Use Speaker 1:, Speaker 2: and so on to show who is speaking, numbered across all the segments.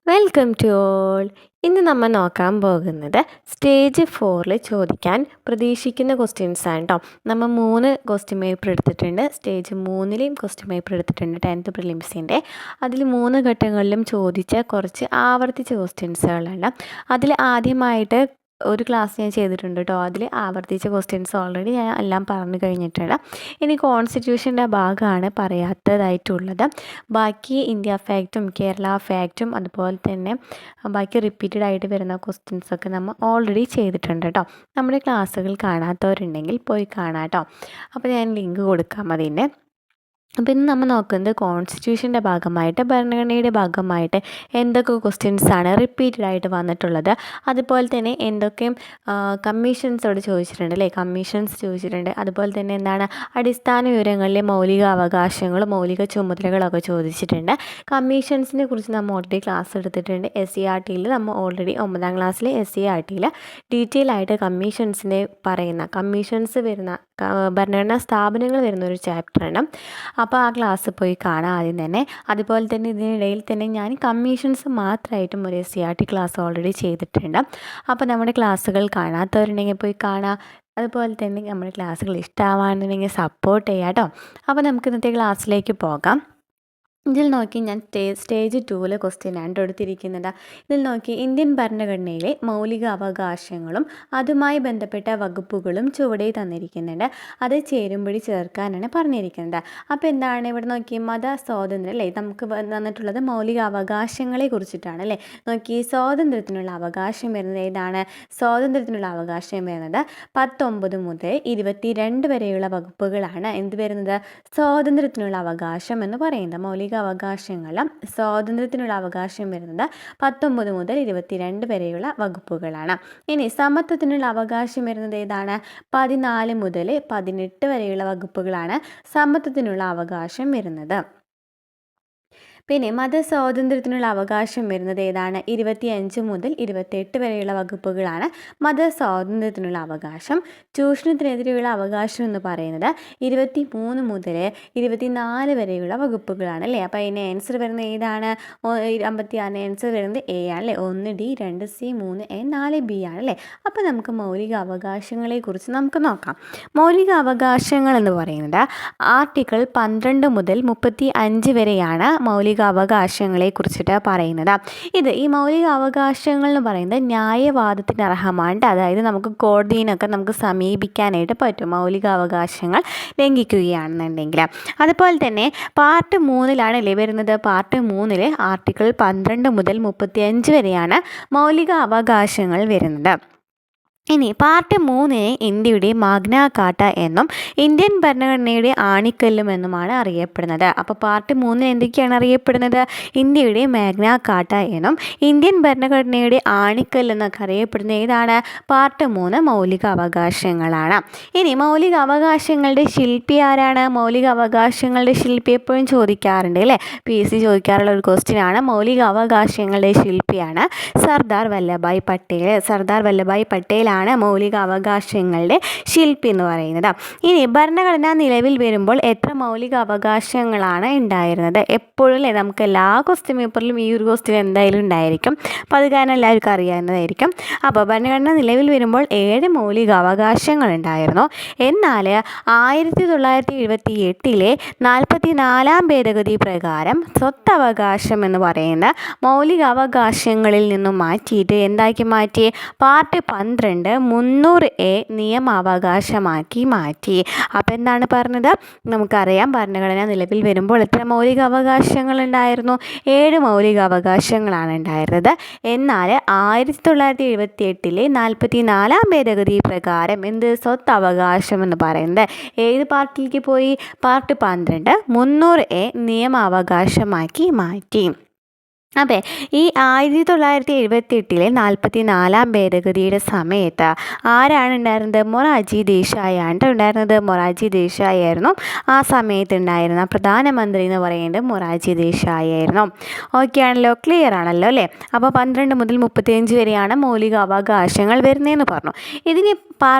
Speaker 1: Welcome to all. ഇന്ന് നമ്മൾ നോക്കാൻ പോകുന്നത് സ്റ്റേജ് 4 ചോദിക്കാൻ പ്രതീക്ഷിക്കുന്ന ക്വസ്റ്റ്യൻസ് ആണ് കേട്ടോ. നമ്മൾ 3 ക്വസ്റ്റ്യൻ പേപ്പർ എടുത്തിട്ടുണ്ട്. സ്റ്റേജ് 3ലെയും ക്വസ്റ്റ്യൻ പേപ്പർ എടുത്തിട്ടുണ്ട് 10th പ്രിലിംസിൻ്റെ. അതിൽ 3 ഘട്ടങ്ങളിലും ചോദിച്ച കുറച്ച് ആവർത്തിച്ച ക്വസ്റ്റ്യൻസുകളുണ്ട്. അതിൽ ആദ്യമായിട്ട് ഒരു ക്ലാസ് ഞാൻ ചെയ്തിട്ടുണ്ട് കേട്ടോ. അതിൽ ആവർത്തിച്ച ക്വസ്റ്റ്യൻസ് ഓൾറെഡി ഞാൻ എല്ലാം പറഞ്ഞു കഴിഞ്ഞിട്ടുണ്ട്. ഇനി കോൺസ്റ്റിറ്റ്യൂഷൻ്റെ ഭാഗമാണ് പറയാത്തതായിട്ടുള്ളത്. ബാക്കി ഇന്ത്യ ഫാക്റ്റും കേരള ഫാക്റ്റും അതുപോലെ തന്നെ ബാക്കി റിപ്പീറ്റഡ് ആയിട്ട് വരുന്ന ക്വസ്റ്റ്യൻസൊക്കെ നമ്മൾ ഓൾറെഡി ചെയ്തിട്ടുണ്ട് കേട്ടോ. നമ്മുടെ ക്ലാസ്സുകൾ കാണാത്തവരുണ്ടെങ്കിൽ പോയി കാണാം കേട്ടോ. അപ്പോൾ ഞാൻ ലിങ്ക് കൊടുക്കാം അതിൻ്റെ. അപ്പോൾ ഇന്ന് നമ്മൾ നോക്കുന്നത് കോൺസ്റ്റിറ്റ്യൂഷൻ്റെ ഭാഗമായിട്ട് ഭരണഘടനയുടെ ഭാഗമായിട്ട് എന്തൊക്കെ ക്വസ്റ്റ്യൻസാണ് റിപ്പീറ്റഡ് ആയിട്ട് വന്നിട്ടുള്ളത്, അതുപോലെ തന്നെ എന്തൊക്കെയും കമ്മീഷൻസോട് ചോദിച്ചിട്ടുണ്ട് അല്ലേ, കമ്മീഷൻസ് ചോദിച്ചിട്ടുണ്ട്. അതുപോലെ തന്നെ എന്താണ് അടിസ്ഥാന വിവരങ്ങളിലെ മൗലിക അവകാശങ്ങളും മൗലിക ചുമതലകളൊക്കെ ചോദിച്ചിട്ടുണ്ട്. കമ്മീഷൻസിനെ കുറിച്ച് നമ്മൾ ഓൾറെഡി ക്ലാസ് എടുത്തിട്ടുണ്ട്. SCERTയിൽ നമ്മൾ ഓൾറെഡി 9ാം ക്ലാസ്സിലെ SCERTയിൽ ഡീറ്റെയിൽ ആയിട്ട് കമ്മീഷൻസിനെ പറയുന്ന കമ്മീഷൻസ് വരുന്ന ഭരണഘടനാ സ്ഥാപനങ്ങൾ വരുന്ന ഒരു ചാപ്റ്ററാണ്. അപ്പോൾ ആ ക്ലാസ് പോയി കാണാം ആദ്യം തന്നെ. അതുപോലെ തന്നെ ഇതിനിടയിൽ തന്നെ ഞാൻ കമ്മീഷൻസ് മാത്രമായിട്ടും ഒരു SCERT ക്ലാസ് ഓൾറെഡി ചെയ്തിട്ടുണ്ട്. അപ്പോൾ നമ്മുടെ ക്ലാസ്സുകൾ കാണാത്തവരുണ്ടെങ്കിൽ പോയി കാണാം. അതുപോലെ തന്നെ നമ്മുടെ ക്ലാസ്സുകൾ ഇഷ്ടമാണെന്നുണ്ടെങ്കിൽ സപ്പോർട്ട് ചെയ്യാം കേട്ടോ. അപ്പോൾ നമുക്ക് ഇന്നത്തെ ക്ലാസ്സിലേക്ക് പോകാം. ഇതിൽ നോക്കി ഞാൻ സ്റ്റേജ് 2 ക്വസ്റ്റ്യനാണ് എടുത്തിരിക്കുന്നത്. ഇതിൽ നോക്കി ഇന്ത്യൻ ഭരണഘടനയിലെ മൗലിക അവകാശങ്ങളും അതുമായി ബന്ധപ്പെട്ട വകുപ്പുകളും ചുവടെ തന്നിരിക്കുന്നുണ്ട്. അത് ചേരുംപടി ചേർക്കാനാണ് പറഞ്ഞിരിക്കുന്നത്. അപ്പോൾ എന്താണ് ഇവിടെ നോക്കി മത സ്വാതന്ത്ര്യം അല്ലേ, നമുക്ക് തന്നിട്ടുള്ളത് മൗലിക അവകാശങ്ങളെ കുറിച്ചിട്ടാണ് അല്ലേ. നോക്കി സ്വാതന്ത്ര്യത്തിനുള്ള അവകാശം വരുന്നത് ഏതാണ്? സ്വാതന്ത്ര്യത്തിനുള്ള അവകാശം വരുന്നത് 19 മുതൽ 22 വരെയുള്ള വകുപ്പുകളാണ് എന്ത് വരുന്നത്? സ്വാതന്ത്ര്യത്തിനുള്ള അവകാശം എന്ന് പറയുന്നത്. മൗലിക അവകാശങ്ങളും സ്വാതന്ത്ര്യത്തിനുള്ള അവകാശം വരുന്നത് 19 മുതൽ 22 വരെയുള്ള വകുപ്പുകളാണ്. ഇനി സമത്വത്തിനുള്ള അവകാശം വരുന്നത് ഏതാണ്? 14 മുതൽ 18 വരെയുള്ള വകുപ്പുകളാണ് സമത്വത്തിനുള്ള അവകാശം വരുന്നത്. പിന്നെ മതസ്വാതന്ത്ര്യത്തിനുള്ള അവകാശം വരുന്നത് ഏതാണ്? 25 മുതൽ 28 വരെയുള്ള വകുപ്പുകളാണ് മതസ്വാതന്ത്ര്യത്തിനുള്ള അവകാശം. ചൂഷണത്തിനെതിരെയുള്ള അവകാശം എന്ന് പറയുന്നത് 23 മുതൽ 24 വരെയുള്ള വകുപ്പുകളാണ് അല്ലേ. അപ്പോൾ അതിന് ആൻസർ വരുന്നത് ഏതാണ്? 56 ആൻസർ വരുന്നത് A ആണ് അല്ലേ. 1D 2C 3A 4B ആണ് അല്ലേ. അപ്പോൾ നമുക്ക് മൗലിക അവകാശങ്ങളെ കുറിച്ച് നമുക്ക് നോക്കാം. മൗലിക അവകാശങ്ങൾ എന്ന് പറയുന്നത് ആർട്ടിക്കിൾ 12 മുതൽ 35 വരെയാണ് മൗലിക അവകാശങ്ങളെ കുറിച്ചിട്ട് പറയുന്നത്. ഈ മൗലിക അവകാശങ്ങൾ എന്ന് പറയുന്നത് ന്യായവാദത്തിന് അർഹമാണ്. അതായത് നമുക്ക് കോടതിയിനൊക്കെ നമുക്ക് സമീപിക്കാനായിട്ട് പറ്റും മൗലിക അവകാശങ്ങൾ ലംഘിക്കുകയാണെന്നുണ്ടെങ്കിൽ. അതുപോലെ തന്നെ പാർട്ട് 3 വരുന്നത്. പാർട്ട് 3 ആർട്ടിക്കിൾ 12 മുതൽ 35 വരെയാണ് മൗലിക അവകാശങ്ങൾ വരുന്നത്. ഇനി പാർട്ട് 3 ഇന്ത്യയുടെ മാഗ്നാ കാർട്ട എന്നും ഇന്ത്യൻ ഭരണഘടനയുടെ ആണിക്കല്ലും എന്നുമാണ് അറിയപ്പെടുന്നത്. അപ്പോൾ പാർട്ട് 3 എന്തൊക്കെയാണ് അറിയപ്പെടുന്നത്? ഇന്ത്യയുടെ മാഗ്നാ കാർട്ട എന്നും ഇന്ത്യൻ ഭരണഘടനയുടെ ആണിക്കല്ല് എന്നൊക്കെ അറിയപ്പെടുന്നത് ഏതാണ്? പാർട്ട് 3 മൗലിക അവകാശങ്ങളാണ്. ഇനി മൗലിക അവകാശങ്ങളുടെ ശില്പി ആരാണ്? മൗലിക അവകാശങ്ങളുടെ ശില്പി എപ്പോഴും ചോദിക്കാറുണ്ട് അല്ലേ. PSC ചോദിക്കാറുള്ള ഒരു ക്വസ്റ്റ്യൻ ആണ്. മൗലിക അവകാശങ്ങളുടെ ശില്പിയാണ് സർദാർ വല്ലഭായ് പട്ടേൽ. സർദാർ വല്ലഭായ് പട്ടേലാണ് മൗലിക അവകാശങ്ങളുടെ ശില്പി എന്ന് പറയുന്നത്. ഇനി ഭരണഘടന നിലവിൽ വരുമ്പോൾ എത്ര മൗലിക അവകാശങ്ങളാണ് ഉണ്ടായിരുന്നത്? എപ്പോഴും അല്ലേ നമുക്ക് എല്ലാ ക്വസ്റ്റ്യൻ പേപ്പറിലും ഈ ഒരു ക്വസ്റ്റ്യൻ എന്തായാലും ഉണ്ടായിരിക്കും. അപ്പോൾ അത് കാരണം എല്ലാവർക്കും അറിയാവുന്നതായിരിക്കും. അപ്പോൾ ഭരണഘടന നിലവിൽ വരുമ്പോൾ 7 മൗലിക അവകാശങ്ങൾ ഉണ്ടായിരുന്നു. എന്നാൽ 1978 44ാം ഭേദഗതി പ്രകാരം സ്വത്തവകാശം എന്ന് പറയുന്ന മൗലിക അവകാശങ്ങളിൽ നിന്നും മാറ്റിയിട്ട് എന്താക്കി മാറ്റി? പാർട്ട് 12 300A നിയമാവകാശമാക്കി മാറ്റി. അപ്പോൾ എന്താണ് പറഞ്ഞത്? നമുക്കറിയാം ഭരണഘടന നിലവിൽ വരുമ്പോൾ എത്ര മൗലിക അവകാശങ്ങൾ ഉണ്ടായിരുന്നു? 7 മൗലിക അവകാശങ്ങളാണ് ഉണ്ടായിരുന്നത്. എന്നാൽ 1978 44ാം ഭേദഗതി പ്രകാരം സ്വത്തവകാശം എന്ന് പറയുന്നത് ഏത് പാർട്ടിലേക്ക് പോയി? പാർട്ട് 12 300A നിയമാവകാശമാക്കി മാറ്റി. അതെ, ഈ 1978 44ാം ഭേദഗതിയുടെ സമയത്ത് ആരാണ് ഉണ്ടായിരുന്നത്? മൊറാർജി ദേശായി ആണ് ഉണ്ടായിരുന്നത്. മൊറാർജി ദേശായി ആയിരുന്നു ആ സമയത്ത് ഉണ്ടായിരുന്ന പ്രധാനമന്ത്രി എന്ന് പറയുന്നത്. മൊറാർജി ദേശായി ആയിരുന്നു. ഓക്കെ ആണല്ലോ, ക്ലിയർ ആണല്ലോ അല്ലേ. അപ്പോൾ 12 മുതൽ 35 വരെയാണ് മൗലിക അവകാശങ്ങൾ വരുന്നതെന്ന് പറഞ്ഞു. ഇതിന്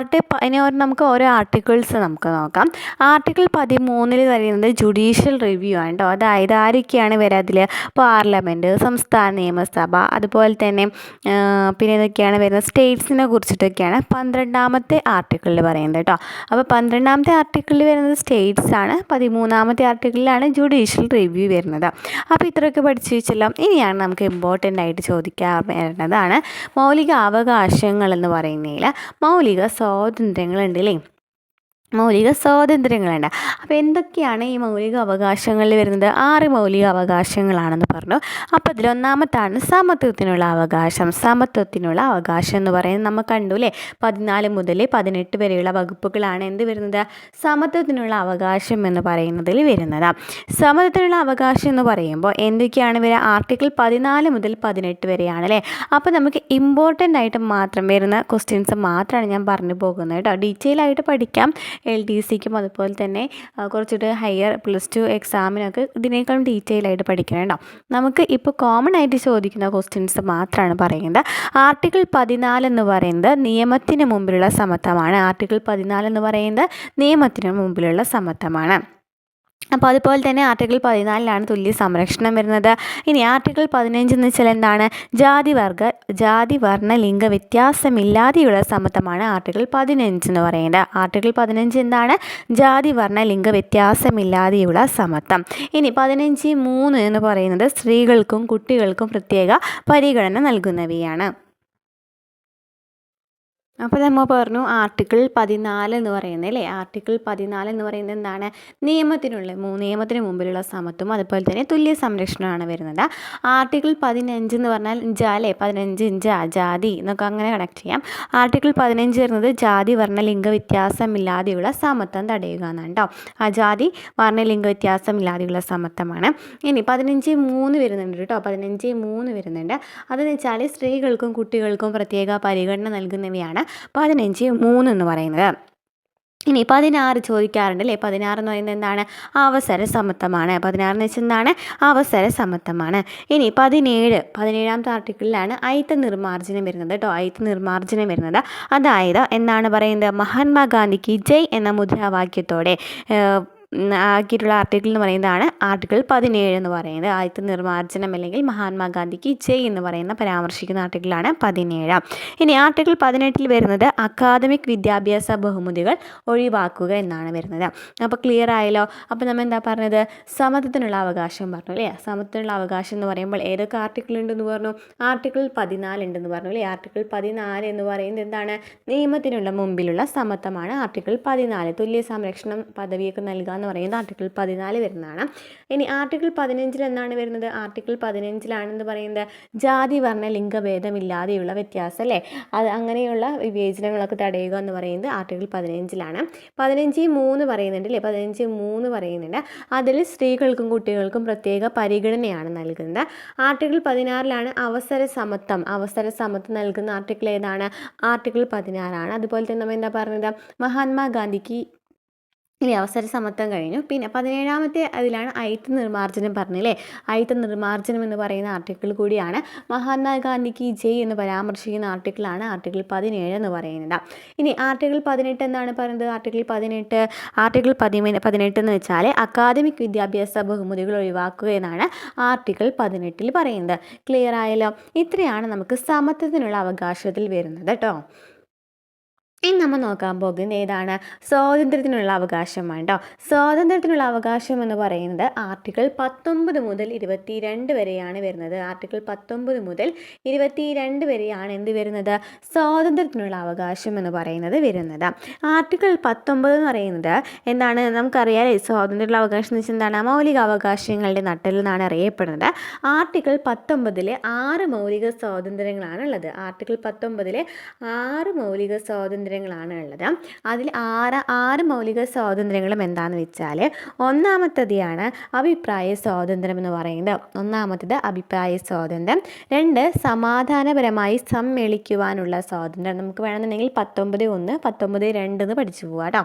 Speaker 1: ഇനി നമുക്ക് ഓരോ ആർട്ടിക്കിൾസ് നമുക്ക് നോക്കാം. ആർട്ടിക്കിൾ 13 പറയുന്നത് ജുഡീഷ്യൽ റിവ്യൂ ആണ് കേട്ടോ. അതായത് ആരൊക്കെയാണ് വരിക അതിൽ? പാർലമെൻറ്റ്, സംസ്ഥാന നിയമസഭ, അതുപോലെ തന്നെ പിന്നെ ഇതൊക്കെയാണ് വരുന്നത്, സ്റ്റേറ്റ്സിനെ കുറിച്ചിട്ടൊക്കെയാണ് 12ാമത്തെ ആർട്ടിക്കിളിൽ പറയുന്നത് കേട്ടോ. അപ്പോൾ 12ാമത്തെ ആർട്ടിക്കിളിൽ വരുന്നത് സ്റ്റേറ്റ്സ് ആണ്, 13ാമത്തെ ആർട്ടിക്കിളിലാണ് ജുഡീഷ്യൽ റിവ്യൂ വരുന്നത്. അപ്പോൾ ഇത്രയൊക്കെ പഠിച്ചു വെച്ചല്ലോ. ഇനിയാണ് നമുക്ക് ഇമ്പോർട്ടൻ്റ് ആയിട്ട് ചോദിക്കാൻ വരുന്നതാണ് മൗലിക അവകാശങ്ങൾ എന്ന് പറയുന്നതിൽ മൗലിക സ്വാതന്ത്ര്യങ്ങളുണ്ട് അല്ലേ? മൗലിക സ്വാതന്ത്ര്യങ്ങളുണ്ട്. അപ്പോൾ എന്തൊക്കെയാണ് ഈ മൗലിക അവകാശങ്ങളിൽ വരുന്നത്? 6 മൗലിക അവകാശങ്ങളാണെന്ന് പറഞ്ഞു. അപ്പോൾ അതിൽ ഒന്നാമത്താണ് സമത്വത്തിനുള്ള അവകാശം. സമത്വത്തിനുള്ള അവകാശം എന്ന് പറയുന്നത് നമ്മൾ കണ്ടു അല്ലേ? 14 മുതൽ 18 വരെയുള്ള വകുപ്പുകളാണ് എന്ത് വരുന്നത്? സമത്വത്തിനുള്ള അവകാശം എന്ന് പറയുന്നതിൽ വരുന്നത്. സമത്വത്തിനുള്ള അവകാശം എന്ന് പറയുമ്പോൾ എന്തൊക്കെയാണ് വരിക? ആർട്ടിക്കിൾ 14 മുതൽ 18 വരെയാണ് അല്ലേ? അപ്പോൾ നമുക്ക് ഇമ്പോർട്ടൻ്റ് ആയിട്ട് മാത്രം വരുന്ന ക്വസ്റ്റ്യൻസ് മാത്രമാണ് ഞാൻ പറഞ്ഞു പോകുന്നത് കേട്ടോ. ഡീറ്റെയിൽ ആയിട്ട് പഠിക്കാം. LDCക്കും അതുപോലെ തന്നെ കുറച്ചുകൂടി ഹയർ +2 എക്സാമിനൊക്കെ ഇതിനേക്കാളും ഡീറ്റെയിൽ ആയിട്ട് പഠിക്കണം കേട്ടോ. നമുക്ക് ഇപ്പോൾ കോമൺ ആയിട്ട് ചോദിക്കുന്ന ക്വസ്റ്റ്യൻസ് മാത്രമാണ് പറയുന്നത്. ആർട്ടിക്കിൾ 14 എന്ന് പറയുന്നത് നിയമത്തിന് മുമ്പിലുള്ള സമത്വമാണ്. ആർട്ടിക്കിൾ 14 എന്ന് പറയുന്നത് നിയമത്തിന് മുമ്പിലുള്ള സമത്വമാണ്. അപ്പോൾ അതുപോലെ തന്നെ ആർട്ടിക്കിൾ 14ലാണ് തുല്യ സംരക്ഷണം വരുന്നത്. ഇനി ആർട്ടിക്കിൾ 15 എന്ന് വെച്ചാൽ എന്താണ്? ജാതി വർണ്ണ ലിംഗ വ്യത്യാസമില്ലാതെയുള്ള സമത്വമാണ് ആർട്ടിക്കിൾ 15 എന്ന് പറയുന്നത്. ആർട്ടിക്കിൾ 15 എന്താണ്? ജാതി വർണ്ണ ലിംഗ വ്യത്യാസമില്ലാതെയുള്ള സമത്വം. ഇനി 15(3) എന്ന് പറയുന്നത് സ്ത്രീകൾക്കും കുട്ടികൾക്കും പ്രത്യേക പരിഗണന നൽകുന്നവയാണ്. അപ്പോൾ നമ്മൾ പറഞ്ഞു ആർട്ടിക്കിൾ 14 എന്ന് പറയുന്നത് അല്ലേ? ആർട്ടിക്കിൾ 14 എന്ന് പറയുന്നത് എന്താണ്? നിയമത്തിന് മുമ്പിലുള്ള സമത്വം അതുപോലെ തന്നെ തുല്യ സംരക്ഷണമാണ് വരുന്നത്. ആർട്ടിക്കിൾ 15 എന്ന് പറഞ്ഞാൽ അല്ലേ? 15 ജാതി എന്നൊക്കെ അങ്ങനെ കണക്ട് ചെയ്യാം. ആർട്ടിക്കിൾ 15 വരുന്നത് ജാതി വർണ്ണ ലിംഗ വ്യത്യാസമില്ലാതെയുള്ള സമത്വം തടയുക എന്നാണ് കേട്ടോ. ആ ജാതി വർണ്ണ ലിംഗ വ്യത്യാസമില്ലാതെയുള്ള സമത്വമാണ്. ഇനി 15(3) വരുന്നുണ്ട് കേട്ടോ. 15(3) വരുന്നുണ്ട്. അതെന്ന് വെച്ചാൽ സ്ത്രീകൾക്കും കുട്ടികൾക്കും പ്രത്യേക പരിഗണന നൽകുന്നവയാണ് 15(3) എന്ന് പറയുന്നത്. ഇനി 16 ചോദിക്കാറുണ്ട് അല്ലേ? 16 എന്ന് പറയുന്നത് എന്താണ്? അവസര സമത്വമാണ്. 16 എന്ന് വെച്ചാൽ എന്താണ്? അവസര സമത്വമാണ്. ഇനി 17ാമത്തെ ആർട്ടിക്കിളിലാണ് അയിത്ത നിർമ്മാർജ്ജനം വരുന്നത് കേട്ടോ. അയിത്ത നിർമ്മാർജ്ജനം വരുന്നത് അതായത് എന്താണ് പറയുന്നത്? മഹാത്മാഗാന്ധിക്ക് ജയ് എന്ന മുദ്രാവാക്യത്തോടെ ആക്കിയിട്ടുള്ള ആർട്ടിക്കിൾ എന്ന് പറയുന്നതാണ് ആർട്ടിക്കിൾ 17 എന്ന് പറയുന്നത്. ആദ്യത്തെ നിർമ്മാർജ്ജനം അല്ലെങ്കിൽ മഹാത്മാഗാന്ധിക്ക് ജയ് എന്ന് പറയുന്ന പരാമർശിക്കുന്ന ആർട്ടിക്കിളാണ് 17. ഇനി ആർട്ടിക്കിൾ 18 വരുന്നത് അക്കാദമിക് വിദ്യാഭ്യാസ ബഹുമതികൾ ഒഴിവാക്കുക എന്നാണ് വരുന്നത്. അപ്പോൾ ക്ലിയർ ആയല്ലോ. അപ്പോൾ നമ്മൾ എന്താ പറഞ്ഞത്? സമത്വത്തിനുള്ള അവകാശം പറഞ്ഞു അല്ലേ? സമത്വത്തിനുള്ള അവകാശം എന്ന് പറയുമ്പോൾ ഏതൊക്കെ ആർട്ടിക്കിൾ ഉണ്ടെന്ന് പറഞ്ഞു? ആർട്ടിക്കിൾ 14 ഉണ്ടെന്ന് പറഞ്ഞു അല്ലേ? ആർട്ടിക്കിൾ 14 എന്ന് പറയുന്നത് എന്താണ്? നിയമത്തിനുള്ള മുമ്പിലുള്ള സമത്വമാണ്. ആർട്ടിക്കിൾ 14 തുല്യ സംരക്ഷണം പദവിയൊക്കെ നൽകുക എന്ന് പറയുന്നത് ആർട്ടിക്കിൾ 14 വരുന്നതാണ്. ഇനി ആർട്ടിക്കിൾ 15 എന്താണ് വരുന്നത്? ആർട്ടിക്കിൾ 15 പറയുന്നത് ജാതി വർണ്ണ ലിംഗഭേദമില്ലാതെയുള്ള വ്യത്യാസം അല്ലേ? അത് അങ്ങനെയുള്ള വിവേചനങ്ങളൊക്കെ തടയുക എന്ന് പറയുന്നത് ആർട്ടിക്കിൾ 15. 15(3) പറയുന്നുണ്ട് അല്ലേ? 15(3) പറയുന്നുണ്ട്. അതിൽ സ്ത്രീകൾക്കും കുട്ടികൾക്കും പ്രത്യേക പരിഗണനയാണ് നൽകുന്നത്. ആർട്ടിക്കിൾ 16 അവസര സമത്വം നൽകുന്ന ആർട്ടിക്കിൾ ഏതാണ്? ആർട്ടിക്കിൾ 16 അതുപോലെ തന്നെ നമ്മൾ എന്താ പറഞ്ഞത്? മഹാത്മാഗാന്ധിക്ക് ഇനി അവസര സമത്വം കഴിഞ്ഞു. പിന്നെ 17ാമത്തെ അതിലാണ് അയിത്ത നിർമ്മാർജ്ജനം പറഞ്ഞില്ലേ? അയിത്ത നിർമ്മാർജ്ജനം എന്ന് പറയുന്ന ആർട്ടിക്കിൾ കൂടിയാണ്. മഹാത്മാഗാന്ധിക്ക് ജയ് എന്ന് പരാമർശിക്കുന്ന ആർട്ടിക്കിളാണ് ആർട്ടിക്കിൾ 17 എന്ന് പറയുന്നത്. ഇനി ആർട്ടിക്കിൾ 18 എന്താണ് പറയുന്നത്? ആർട്ടിക്കിൾ 18 എന്ന് വെച്ചാൽ അക്കാദമിക് വിദ്യാഭ്യാസ ബഹുമതികൾ ഒഴിവാക്കുക എന്നാണ് ആർട്ടിക്കിൾ 18 പറയുന്നത്. ക്ലിയർ ആയല്ലോ? ഇത്രയാണ് നമുക്ക് സമത്വത്തിനുള്ള അവകാശത്തിൽ വരുന്നത് കേട്ടോ. ഇനി നമ്മൾ നോക്കാൻ പോകുന്നത് ഏതാണ്? സ്വാതന്ത്ര്യത്തിനുള്ള അവകാശമാണ് കേട്ടോ. സ്വാതന്ത്ര്യത്തിനുള്ള അവകാശം എന്ന് പറയുന്നത് ആർട്ടിക്കിൾ 19 മുതൽ 22 വരെയാണ് വരുന്നത്. ആർട്ടിക്കിൾ 19 മുതൽ 22 വരെയാണ് എന്ത് വരുന്നത്? സ്വാതന്ത്ര്യത്തിനുള്ള അവകാശം എന്ന് പറയുന്നത് വരുന്നത്. ആർട്ടിക്കിൾ 19 എന്ന് പറയുന്നത് എന്താണ്? നമുക്കറിയാലേ സ്വാതന്ത്ര്യത്തിനുള്ള അവകാശം എന്ന് വെച്ചാൽ എന്താണ്? മൗലിക അവകാശങ്ങളുടെ നട്ടെൽ എന്നാണ് അറിയപ്പെടുന്നത്. ആർട്ടിക്കിൾ 19 6 മൗലിക സ്വാതന്ത്ര്യങ്ങളാണ് ഉള്ളത്. ആർട്ടിക്കിൾ 19 6 മൗലിക സ്വാതന്ത്ര്യങ്ങളാണ് ഉള്ളത്. അതിൽ ആറ് മൗലിക സ്വാതന്ത്ര്യങ്ങളും എന്താണെന്ന് വെച്ചാൽ ഒന്നാമത്തേതാണ് അഭിപ്രായ സ്വാതന്ത്ര്യം എന്ന് പറയുന്നത്. ഒന്നാമത്തേത് അഭിപ്രായ സ്വാതന്ത്ര്യം. 2 സമാധാനപരമായി സമ്മേളിക്കുവാനുള്ള സ്വാതന്ത്ര്യം. നമുക്ക് വേണമെന്നുണ്ടെങ്കിൽ 19(1) 19(2) എന്ന് പഠിച്ചു പോവാം കേട്ടോ.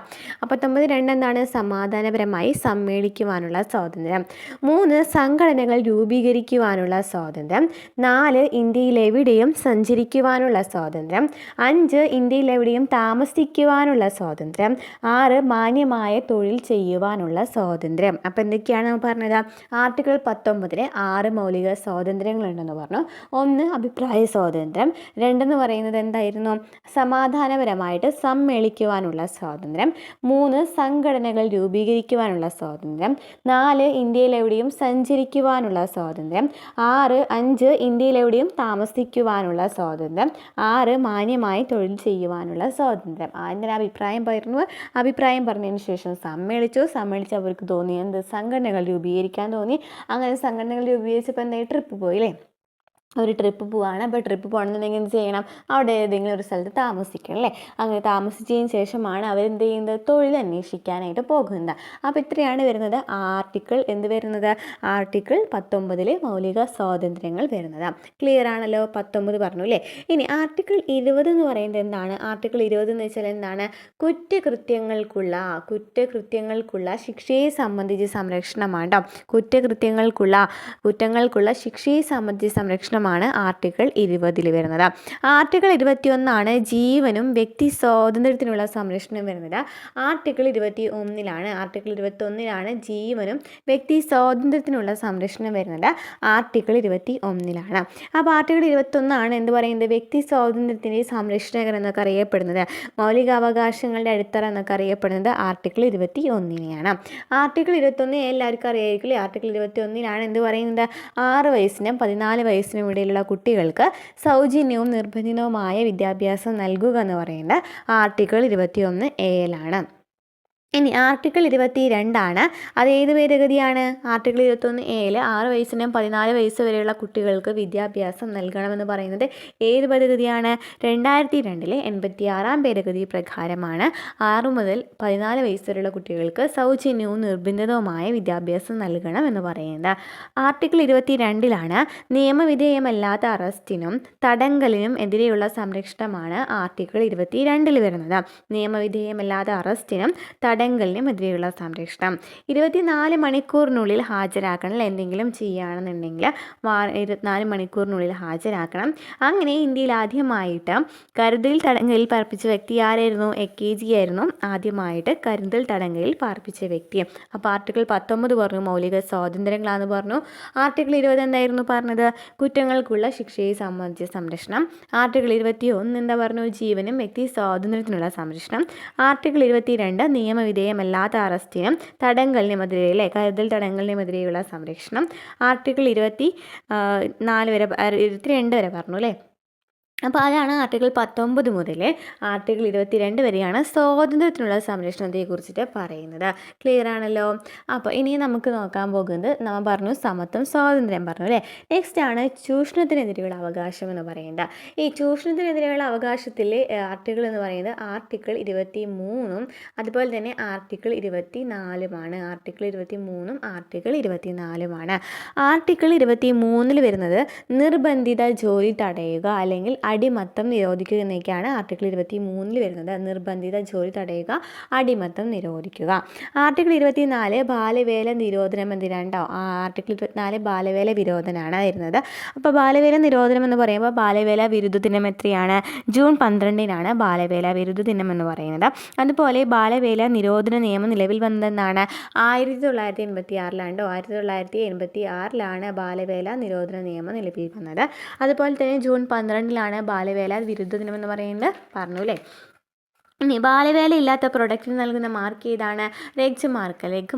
Speaker 1: 19(2) എന്താണ്? സമാധാനപരമായി സമ്മേളിക്കുവാനുള്ള സ്വാതന്ത്ര്യം. 3 സംഘടനകൾ രൂപീകരിക്കുവാനുള്ള സ്വാതന്ത്ര്യം. 4 ഇന്ത്യയിൽ എവിടെയും സഞ്ചരിക്കുവാനുള്ള സ്വാതന്ത്ര്യം. 5 ഇന്ത്യയിൽ എവിടെയും താമസിക്കുവാനുള്ള സ്വാതന്ത്ര്യം. 6 മാന്യമായ തൊഴിൽ ചെയ്യുവാനുള്ള സ്വാതന്ത്ര്യം. അപ്പോൾ എന്തൊക്കെയാണ് നമ്മൾ പറഞ്ഞത്? ആർട്ടിക്കിൾ 19 6 മൗലിക സ്വാതന്ത്ര്യങ്ങളുണ്ടെന്ന് പറഞ്ഞു. 1 അഭിപ്രായ സ്വാതന്ത്ര്യം. 2 പറയുന്നത് എന്തായിരുന്നു? സമാധാനപരമായിട്ട് സമ്മേളിക്കുവാനുള്ള സ്വാതന്ത്ര്യം. 3 സംഘടനകൾ രൂപീകരിക്കുവാനുള്ള സ്വാതന്ത്ര്യം. 4 ഇന്ത്യയിലെവിടെയും സഞ്ചരിക്കുവാനുള്ള സ്വാതന്ത്ര്യം. 5 ഇന്ത്യയിലെവിടെയും താമസിക്കുവാനുള്ള സ്വാതന്ത്ര്യം. 6 മാന്യമായി തൊഴിൽ ചെയ്യുവാനുള്ള സ്വാതന്ത്ര്യം. ആദ്യം അഭിപ്രായം പറഞ്ഞതിന് ശേഷം സമ്മേളിച്ച് അവർക്ക് തോന്നി എന്ത്? സംഘടനകൾ രൂപീകരിക്കാൻ തോന്നി. അങ്ങനെ സംഘടനകൾ രൂപീകരിച്ചപ്പോൾ എന്തായി? ട്രിപ്പ് പോയില്ലേ? ഒരു ട്രിപ്പ് പോവാണ്. അപ്പോൾ ട്രിപ്പ് പോകണമെന്നുണ്ടെങ്കിൽ എന്ത് ചെയ്യണം? അവിടെ ഏതെങ്കിലും ഒരു സ്ഥലത്ത് താമസിക്കണം അല്ലേ? അങ്ങനെ താമസിച്ചതിന് ശേഷമാണ് അവരെന്ത് ചെയ്യുന്നത്? തൊഴിൽ അന്വേഷിക്കാനായിട്ട് പോകുന്നത്. അപ്പോൾ ഇത്രയാണ് വരുന്നത് ആർട്ടിക്കിൾ ആർട്ടിക്കിൾ 19 മൗലിക സ്വാതന്ത്ര്യങ്ങൾ വരുന്നത്. ക്ലിയർ ആണല്ലോ? 19 പറഞ്ഞു അല്ലേ? ഇനി ആർട്ടിക്കിൾ 20 എന്ന് പറയുന്നത് എന്താണ്? ആർട്ടിക്കിൾ 20 എന്ന് വെച്ചാൽ എന്താണ്? കുറ്റകൃത്യങ്ങൾക്കുള്ള ശിക്ഷയെ സംബന്ധിച്ച് സംരക്ഷണമാണ് കേട്ടോ. കുറ്റങ്ങൾക്കുള്ള ശിക്ഷയെ സംബന്ധിച്ച് സംരക്ഷണം ആർട്ടിക്കിൾ 20 വരുന്നത്. ആർട്ടിക്കിൾ 21 ജീവനും വ്യക്തി സ്വാതന്ത്ര്യത്തിനുള്ള സംരക്ഷണം വരുന്നത്. ആർട്ടിക്കിൾ 21 ജീവനും വ്യക്തി സ്വാതന്ത്ര്യത്തിനുള്ള സംരക്ഷണം വരുന്നത്. ആർട്ടിക്കിൾ 21. അപ്പോൾ ആർട്ടിക്കിൾ 21 എന്ത് പറയുന്നത്? വ്യക്തി സ്വാതന്ത്ര്യത്തിൻ്റെ സംരക്ഷകർ എന്നൊക്കെ അറിയപ്പെടുന്നത്, മൗലികാവകാശങ്ങളുടെ അടിത്തറ എന്നൊക്കെ അറിയപ്പെടുന്നത് ആർട്ടിക്കിൾ 21. ആർട്ടിക്കിൾ 21 എല്ലാവർക്കും അറിയായിരിക്കില്ലേ? ആർട്ടിക്കിൾ 21 എന്ത് പറയുന്നത്? 6 വയസ്സിനും 14 വയസ്സിനും ഇടയിലുള്ള കുട്ടികൾക്ക് സൗജന്യവും നിർബന്ധിതവുമായ വിദ്യാഭ്യാസം നൽകുക എന്ന് പറയുന്നത് ആർട്ടിക്കിൾ 21A. ഇനി ആർട്ടിക്കിൾ 22 അത് ഏത് ഭേദഗതിയാണ്? ആർട്ടിക്കിൾ 21A 6 വയസ്സിനും 14 വയസ്സ് വരെയുള്ള കുട്ടികൾക്ക് വിദ്യാഭ്യാസം നൽകണമെന്ന് പറയുന്നത് ഏത് ഭേദഗതിയാണ്? 2002 86 ഭേദഗതി പ്രകാരമാണ് 6 മുതൽ 14 വയസ്സ് വരെയുള്ള കുട്ടികൾക്ക് സൗജന്യവും നിർബന്ധിതവുമായ വിദ്യാഭ്യാസം നൽകണം എന്ന് പറയുന്നത്. ആർട്ടിക്കിൾ 22 നിയമവിധേയമല്ലാത്ത അറസ്റ്റിനും തടങ്കലിനും എതിരെയുള്ള സംരക്ഷണമാണ് ആർട്ടിക്കിൾ 22 വരുന്നത്. നിയമവിധേയമല്ലാത്ത അറസ്റ്റിനും തടങ്കലിനും എതിരെയുള്ള സംരക്ഷണം. 24 മണിക്കൂറിനുള്ളിൽ ഹാജരാക്കണം. എന്തെങ്കിലും ചെയ്യുകയാണെന്നുണ്ടെങ്കിൽ 24 മണിക്കൂറിനുള്ളിൽ ഹാജരാക്കണം. അങ്ങനെ ഇന്ത്യയിൽ ആദ്യമായിട്ട് കരുതൽ തടങ്കലിൽ പാർപ്പിച്ച വ്യക്തി ആരായിരുന്നു? AKG ആയിരുന്നു ആദ്യമായിട്ട് കരുതൽ തടങ്കലിൽ പാർപ്പിച്ച വ്യക്തി. അപ്പോൾ ആർട്ടിക്കിൾ 19 പറഞ്ഞു മൗലിക സ്വാതന്ത്ര്യങ്ങളാണെന്ന് പറഞ്ഞു. ആർട്ടിക്കിൾ 20 എന്തായിരുന്നു പറഞ്ഞത്? കുറ്റങ്ങൾക്കുള്ള ശിക്ഷയെ സംബന്ധിച്ച സംരക്ഷണം. ആർട്ടിക്കിൾ 21 എന്താ പറഞ്ഞു? ജീവനും വ്യക്തി സ്വാതന്ത്ര്യത്തിനുള്ള സംരക്ഷണം. ആർട്ടിക്കിൾ 22 നിയമവിധേയമല്ലാത്ത അറസ്റ്റിനും തടങ്കലിനുമെതിരെ കരുതൽ തടങ്കലിനുമെതിരെയുള്ള സംരക്ഷണം. ആർട്ടിക്കിൾ 22 വരെ പറഞ്ഞു അല്ലേ? അപ്പോൾ അതാണ് ആർട്ടിക്കിൾ 19 മുതൽ ആർട്ടിക്കിൾ 22 വരെയാണ് സ്വാതന്ത്ര്യത്തിനുള്ള സംരക്ഷണത്തെക്കുറിച്ചിട്ട് പറയുന്നത്. ക്ലിയർ ആണല്ലോ? അപ്പോൾ ഇനി നമുക്ക് നോക്കാൻ പോകുന്നത്, നമ്മൾ പറഞ്ഞു സമത്വം സ്വാതന്ത്ര്യം പറഞ്ഞു അല്ലേ? നെക്സ്റ്റ് ആണ് ചൂഷണത്തിനെതിരെയുള്ള അവകാശം എന്ന് പറയുന്നത്. ഈ ചൂഷണത്തിനെതിരെയുള്ള അവകാശത്തിൽ ആർട്ടിക്കിൾ എന്ന് പറയുന്നത് ആർട്ടിക്കിൾ 23 അതുപോലെ തന്നെ ആർട്ടിക്കിൾ 24 ആർട്ടിക്കിൾ 23 ആർട്ടിക്കിൾ 24 ആർട്ടിക്കിൾ 23 വരുന്നത് നിർബന്ധിത ജോലി തടയുക അല്ലെങ്കിൽ അടിമത്തം നിരോധിക്കുക എന്നൊക്കെയാണ് ആർട്ടിക്കിൾ 23 വരുന്നത്. നിർബന്ധിത ജോലി തടയുക, അടിമത്തം നിരോധിക്കുക. ആർട്ടിക്കിൾ 24 ബാലവേല നിരോധനം എന്തിനാണ്ടോ? ആർട്ടിക്കിൾ 24 ബാലവേല വിരോധനമാണ് വരുന്നത്. അപ്പോൾ ബാലവേല നിരോധനം എന്ന് പറയുമ്പോൾ ബാലവേല വിരുദ്ധ ദിനം എത്രയാണ്? ജൂൺ 12 ബാലവേല വിരുദ്ധ ദിനം എന്ന് പറയുന്നത്. അതുപോലെ ബാലവേല നിരോധന നിയമം നിലവിൽ വന്നതെന്നാണ് 1986 1986 ബാലവേല നിരോധന നിയമം നിലവിൽ വന്നത്. അതുപോലെ തന്നെ ജൂൺ 12 ബാലവേല വിരുദ്ധ ദിനം എന്ന് പറയുന്നത് പറഞ്ഞു അല്ലേ? ഇനി ബാലവേല ഇല്ലാത്ത പ്രൊഡക്റ്റിന് നൽകുന്ന മാർക്ക് ഏതാണ്? ലെഗ് മാർക്ക്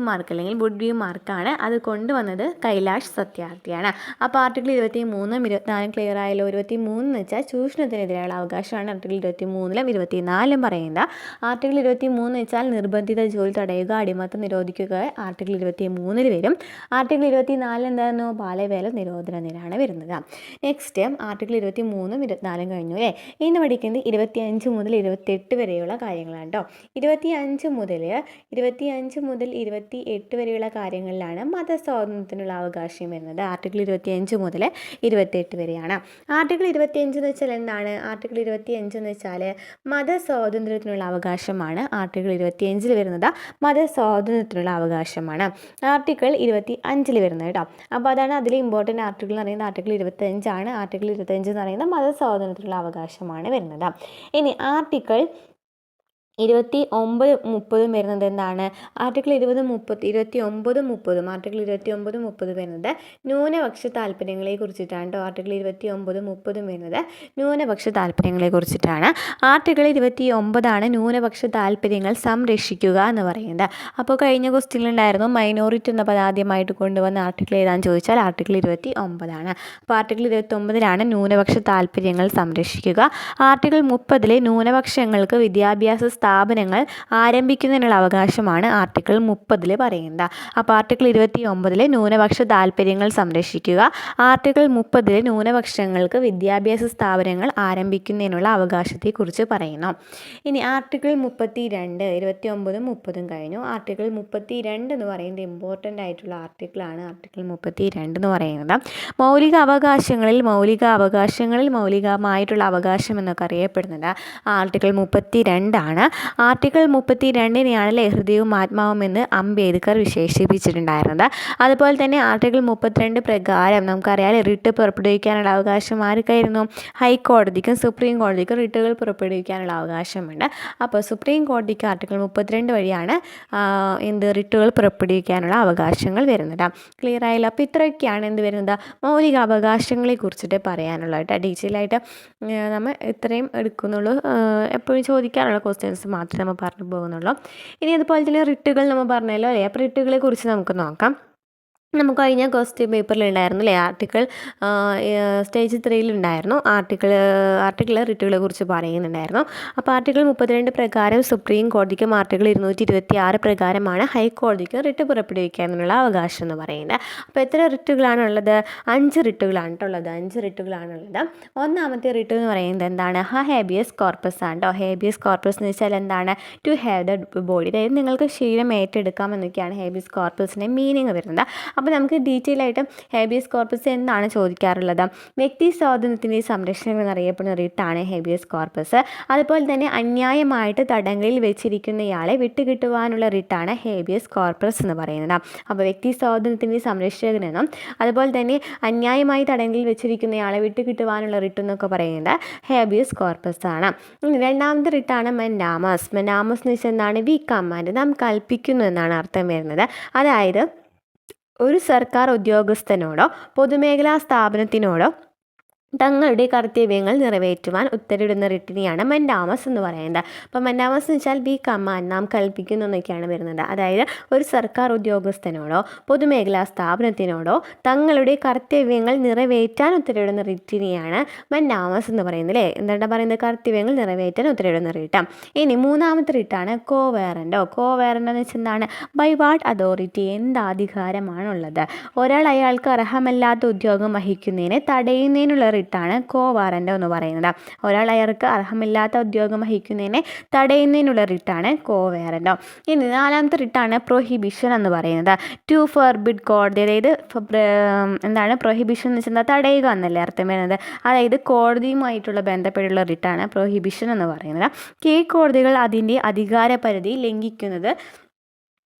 Speaker 1: അല്ലെങ്കിൽ വുഡ് വ്യൂ മാർക്കാണ്. അത് കൊണ്ടുവന്നത് കൈലാഷ് സത്യാർത്ഥിയാണ്. അപ്പോൾ ആർട്ടിക്കിൾ 23 24 ക്ലിയർ ആയല്ലോ? 23 എന്ന് വെച്ചാൽ ചൂഷണത്തിനെതിരെയുള്ള അവകാശമാണ് ആർട്ടിക്കിൾ 23 24 പറയുന്നത്. ആർട്ടിക്കിൾ 23 എന്ന് വെച്ചാൽ നിർബന്ധിത ജോലി തടയുക, അടിമത്തം നിരോധിക്കുക ആർട്ടിക്കിൾ 23 വരും. ആർട്ടിക്കിൾ 24 എന്തായിരുന്നു? ബാലവേല നിരോധനത്തിനാണ് വരുന്നത്. നെക്സ്റ്റ് ആർട്ടിക്കിൾ 23 24 കഴിഞ്ഞു അല്ലേ? ഇന്ന് പഠിക്കുന്നത് 25 മുതൽ 28 വരെയുള്ള കാര്യങ്ങളാണ് കേട്ടോ. 25 മുതൽ 28 വരെയുള്ള കാര്യങ്ങളിലാണ് മതസ്വാതന്ത്ര്യത്തിനുള്ള അവകാശം വരുന്നത്. ആർട്ടിക്കിൾ 25 മുതൽ 28 വരെയാണ്. ആർട്ടിക്കിൾ 25 എന്ന് വെച്ചാൽ എന്താണ്? ആർട്ടിക്കിൾ 25 എന്ന് വെച്ചാൽ മതസ്വാതന്ത്ര്യത്തിനുള്ള അവകാശമാണ്. ആർട്ടിക്കിൾ 25 വരുന്നത് മതസ്വാതന്ത്ര്യത്തിനുള്ള അവകാശമാണ്. ആർട്ടിക്കിൾ 25 വരുന്നത് കേട്ടോ. അപ്പോൾ അതാണ് അതിൽ ഇമ്പോർട്ടൻ്റ് ആർട്ടിക്കിൾ എന്ന് പറയുന്നത് ആർട്ടിക്കിൾ 25 ആർട്ടിക്കിൾ 25 എന്ന് പറയുന്നത് മതസ്വാതന്ത്ര്യത്തിനുള്ള അവകാശമാണ് വരുന്നത്. ഇനി ആർട്ടിക്കിൾ 29, 30 വരുന്നത് എന്താണ്? ആർട്ടിക്കിൾ 20, 30, 29, 30 ആർട്ടിക്കിൾ 29, 30 വരുന്നത് ന്യൂനപക്ഷ താല്പര്യങ്ങളെ കുറിച്ചിട്ടാണ് കേട്ടോ. ആർട്ടിക്കിൾ 29, 30 വരുന്നത് ന്യൂനപക്ഷ താല്പര്യങ്ങളെ കുറിച്ചിട്ടാണ്. ആർട്ടിക്കിൾ 29 ന്യൂനപക്ഷ താല്പര്യങ്ങൾ സംരക്ഷിക്കുക എന്ന് പറയുന്നത്. അപ്പോൾ കഴിഞ്ഞ ക്വസ്റ്റ്യനിലുണ്ടായിരുന്നു മൈനോറിറ്റി എന്ന പദം ആദ്യമായിട്ട് കൊണ്ടുവന്ന ആർട്ടിക്കിൾ ഏതാണെന്ന് ചോദിച്ചാൽ ആർട്ടിക്കിൾ 29. അപ്പോൾ ആർട്ടിക്കിൾ 29 ന്യൂനപക്ഷ താല്പര്യങ്ങൾ സംരക്ഷിക്കുക. ആർട്ടിക്കിൾ 30 ന്യൂനപക്ഷങ്ങൾക്ക് വിദ്യാഭ്യാസ സ്ഥാപനങ്ങൾ ആരംഭിക്കുന്നതിനുള്ള അവകാശമാണ് ആർട്ടിക്കിൾ 30 പറയുന്നത്. അപ്പോൾ ആർട്ടിക്കിൾ 29 ന്യൂനപക്ഷ താല്പര്യങ്ങൾ സംരക്ഷിക്കുക. ആർട്ടിക്കിൾ 30 ന്യൂനപക്ഷങ്ങൾക്ക് വിദ്യാഭ്യാസ സ്ഥാപനങ്ങൾ ആരംഭിക്കുന്നതിനുള്ള അവകാശത്തെക്കുറിച്ച് പറയുന്നു. ഇനി ആർട്ടിക്കിൾ 32, 29, 30 കഴിഞ്ഞു. ആർട്ടിക്കിൾ 32 എന്ന് പറയുന്നത് ഇമ്പോർട്ടൻ്റ് ആയിട്ടുള്ള ആർട്ടിക്കിളാണ്. ആർട്ടിക്കിൾ 32 എന്ന് പറയുന്നത് മൗലികാവകാശങ്ങളിൽ മൗലികമായിട്ടുള്ള അവകാശം എന്നൊക്കെ അറിയപ്പെടുന്നത് ആർട്ടിക്കിൾ 32 ആർട്ടിക്കിൾ 32 ഹൃദയവും ആത്മാവും എന്ന് അംബേദ്കർ വിശേഷിപ്പിച്ചിട്ടുണ്ടായിരുന്നത്. അതുപോലെ തന്നെ ആർട്ടിക്കിൾ 32 പ്രകാരം നമുക്കറിയാം റിട്ട് പുറപ്പെടുവിക്കാനുള്ള അവകാശം ആർക്കായിരുന്നു? ഹൈക്കോടതിക്കും സുപ്രീം കോടതിക്കും റിട്ടുകൾ പുറപ്പെടുവിക്കാനുള്ള അവകാശമുണ്ട്. അപ്പോൾ സുപ്രീം കോടതിക്ക് ആർട്ടിക്കിൾ 32 വഴിയാണ് റിട്ടുകൾ പുറപ്പെടുവിക്കാനുള്ള അവകാശങ്ങൾ വരുന്നത്. ക്ലിയർ ആയല്ലോ? അപ്പോൾ ഇത്രയൊക്കെയാണ് എന്ത് വരുന്നത്? മൗലിക അവകാശങ്ങളെ കുറിച്ചിട്ട് പറയാനുള്ളത്. ഡീറ്റെയിൽ ആയിട്ട് നമ്മൾ ഇത്രയും എടുക്കുന്നുള്ളൂ. എപ്പോഴും ചോദിക്കാനുള്ള ക്വസ്റ്റ്യൻസ് മാത്രമേ നമ്മൾ പറഞ്ഞു പോകുന്നുള്ളൂ. ഇനി അതുപോലെ തന്നെ റിട്ടുകൾ നമ്മൾ പറഞ്ഞല്ലോ അല്ലേ? അപ്പോൾ റിട്ടുകളെ കുറിച്ച് നമുക്ക് നോക്കാം. നമുക്ക് കഴിഞ്ഞ ക്വസ്റ്റ്യൻ പേപ്പറിലുണ്ടായിരുന്നു അല്ലേ? ആർട്ടിക്കിൾ സ്റ്റേജ് 3 ആർട്ടിക്കിൾ റിട്ടുകളെ കുറിച്ച് പറയുന്നുണ്ടായിരുന്നു. അപ്പോൾ ആർട്ടിക്കിൾ 32 പ്രകാരം സുപ്രീം കോടതിക്കും ആർട്ടിക്കിൾ 226 പ്രകാരമാണ് ഹൈക്കോടതിക്കും റിട്ട് പുറപ്പെടുവിക്കാനുള്ള അവകാശം എന്ന് പറയുന്നത്. അപ്പോൾ എത്ര റിട്ടുകളാണുള്ളത്? 5 റിട്ടുകളാണ് ഉള്ളത്. 5 റിട്ടുകളാണുള്ളത്. ഒന്നാമത്തെ റിട്ട് എന്ന് പറയുന്നത് എന്താണ്? ഹേബിയസ് കോർപ്പസ് ആണ് കേട്ടോ. ഹേബിയസ് കോർപ്പസ് എന്ന് വെച്ചാൽ എന്താണ്? ടു ഹാവ് ദ ബോഡി, അതായത് നിങ്ങൾക്ക് ശരീരം ഏറ്റെടുക്കാം എന്നൊക്കെയാണ് ഹേബിയസ് കോർപ്പസിൻ്റെ മീനിങ് വരുന്നത്. അപ്പോൾ നമുക്ക് ഡീറ്റെയിൽ ആയിട്ട് ഹേബിയസ് കോർപ്പസ് എന്താണ് ചോദിക്കാറുള്ളത്? വ്യക്തി സ്വാതന്ത്ര്യത്തിൻ്റെ സംരക്ഷണം എന്നറിയപ്പെടുന്ന റിട്ടാണ് ഹേബിയസ് കോർപ്പസ്. അതുപോലെ തന്നെ അന്യായമായിട്ട് തടങ്കലിൽ വെച്ചിരിക്കുന്നയാളെ വിട്ടുകിട്ടുവാനുള്ള റിട്ടാണ് ഹേബിയസ് കോർപ്പസ് എന്ന് പറയുന്നത്. അപ്പോൾ വ്യക്തി സ്വാതന്ത്ര്യത്തിൻ്റെ സംരക്ഷകനെന്നും അതുപോലെ തന്നെ അന്യായമായി തടങ്കലിൽ വെച്ചിരിക്കുന്നയാളെ വിട്ടുകിട്ടുവാനുള്ള റിട്ട് എന്നൊക്കെ പറയുന്നത് ഹേബിയസ് കോർപ്പസ് ആണ്. രണ്ടാമത്തെ റിട്ടാണ് മെൻഡാമസ്. മെൻഡാമസ് എന്ന് വെച്ചാൽ എന്താണ്? വി കമാൻഡ്, നാം കൽപ്പിക്കുന്നു എന്നാണ് അർത്ഥം വരുന്നത്. അതായത് ഒരു സർക്കാർ ഉദ്യോഗസ്ഥനോടോ പൊതുമേഖലാ സ്ഥാപനത്തിനോടോ തങ്ങളുടെ കർത്തവ്യങ്ങൾ നിറവേറ്റുവാൻ ഉത്തരവിടുന്ന റിട്ടിനെയാണ് മെൻഡാമസ് എന്ന് പറയുന്നത്. അപ്പോൾ മെൻഡാമസ് എന്ന് വെച്ചാൽ ബി കമാൻഡ്, നാം കൽപ്പിക്കുന്നു എന്നൊക്കെയാണ് വരുന്നത്. അതായത് ഒരു സർക്കാർ ഉദ്യോഗസ്ഥനോടോ പൊതുമേഖലാ സ്ഥാപനത്തിനോടോ തങ്ങളുടെ കർത്തവ്യങ്ങൾ നിറവേറ്റാൻ ഉത്തരവിടുന്ന റിട്ടിനെയാണ് മെൻഡാമസ് എന്ന് പറയുന്നത് അല്ലേ? എന്താണ് പറയുന്നത്? കർത്തവ്യങ്ങൾ നിറവേറ്റാൻ ഉത്തരവിടുന്ന റിട്ടം. ഇനി മൂന്നാമത്തെ റിട്ടാണ് കോവേറൻറ്റോ. കോവേറൻറ്റോ എന്ന് വെച്ചാൽ എന്താണ്? ബൈ വാട്ട് അതോറിറ്റി, എന്ത് അധികാരമാണുള്ളത്? ഒരാൾ അയാൾക്ക് അർഹമല്ലാത്ത ഉദ്യോഗം വഹിക്കുന്നതിനെ തടയുന്നതിനുള്ള റിട്ടാണ് കോവാറൻറ്റോ എന്ന് പറയുന്നത്. ഒരാൾ അയാൾക്ക് അർഹമില്ലാത്ത ഉദ്യോഗം വഹിക്കുന്നതിനെ തടയുന്നതിനുള്ള റിട്ടാണ് കോവേറൻറ്റോ. ഇനി നാലാമത്തെ റിട്ടാണ് പ്രൊഹിബിഷൻ എന്ന് പറയുന്നത്. ടു ഫോർബിഡ് കോടതി, അതായത് എന്താണ് പ്രൊഹിബിഷൻ എന്ന് വെച്ചാൽ തടയുക എന്നല്ലേ അർത്ഥം വരുന്നത്. അതായത് കോടതിയുമായിട്ടുള്ള ബന്ധപ്പെട്ടുള്ള റിട്ടാണ് പ്രൊഹിബിഷൻ എന്ന് പറയുന്നത്. കീഴ്ക്കോടതികൾ അതിൻ്റെ അധികാരപരിധി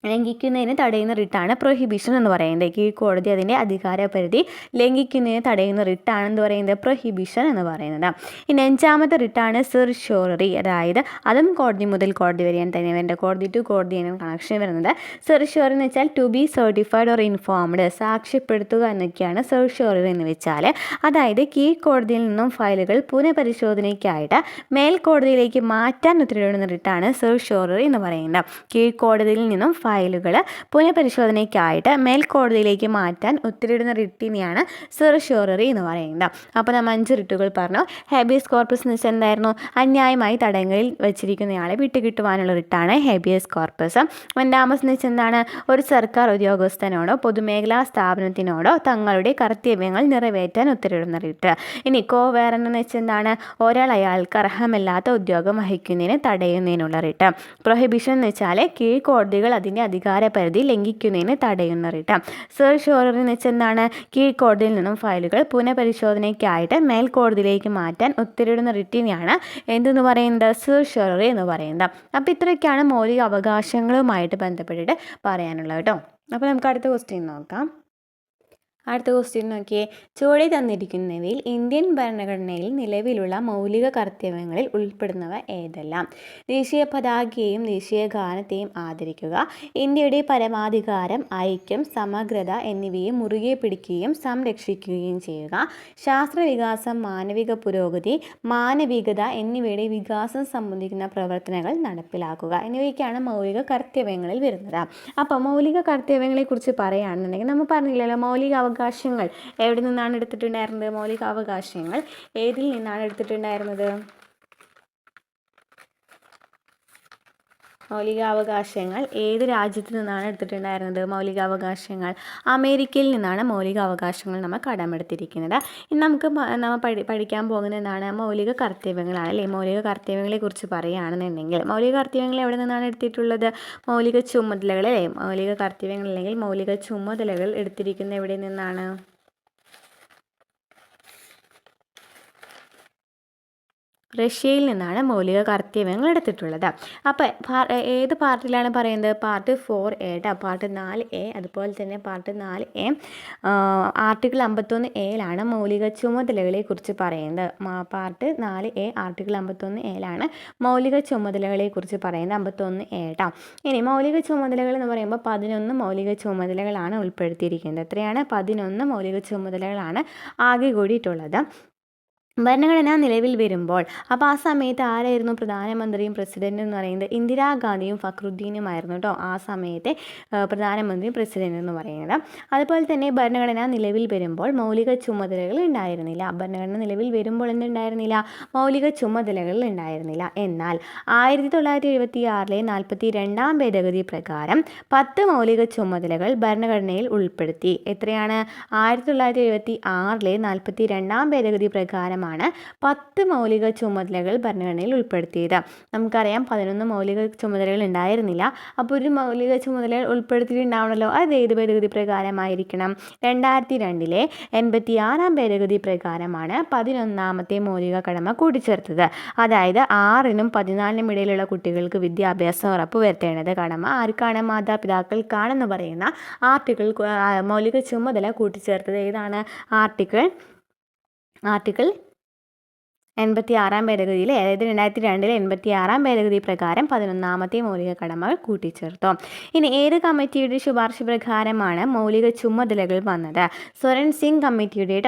Speaker 1: ലംഘിക്കുന്നതിന് തടയുന്ന റിട്ടാണ് പ്രൊഹിബിഷൻ എന്ന് പറയുന്നത്. കീഴ്ക്കോടതി അതിൻ്റെ അധികാരപരിധി ലംഘിക്കുന്നതിന് തടയുന്ന റിട്ടാണെന്ന് പറയുന്നത് പ്രൊഹിബിഷൻ എന്ന് പറയുന്നത്. ഇനി അഞ്ചാമത്തെ റിട്ടാണ് സെർഷ്യോററി, അതായത് അതും കോടതി മുതൽ കോടതി വരെയാണ് തന്നെ വരുന്നത്. കോടതി ടു കോടതിയാണ് കണക്ഷൻ വരുന്നത്. സെർഷ്യോററി എന്ന് വെച്ചാൽ to be certified or informed, സാക്ഷ്യപ്പെടുത്തുക എന്നൊക്കെയാണ് സെർഷ്യോററി എന്ന് വെച്ചാൽ. അതായത് കീഴ്ക്കോടതിയിൽ നിന്നും ഫയലുകൾ പുനഃപരിശോധനയ്ക്കായിട്ട് മേൽക്കോടതിയിലേക്ക് മാറ്റാൻ ഉത്തരവിടുന്ന റിട്ടാണ് സെർഷ്യോററി എന്ന് പറയുന്നത്. കീഴ്ക്കോടതിയിൽ നിന്നും ഫയലുകൾ പുനഃപരിശോധനയ്ക്കായിട്ട് മേൽക്കോടതിയിലേക്ക് മാറ്റാൻ ഉത്തരവിടുന്ന റിട്ടിനെയാണ് സെർഷ്യോററി എന്ന് പറയുന്നത്. അപ്പോൾ നമ്മൾ 5 റിട്ടുകൾ പറഞ്ഞു. ഹേബിയസ് കോർപ്പസ് എന്ന് വെച്ചാൽ എന്തായിരുന്നു? അന്യായമായി തടങ്കലിൽ വെച്ചിരിക്കുന്നയാളെ വിട്ടുകിട്ടുവാനുള്ള റിട്ടാണ് ഹേബിയസ് കോർപ്പസ്. മെൻഡാമസ് എന്ന് വെച്ചാൽ എന്താണ്? ഒരു സർക്കാർ ഉദ്യോഗസ്ഥനോടോ പൊതുമേഖലാ സ്ഥാപനത്തിനോടോ തങ്ങളുടെ കർത്തവ്യങ്ങൾ നിറവേറ്റാൻ ഉത്തരവിടുന്ന റിട്ട്. ഇനി കോവേറൻറ്റ് എന്ന് വെച്ചാൽ എന്താണ്? ഒരാൾ അയാൾക്ക് അർഹമല്ലാത്ത ഉദ്യോഗം വഹിക്കുന്നതിന് തടയുന്നതിനുള്ള റിട്ട്. പ്രൊഹിബിഷൻ എന്ന് വെച്ചാൽ കീഴ്ക്കോടതികൾ അതിൻ്റെ അധികാരപരിധി ലംഘിക്കുന്നതിന് തടയുന്ന റിട്ട്. സെർഷ്യോററി എന്ന് വെച്ചാൽ എന്താണ്? കീഴ്ക്കോടതിയിൽ നിന്നും ഫയലുകൾ പുനഃപരിശോധനയ്ക്കായിട്ട് മേൽക്കോടതിയിലേക്ക് മാറ്റാൻ ഉത്തരവിടുന്ന റിട്ടിനെയാണ് എന്തെന്ന് പറയുന്നത്? സെർഷ്യോററി എന്ന് പറയുന്നത്. അപ്പോൾ ഇത്രയൊക്കെയാണ് മൗലിക അവകാശങ്ങളുമായിട്ട് ബന്ധപ്പെട്ടിട്ട് പറയാനുള്ളത് കേട്ടോ. അപ്പോൾ നമുക്ക് അടുത്ത ക്വസ്റ്റ്യൻ നോക്കാം. അടുത്ത ക്വസ്റ്റ്യൻ നോക്കിയേ. ചുവടെ തന്നിരിക്കുന്നവയിൽ ഇന്ത്യൻ ഭരണഘടനയിൽ നിലവിലുള്ള മൗലിക കർത്തവ്യങ്ങളിൽ ഉൾപ്പെടുന്നവ ഏതെല്ലാം? ദേശീയ പതാകയെയും ദേശീയ ഗാനത്തെയും ആദരിക്കുക, ഇന്ത്യയുടെ പരമാധികാരം, ഐക്യം, സമഗ്രത എന്നിവയെ മുറുകെ പിടിക്കുകയും സംരക്ഷിക്കുകയും ചെയ്യുക, ശാസ്ത്രവികാസം, മാനവിക പുരോഗതി, മാനവികത എന്നിവയുടെ വികാസം സംബന്ധിക്കുന്ന പ്രവർത്തനങ്ങൾ നടപ്പിലാക്കുക എന്നിവയ്ക്കാണ് മൗലിക കർത്തവ്യങ്ങളിൽ വരുന്നത്. അപ്പോൾ മൗലിക കർത്തവ്യങ്ങളെക്കുറിച്ച് പറയുകയാണെന്നുണ്ടെങ്കിൽ നമ്മൾ പറഞ്ഞില്ലല്ലോ, മൗലിക അവകാശങ്ങൾ എവിടെ നിന്നാണ് എടുത്തിട്ടുണ്ടായിരുന്നത്? മൗലിക അവകാശങ്ങൾ ഏതിൽ നിന്നാണ് എടുത്തിട്ടുണ്ടായിരുന്നത്? മൗലികാവകാശങ്ങൾ ഏത് രാജ്യത്ത് നിന്നാണ് എടുത്തിട്ടുണ്ടായിരുന്നത്? മൗലികാവകാശങ്ങൾ അമേരിക്കയിൽ നിന്നാണ് മൗലികാവകാശങ്ങൾ നമ്മൾ കടമെടുത്തിരിക്കുന്നത്. ഇനി നമുക്ക് നമ്മൾ പഠിക്കാൻ പോകുന്ന എന്താണ്? മൗലിക കർത്തവ്യങ്ങളാണ് അല്ലേ. മൗലിക കർത്തവ്യങ്ങളെ കുറിച്ച് പറയുകയാണെന്നുണ്ടെങ്കിൽ മൗലിക കർത്തവ്യങ്ങൾ എവിടെ നിന്നാണ് എടുത്തിട്ടുള്ളത്? മൗലിക ചുമതലകൾ അല്ലേ. മൗലിക കർത്തവ്യങ്ങൾ അല്ലെങ്കിൽ മൗലിക ചുമതലകൾ എടുത്തിരിക്കുന്നത് എവിടെ നിന്നാണ്? റഷ്യയിൽ നിന്നാണ് മൗലിക കർത്തവ്യങ്ങൾ എടുത്തിട്ടുള്ളത്. അപ്പോൾ ഏത് പാർട്ടിലാണ് പറയുന്നത്? പാർട്ട് 4A ട്ടോ. പാർട്ട് 4A അതുപോലെ തന്നെ പാർട്ട് 4A ആർട്ടിക്കിൾ 51A മൗലിക ചുമതലകളെ കുറിച്ച് പറയുന്നത്. പാർട്ട് 4A ആർട്ടിക്കിൾ 51A മൗലിക ചുമതലകളെ കുറിച്ച് പറയുന്നത്. 51A ട്ടോ. ഇനി മൗലിക ചുമതലകൾ എന്ന് പറയുമ്പോൾ 11 മൗലിക ചുമതലകളാണ് ഉൾപ്പെടുത്തിയിരിക്കുന്നത്. എത്രയാണ്? 11 മൗലിക ചുമതലകളാണ് ആകെ കൂടിയിട്ടുള്ളത്. ഭരണഘടന നിലവിൽ വരുമ്പോൾ അപ്പോൾ ആ സമയത്ത് ആരായിരുന്നു പ്രധാനമന്ത്രിയും പ്രസിഡൻറ്റും എന്ന് പറയുന്നത്? ഇന്ദിരാഗാന്ധിയും ഫക്രുദ്ദീനുമായിരുന്നു കേട്ടോ ആ സമയത്തെ പ്രധാനമന്ത്രിയും പ്രസിഡൻറ്റ് എന്ന് പറയുന്നത്. അതുപോലെ തന്നെ ഭരണഘടന നിലവിൽ വരുമ്പോൾ മൗലിക ചുമതലകൾ ഉണ്ടായിരുന്നില്ല. ഭരണഘടന നിലവിൽ വരുമ്പോൾ എന്തുണ്ടായിരുന്നില്ല? മൗലിക ചുമതലകൾ ഉണ്ടായിരുന്നില്ല. എന്നാൽ 1976 42 ഭേദഗതി പ്രകാരം 10 മൗലിക ചുമതലകൾ ഭരണഘടനയിൽ ഉൾപ്പെടുത്തി. എത്രയാണ്? 1976 42 ഭേദഗതി പ്രകാരമാണ് 10 മൗലിക ചുമതലകൾ ഭരണഘടനയിൽ ഉൾപ്പെടുത്തിയത്. നമുക്കറിയാം 11 മൗലിക ചുമതലകൾ ഉണ്ടായിരുന്നില്ല. അപ്പോൾ ഒരു മൗലിക ചുമതലകൾ ഉൾപ്പെടുത്തിയിട്ടുണ്ടാവണമല്ലോ. അത് ഏത് ഭേദഗതി പ്രകാരമായിരിക്കണം? 2002 86 ഭേദഗതി പ്രകാരമാണ് 11ാമത്തെ മൗലിക കടമ കൂട്ടിച്ചേർത്തത്. അതായത് 6നും 14നും ഇടയിലുള്ള കുട്ടികൾക്ക് വിദ്യാഭ്യാസം ഉറപ്പുവരുത്തേണ്ടത് കടമ ആർക്കാണ്? മാതാപിതാക്കൾക്കാണെന്ന് പറയുന്ന ആർട്ടിക്കിൾ മൗലിക ചുമതല കൂട്ടിച്ചേർത്തത് ഏതാണ്? ആർട്ടിക്കിൾ 86 ഭേദഗതിയിൽ, അതായത് 2002 86 ഭേദഗതി പ്രകാരം 11ാമത്തെ മൗലിക കടമകൾ കൂട്ടിച്ചേർത്തു. ഇനി ഏത് കമ്മിറ്റിയുടെ ശുപാർശ പ്രകാരമാണ് മൗലിക ചുമതലകൾ വന്നത്? സ്വരൺ സിംഗ് കമ്മിറ്റിയുടെ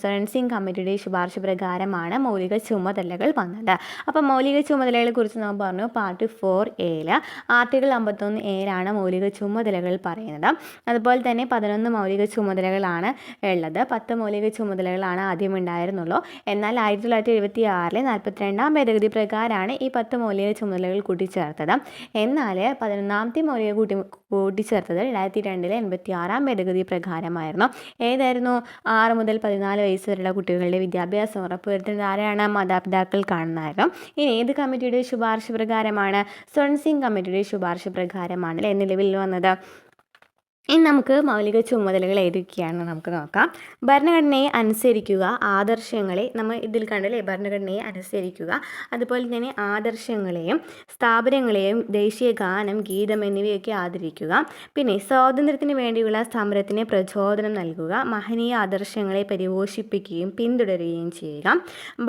Speaker 1: സ്വരൺ സിംഗ് കമ്മിറ്റിയുടെ ശുപാർശ പ്രകാരമാണ് മൗലിക ചുമതലകൾ വന്നത്. അപ്പോൾ മൗലിക ചുമതലകളെ കുറിച്ച് നമ്മൾ പറഞ്ഞു. പാർട്ട് 4A ആർട്ടിക്കിൾ 51A മൗലിക ചുമതലകൾ പറയുന്നത്. അതുപോലെ തന്നെ 11 മൗലിക ചുമതലകളാണ് ഉള്ളത്. 10 മൗലിക ചുമതലകളാണ് ആദ്യം ഉണ്ടായിരുന്നുള്ളൂ. എന്നാൽ 1976 42 ഭേദഗതി പ്രകാരമാണ് ഈ 10 മൗലിക ചുമതലകൾ കൂട്ടിച്ചേർത്തത്. എന്നാൽ 11ാമത്തെ മൗലിക കൂട്ടിച്ചേർത്തത് 2002 86 ഭേദഗതി പ്രകാരമായിരുന്നു. ഏതായിരുന്നു? 6 മുതൽ 14 വയസ്സ് വരെയുള്ള കുട്ടികളുടെ വിദ്യാഭ്യാസം ഉറപ്പുവരുത്തുന്നത് ആരാണ്? മാതാപിതാക്കൾക്കാണെന്നായിരുന്നു. ഇനി ഏത് കമ്മിറ്റിയുടെ ശുപാർശ പ്രകാരമാണ്? സ്വരൺ സിംഗ് കമ്മിറ്റിയുടെ ശുപാർശ പ്രകാരമാണ് നിലവിൽ വന്നത്. ഇനി നമുക്ക് മൗലിക ചുമതലകൾ ഏതൊക്കെയാണെന്ന് നമുക്ക് നോക്കാം. ഭരണഘടനയെ അനുസരിക്കുക, ആദർശങ്ങളെ നമ്മൾ ഇതിൽ കണ്ടല്ലേ, ഭരണഘടനയെ അനുസരിക്കുക, അതുപോലെ തന്നെ ആദർശങ്ങളെയും സ്ഥാപനങ്ങളെയും ദേശീയ ഗാനം, ഗീതം എന്നിവയൊക്കെ ആദരിക്കുക. പിന്നെ സ്വാതന്ത്ര്യത്തിന് വേണ്ടിയുള്ള സമരത്തിന് പ്രചോദനം നൽകുക, മഹനീയ ആദർശങ്ങളെ പരിപോഷിപ്പിക്കുകയും പിന്തുടരുകയും ചെയ്യുക,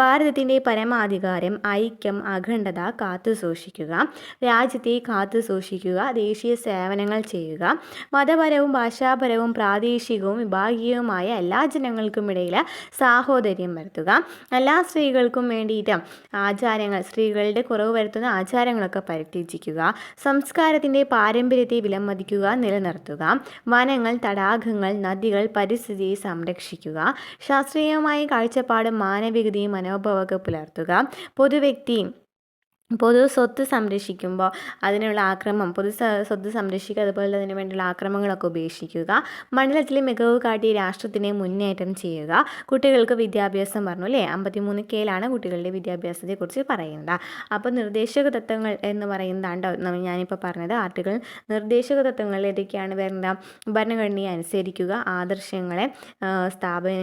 Speaker 1: ഭാരതത്തിൻ്റെ പരമാധികാരം, ഐക്യം, അഖണ്ഡത കാത്തുസൂക്ഷിക്കുക, രാജ്യത്തെ കാത്തുസൂക്ഷിക്കുക, ദേശീയ സേവനങ്ങൾ ചെയ്യുക, മതപരവും ഭാഷാപരവും പ്രാദേശികവും വിഭാഗീയവുമായ എല്ലാ ജനങ്ങൾക്കുമിടയിൽ സാഹോദര്യം വരുത്തുക, എല്ലാ സ്ത്രീകൾക്കും വേണ്ടിയിട്ട് ആചാരങ്ങൾ, സ്ത്രീകളുടെ കുറവ് വരുത്തുന്ന ആചാരങ്ങളൊക്കെ പരിത്യജിക്കുക, സംസ്കാരത്തിൻ്റെ പാരമ്പര്യത്തെ വിലമതിക്കുക, നിലനിർത്തുക, വനങ്ങൾ, തടാകങ്ങൾ, നദികൾ, പരിസ്ഥിതിയെ സംരക്ഷിക്കുക, ശാസ്ത്രീയമായ കാഴ്ചപ്പാടും മാനവികതയും മനോഭാവമൊക്കെ പുലർത്തുക, പൊതു സ്വത്ത് സംരക്ഷിക്കുമ്പോൾ അതിനുള്ള ആക്രമം, സ്വത്ത് സംരക്ഷിക്കുക, അതുപോലെ അതിനു വേണ്ടിയുള്ള ആക്രമങ്ങളൊക്കെ ഉപേക്ഷിക്കുക, മണ്ഡലത്തിലെ മികവ് കാട്ടി രാഷ്ട്രത്തിനെ മുന്നേറ്റം ചെയ്യുക, കുട്ടികൾക്ക് വിദ്യാഭ്യാസം പറഞ്ഞു അല്ലേ. 53K കുട്ടികളുടെ വിദ്യാഭ്യാസത്തെക്കുറിച്ച് പറയുന്നത്. അപ്പോൾ നിർദ്ദേശക തത്വങ്ങൾ എന്ന് പറയുന്നതാണ്ടോ ഞാനിപ്പോൾ പറഞ്ഞത്. ആർട്ടിക്കിൾ നിർദ്ദേശക തത്വങ്ങൾ ഏതൊക്കെയാണ് വരുന്നത്? ഭരണഘടനയെ അനുസരിക്കുക, ആദർശങ്ങളെ, സ്ഥാപന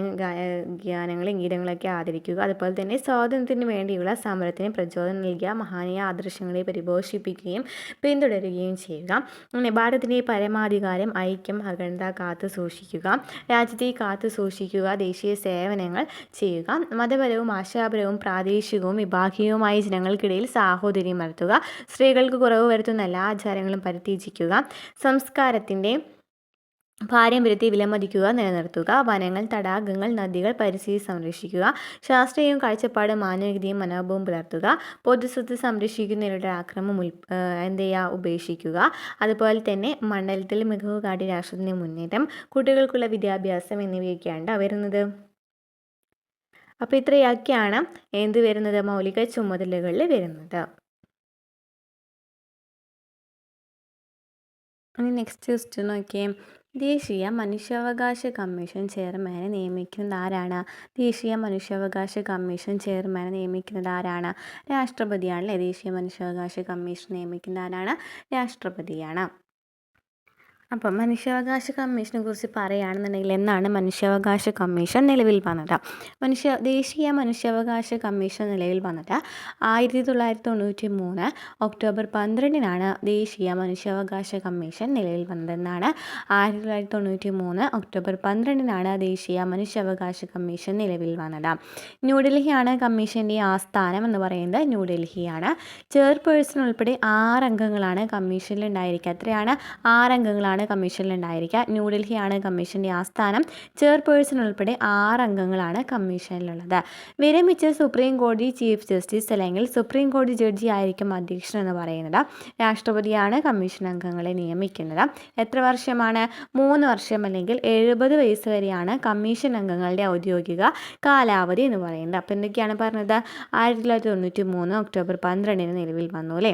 Speaker 1: ഗാനങ്ങളും ഗീതങ്ങളൊക്കെ ആദരിക്കുക, അതുപോലെ തന്നെ സ്വാതന്ത്ര്യത്തിന് വേണ്ടിയുള്ള സമരത്തിന് പ്രചോദനം നൽകുക, മഹനീയ ആദർശങ്ങളെ പരിപോഷിപ്പിക്കുകയും പിന്തുടരുകയും ചെയ്യുക. അങ്ങനെ ഭാരതത്തിൻ്റെ പരമാധികാരം, ഐക്യം, അഖണ്ഡത കാത്തു സൂക്ഷിക്കുക, രാജ്യത്തെ കാത്തു സൂക്ഷിക്കുക, ദേശീയ സേവനങ്ങൾ ചെയ്യുക, മതപരവും ആശാപരവും പ്രാദേശികവും വിഭാഗീയവുമായ ജനങ്ങൾക്കിടയിൽ സാഹോദര്യം വളർത്തുക, സ്ത്രീകൾക്ക് കുറവ് വരുത്തുന്ന എല്ലാ ആചാരങ്ങളും പരിത്യജിക്കുക, സംസ്കാരത്തിൻ്റെ പാരമ്പര്യത്തെ വിലമതിക്കുക, നിലനിർത്തുക, വനങ്ങൾ, തടാകങ്ങൾ, നദികൾ, പരിസ്ഥിതി സംരക്ഷിക്കുക, ശാസ്ത്രീയവും കാഴ്ചപ്പാടും മാനവികതയും മനോഭാവവും പുലർത്തുക, പൊതുസ്വത്ത് സംരക്ഷിക്കുന്നവരുടെ ആക്രമം ഉപേക്ഷിക്കുക, അതുപോലെ തന്നെ മണ്ഡലത്തിൽ മികവ് കാട്ടി രാഷ്ട്രത്തിൻ്റെ മുന്നേറ്റം, കുട്ടികൾക്കുള്ള വിദ്യാഭ്യാസം എന്നിവയൊക്കെയാണ് വരുന്നത്. അപ്പോൾ ഇത്രയൊക്കെയാണ് എന്ത് വരുന്നത്, മൗലിക ചുമതലകളിൽ വരുന്നത്. ഇനി നെക്സ്റ്റ് ക്വസ്റ്റ്യൻ നോക്കിയേ. ദേശീയ മനുഷ്യാവകാശ കമ്മീഷൻ ചെയർമാനെ നിയമിക്കുന്നത് ആരാണ്? ദേശീയ മനുഷ്യാവകാശ കമ്മീഷൻ ചെയർമാനെ നിയമിക്കുന്നത് ആരാണ്? രാഷ്ട്രപതിയാണല്ലേ. ദേശീയ മനുഷ്യാവകാശ കമ്മീഷൻ നിയമിക്കുന്ന ആരാണ്? രാഷ്ട്രപതിയാണ്. അപ്പം മനുഷ്യാവകാശ കമ്മീഷനെ കുറിച്ച് പറയുകയാണെന്നുണ്ടെങ്കിൽ എന്നാണ് മനുഷ്യാവകാശ കമ്മീഷൻ നിലവിൽ വന്നത്? ദേശീയ മനുഷ്യാവകാശ കമ്മീഷൻ നിലവിൽ വന്നത് 1993 ഒക്ടോബർ 12-നാണ് ദേശീയ മനുഷ്യാവകാശ കമ്മീഷൻ നിലവിൽ വന്നതെന്നാണ്. 1993 ഒക്ടോബർ 12-നാണ് ദേശീയ മനുഷ്യാവകാശ കമ്മീഷൻ നിലവിൽ വന്നത്. ന്യൂഡൽഹിയാണ് കമ്മീഷൻ്റെ ആസ്ഥാനം എന്ന് പറയുന്നത്. ന്യൂഡൽഹിയാണ്. ചെയർപേഴ്സൺ ഉൾപ്പെടെ 6 അംഗങ്ങളാണ് കമ്മീഷനിൽ ഉണ്ടായിരിക്കുക. എത്രയാണ്? 6 അംഗങ്ങളാണ് കമ്മീഷനിലുണ്ടായിരിക്കുക. ന്യൂഡൽഹിയാണ് കമ്മീഷൻ്റെ ആസ്ഥാനം. ചെയർപേഴ്സൺ ഉൾപ്പെടെ 6 അംഗങ്ങളാണ് കമ്മീഷനിലുള്ളത്. വിരമിച്ച സുപ്രീം കോടതി ചീഫ് ജസ്റ്റിസ് അല്ലെങ്കിൽ സുപ്രീം കോടതി ജഡ്ജി ആയിരിക്കും അധ്യക്ഷൻ എന്ന് പറയുന്നത്. രാഷ്ട്രപതിയാണ് കമ്മീഷൻ അംഗങ്ങളെ നിയമിക്കുന്നത്. എത്ര വർഷമാണ്? 3 വർഷം അല്ലെങ്കിൽ 70 വയസ്സ് വരെയാണ് കമ്മീഷൻ അംഗങ്ങളുടെ ഔദ്യോഗിക കാലാവധി എന്ന് പറയുന്നത്. അപ്പോൾ എന്തൊക്കെയാണ് പറഞ്ഞത്? 1993 ഒക്ടോബർ 12-ന് നിലവിൽ വന്നു അല്ലേ.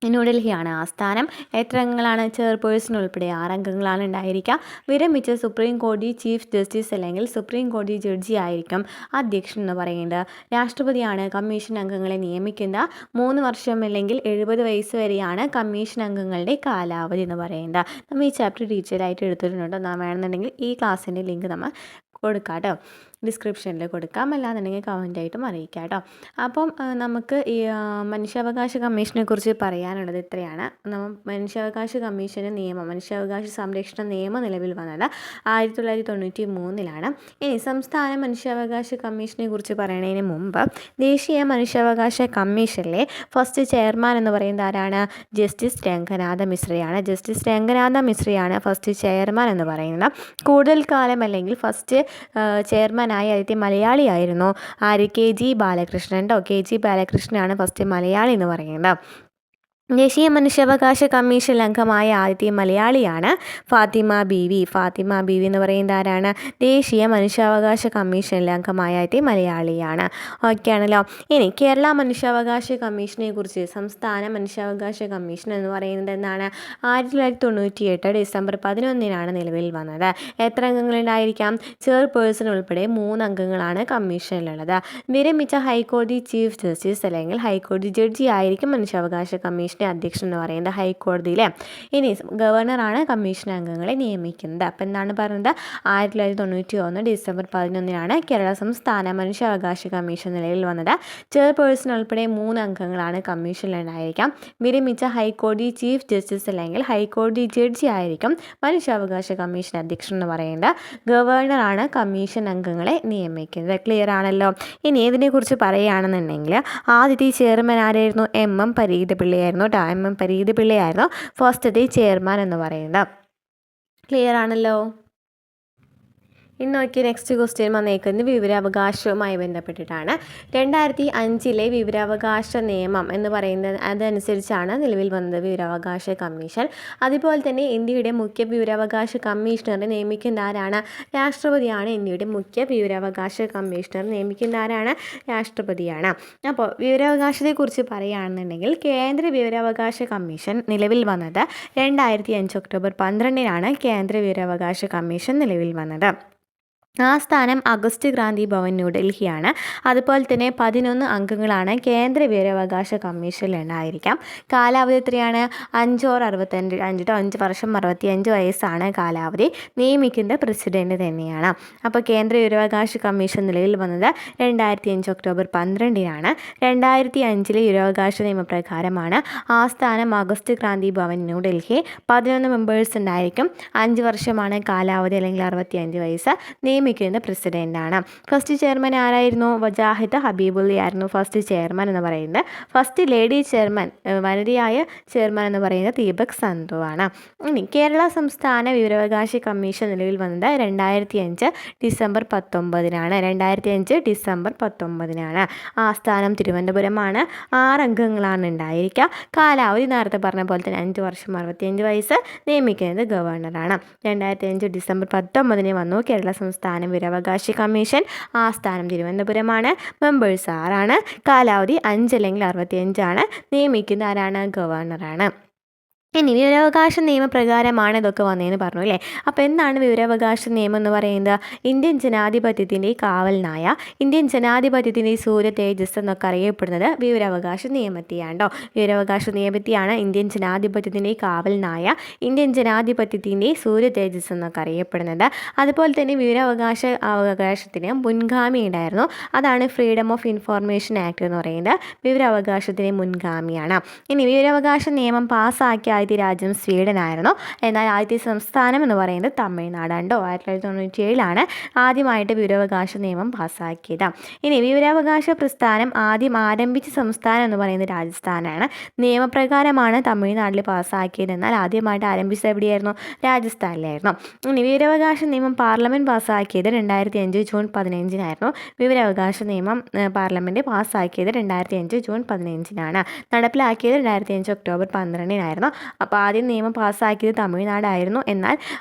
Speaker 1: ന്യൂഡൽഹിയാണ് ആസ്ഥാനം. എത്ര അംഗങ്ങളാണ്? ചെയർപേഴ്സൺ ഉൾപ്പെടെ 6 അംഗങ്ങളാണ് ഉണ്ടായിരിക്കുക. വിരമിച്ച സുപ്രീം കോടതി ചീഫ് ജസ്റ്റിസ് അല്ലെങ്കിൽ സുപ്രീം കോടതി ജഡ്ജി ആയിരിക്കും അധ്യക്ഷൻ എന്ന് പറയുന്നത്. രാഷ്ട്രപതിയാണ് കമ്മീഷൻ അംഗങ്ങളെ നിയമിക്കുന്നത്. 3 വർഷം അല്ലെങ്കിൽ 70 വയസ്സ് വരെയാണ് കമ്മീഷൻ അംഗങ്ങളുടെ കാലാവധി എന്ന് പറയുന്നത്. നമ്മൾ ഈ ചാപ്റ്റർ ഡീറ്റെയിൽ ആയിട്ട് എടുത്തിട്ടുണ്ട്. നാം വേണമെന്നുണ്ടെങ്കിൽ ഈ ക്ലാസ്സിൻ്റെ ലിങ്ക് നമ്മൾ കൊടുക്കാം കേട്ടോ, ഡിസ്ക്രിപ്ഷനിൽ കൊടുക്കാം, അല്ലാന്നുണ്ടെങ്കിൽ കമൻ്റായിട്ടും അറിയിക്കാം കേട്ടോ. അപ്പം നമുക്ക് ഈ മനുഷ്യാവകാശ കമ്മീഷനെ കുറിച്ച് പറയാനുള്ളത് ഇത്രയാണ്. മനുഷ്യാവകാശ കമ്മീഷന് മനുഷ്യാവകാശ സംരക്ഷണ നിയമം നിലവിൽ വന്നത് 1993-ലാണ്. ഇനി സംസ്ഥാന മനുഷ്യാവകാശ കമ്മീഷനെ കുറിച്ച് പറയുന്നതിന് മുമ്പ് ദേശീയ മനുഷ്യാവകാശ കമ്മീഷനിലെ ഫസ്റ്റ് ചെയർമാൻ എന്ന് പറയുന്നത് ആരാണ്? ജസ്റ്റിസ് രംഗനാഥ മിശ്രയാണ്. ജസ്റ്റിസ് രംഗനാഥ മിശ്രയാണ് ഫസ്റ്റ് ചെയർമാൻ എന്ന് പറയുന്നത്. കൂടുതൽ കാലം അല്ലെങ്കിൽ ഫസ്റ്റ് ചെയർമാനായ ആദ്യത്തെ മലയാളിയായിരുന്നു ആര്? KG ബാലകൃഷ്ണൻ കേട്ടോ. KG ബാലകൃഷ്ണനാണ് ഫസ്റ്റ് മലയാളി എന്ന് പറയുന്നത്. ദേശീയ മനുഷ്യാവകാശ കമ്മീഷൻ അംഗമായ ആദ്യത്തെ മലയാളിയാണ് ഫാത്തിമ ബീവി. ഫാത്തിമ ബീവി എന്ന് പറയുന്നത് ആരാണ്? ദേശീയ മനുഷ്യാവകാശ കമ്മീഷനിലെ അംഗമായ ആദ്യത്തെ മലയാളിയാണ്. ഓക്കെ ആണല്ലോ. ഇനി കേരള മനുഷ്യാവകാശ കമ്മീഷനെ കുറിച്ച്, സംസ്ഥാന മനുഷ്യാവകാശ കമ്മീഷൻ എന്ന് പറയുന്നത് എന്നാണ്? 1998 ഡിസംബർ 11-നാണ് നിലവിൽ വന്നത്. എത്ര അംഗങ്ങളുണ്ടായിരിക്കാം? ചെയർപേഴ്സൺ ഉൾപ്പെടെ 3 അംഗങ്ങളാണ് കമ്മീഷനിലുള്ളത്. വിരമിച്ച ഹൈക്കോടതി ചീഫ് ജസ്റ്റിസ് അല്ലെങ്കിൽ ഹൈക്കോടതി ജഡ്ജി ആയിരിക്കും മനുഷ്യാവകാശ കമ്മീഷൻ അധ്യക്ഷൻ എന്ന് പറയുന്നത് ഹൈക്കോടതിയിലെ. ഇനി ഗവർണറാണ് കമ്മീഷൻ അംഗങ്ങളെ നിയമിക്കുന്നത്. അപ്പം എന്താണ് പറയുന്നത്? 1991 ഡിസംബർ 11-നാണ് കേരള സംസ്ഥാന മനുഷ്യാവകാശ കമ്മീഷൻ നിലവിൽ വന്നത്. ചെയർപേഴ്സൺ ഉൾപ്പെടെ 3 അംഗങ്ങളാണ് കമ്മീഷനിലുണ്ടായിരിക്കാം. വിരമിച്ച ഹൈക്കോടതി ചീഫ് ജസ്റ്റിസ് അല്ലെങ്കിൽ ഹൈക്കോടതി ജഡ്ജി ആയിരിക്കും മനുഷ്യാവകാശ കമ്മീഷൻ അധ്യക്ഷൻ എന്ന് പറയുന്നത്. ഗവർണറാണ് കമ്മീഷൻ അംഗങ്ങളെ നിയമിക്കുന്നത്. ക്ലിയർ ആണല്ലോ. ഇനി ഇതിനെക്കുറിച്ച് പറയുകയാണെന്നുണ്ടെങ്കിൽ ആദ്യത്തെ ചെയർമാൻ ആരായിരുന്നു? MM പരീദപിള്ളയായിരുന്നു. MM പരീദപിള്ളയായിരുന്നു ഫസ്റ്റത്തെ ചെയർമാൻ എന്ന് പറയുന്നത്. ക്ലിയർ ആണല്ലോ. ഇന്ന് നോക്കിയ നെക്സ്റ്റ് ക്വസ്റ്റ്യൻ വന്നേക്കുന്നത് വിവരാവകാശവുമായി ബന്ധപ്പെട്ടിട്ടാണ്. 2005-ലെ വിവരാവകാശ നിയമം എന്ന് പറയുന്നത് അതനുസരിച്ചാണ് നിലവിൽ വന്നത് വിവരാവകാശ കമ്മീഷൻ. അതുപോലെ തന്നെ ഇന്ത്യയുടെ മുഖ്യ വിവരാവകാശ കമ്മീഷണറെ നിയമിക്കുന്ന ആരാണ്? രാഷ്ട്രപതിയാണ്. ഇന്ത്യയുടെ മുഖ്യ വിവരാവകാശ കമ്മീഷണർ നിയമിക്കുന്ന ആരാണ്? രാഷ്ട്രപതിയാണ്. അപ്പോൾ വിവരാവകാശത്തെക്കുറിച്ച് പറയുകയാണെന്നുണ്ടെങ്കിൽ കേന്ദ്ര വിവരാവകാശ കമ്മീഷൻ നിലവിൽ വന്നത് 2005 ഒക്ടോബർ 12-നാണ് കേന്ദ്ര വിവരാവകാശ കമ്മീഷൻ നിലവിൽ വന്നത്. ആസ്ഥാനം അഗസ്റ്റ് ക്രാന്തി ഭവൻ ന്യൂഡൽഹിയാണ്. അതുപോലെ തന്നെ 11 അംഗങ്ങളാണ് കേന്ദ്ര വിവരാവകാശ കമ്മീഷനിൽ ഉണ്ടായിരിക്കാം. കാലാവധി എത്രയാണ്? 5 ഓർ 65 5 വർഷം 65 വയസ്സാണ് കാലാവധി. നിയമിക്കുന്നത് പ്രസിഡന്റ് തന്നെയാണ്. അപ്പോൾ കേന്ദ്ര വിവരാവകാശ കമ്മീഷൻ നിലവിൽ വന്നത് 2005 ഒക്ടോബർ 12-നാണ്. 2005 വിവരാവകാശ നിയമപ്രകാരമാണ് ആസ്ഥാനം അഗസ്റ്റ് ക്രാന്തി ഭവൻ ന്യൂഡൽഹി. 11 മെമ്പേഴ്സ് ഉണ്ടായിരിക്കും. 5 വർഷമാണ് കാലാവധി, അല്ലെങ്കിൽ 65 വയസ്സ്. നിയമിക്കുന്നത് പ്രസിഡൻ്റാണ്. ഫസ്റ്റ് ചെയർമാൻ ആരായിരുന്നു? വജാഹിദ് ഹബീബുള്ള ആയിരുന്നു ഫസ്റ്റ് ചെയർമാൻ എന്ന് പറയുന്നത്. ഫസ്റ്റ് ലേഡി ചെയർമാൻ, വനിതയായ ചെയർമാൻ എന്ന് പറയുന്നത് ദീപക് സന്ധു ആണ്. ഇനി കേരള സംസ്ഥാന വിവരാവകാശ കമ്മീഷൻ നിലവിൽ വന്നത് 2005 ഡിസംബർ 19-നാണ്. 2005 ഡിസംബർ 19-നാണ്. ആസ്ഥാനം തിരുവനന്തപുരമാണ്. 6 അംഗങ്ങളാണ് ഉണ്ടായിരിക്കുക. കാലാവധി നേരത്തെ പറഞ്ഞ പോലെ തന്നെ 5 വർഷം 65 വയസ്സ്. നിയമിക്കുന്നത് ഗവർണറാണ്. 2005 ഡിസംബർ 19-ന് വന്നു കേരള സംസ്ഥാന വിവരാവകാശ കമ്മീഷൻ. ആസ്ഥാനം തിരുവനന്തപുരമാണ്. മെമ്പേഴ്സ് 6 കാലാവധി 5 അല്ലെങ്കിൽ 65 ആണ്. നിയമിക്കുന്ന ആരാണ്? ഗവർണറാണ്. ഇനി വിവരാവകാശ നിയമപ്രകാരമാണ് ഇതൊക്കെ വന്നതെന്ന് പറഞ്ഞു അല്ലേ. അപ്പോൾ എന്താണ് വിവരാവകാശ നിയമം എന്ന് പറയുന്നത്? ഇന്ത്യൻ ജനാധിപത്യത്തിൻ്റെ കാവൽനായ, ഇന്ത്യൻ ജനാധിപത്യത്തിൻ്റെ സൂര്യ തേജസ് എന്നൊക്കെ അറിയപ്പെടുന്നത് വിവരാവകാശ നിയമത്തെയാണ് കേട്ടോ. വിവരാവകാശ നിയമത്തെയാണ് ഇന്ത്യൻ ജനാധിപത്യത്തിൻ്റെ കാവൽനായ, ഇന്ത്യൻ ജനാധിപത്യത്തിൻ്റെ സൂര്യ തേജസ് എന്നൊക്കെ അറിയപ്പെടുന്നത്. അതുപോലെ തന്നെ അവകാശത്തിന് മുൻഗാമി ഉണ്ടായിരുന്നു. അതാണ് ഫ്രീഡം ഓഫ് ഇൻഫോർമേഷൻ ആക്ട് എന്ന് പറയുന്നത്. വിവരാവകാശത്തിന് മുൻഗാമിയാണ്. ഇനി വിവരാവകാശ നിയമം പാസ്സാക്കിയ ആദ്യത്തെ രാജ്യം സ്വീഡൻ ആയിരുന്നു. എന്നാൽ ആദ്യത്തെ സംസ്ഥാനം എന്ന് പറയുന്നത് തമിഴ്നാടാണ് കേട്ടോ. 1997-ലാണ് ആദ്യമായിട്ട് വിവരാവകാശ നിയമം പാസ്സാക്കിയത്. ഇനി വിവരാവകാശ പ്രസ്ഥാനം ആദ്യം ആരംഭിച്ച സംസ്ഥാനം എന്ന് പറയുന്നത് രാജസ്ഥാനാണ്. നിയമപ്രകാരമാണ് തമിഴ്നാട്ടിൽ പാസ്സാക്കിയത്. എന്നാൽ ആദ്യമായിട്ട് ആരംഭിച്ചത് എവിടെയായിരുന്നു? രാജസ്ഥാനിലായിരുന്നു. ഇനി വിവരാവകാശ നിയമം പാർലമെൻറ്റ് പാസ്സാക്കിയത് 2005 ജൂൺ 15-നായിരുന്നു. വിവരാവകാശ നിയമം പാർലമെൻറ്റ് പാസ്സാക്കിയത് 2005 ജൂൺ 15-നാണ്. നടപ്പിലാക്കിയത് 2005 ഒക്ടോബർ 12-നായിരുന്നു. അപ്പോൾ ആദ്യം നിയമം പാസ്സാക്കിയത് തമിഴ്നാടായിരുന്നു. എന്നാൽ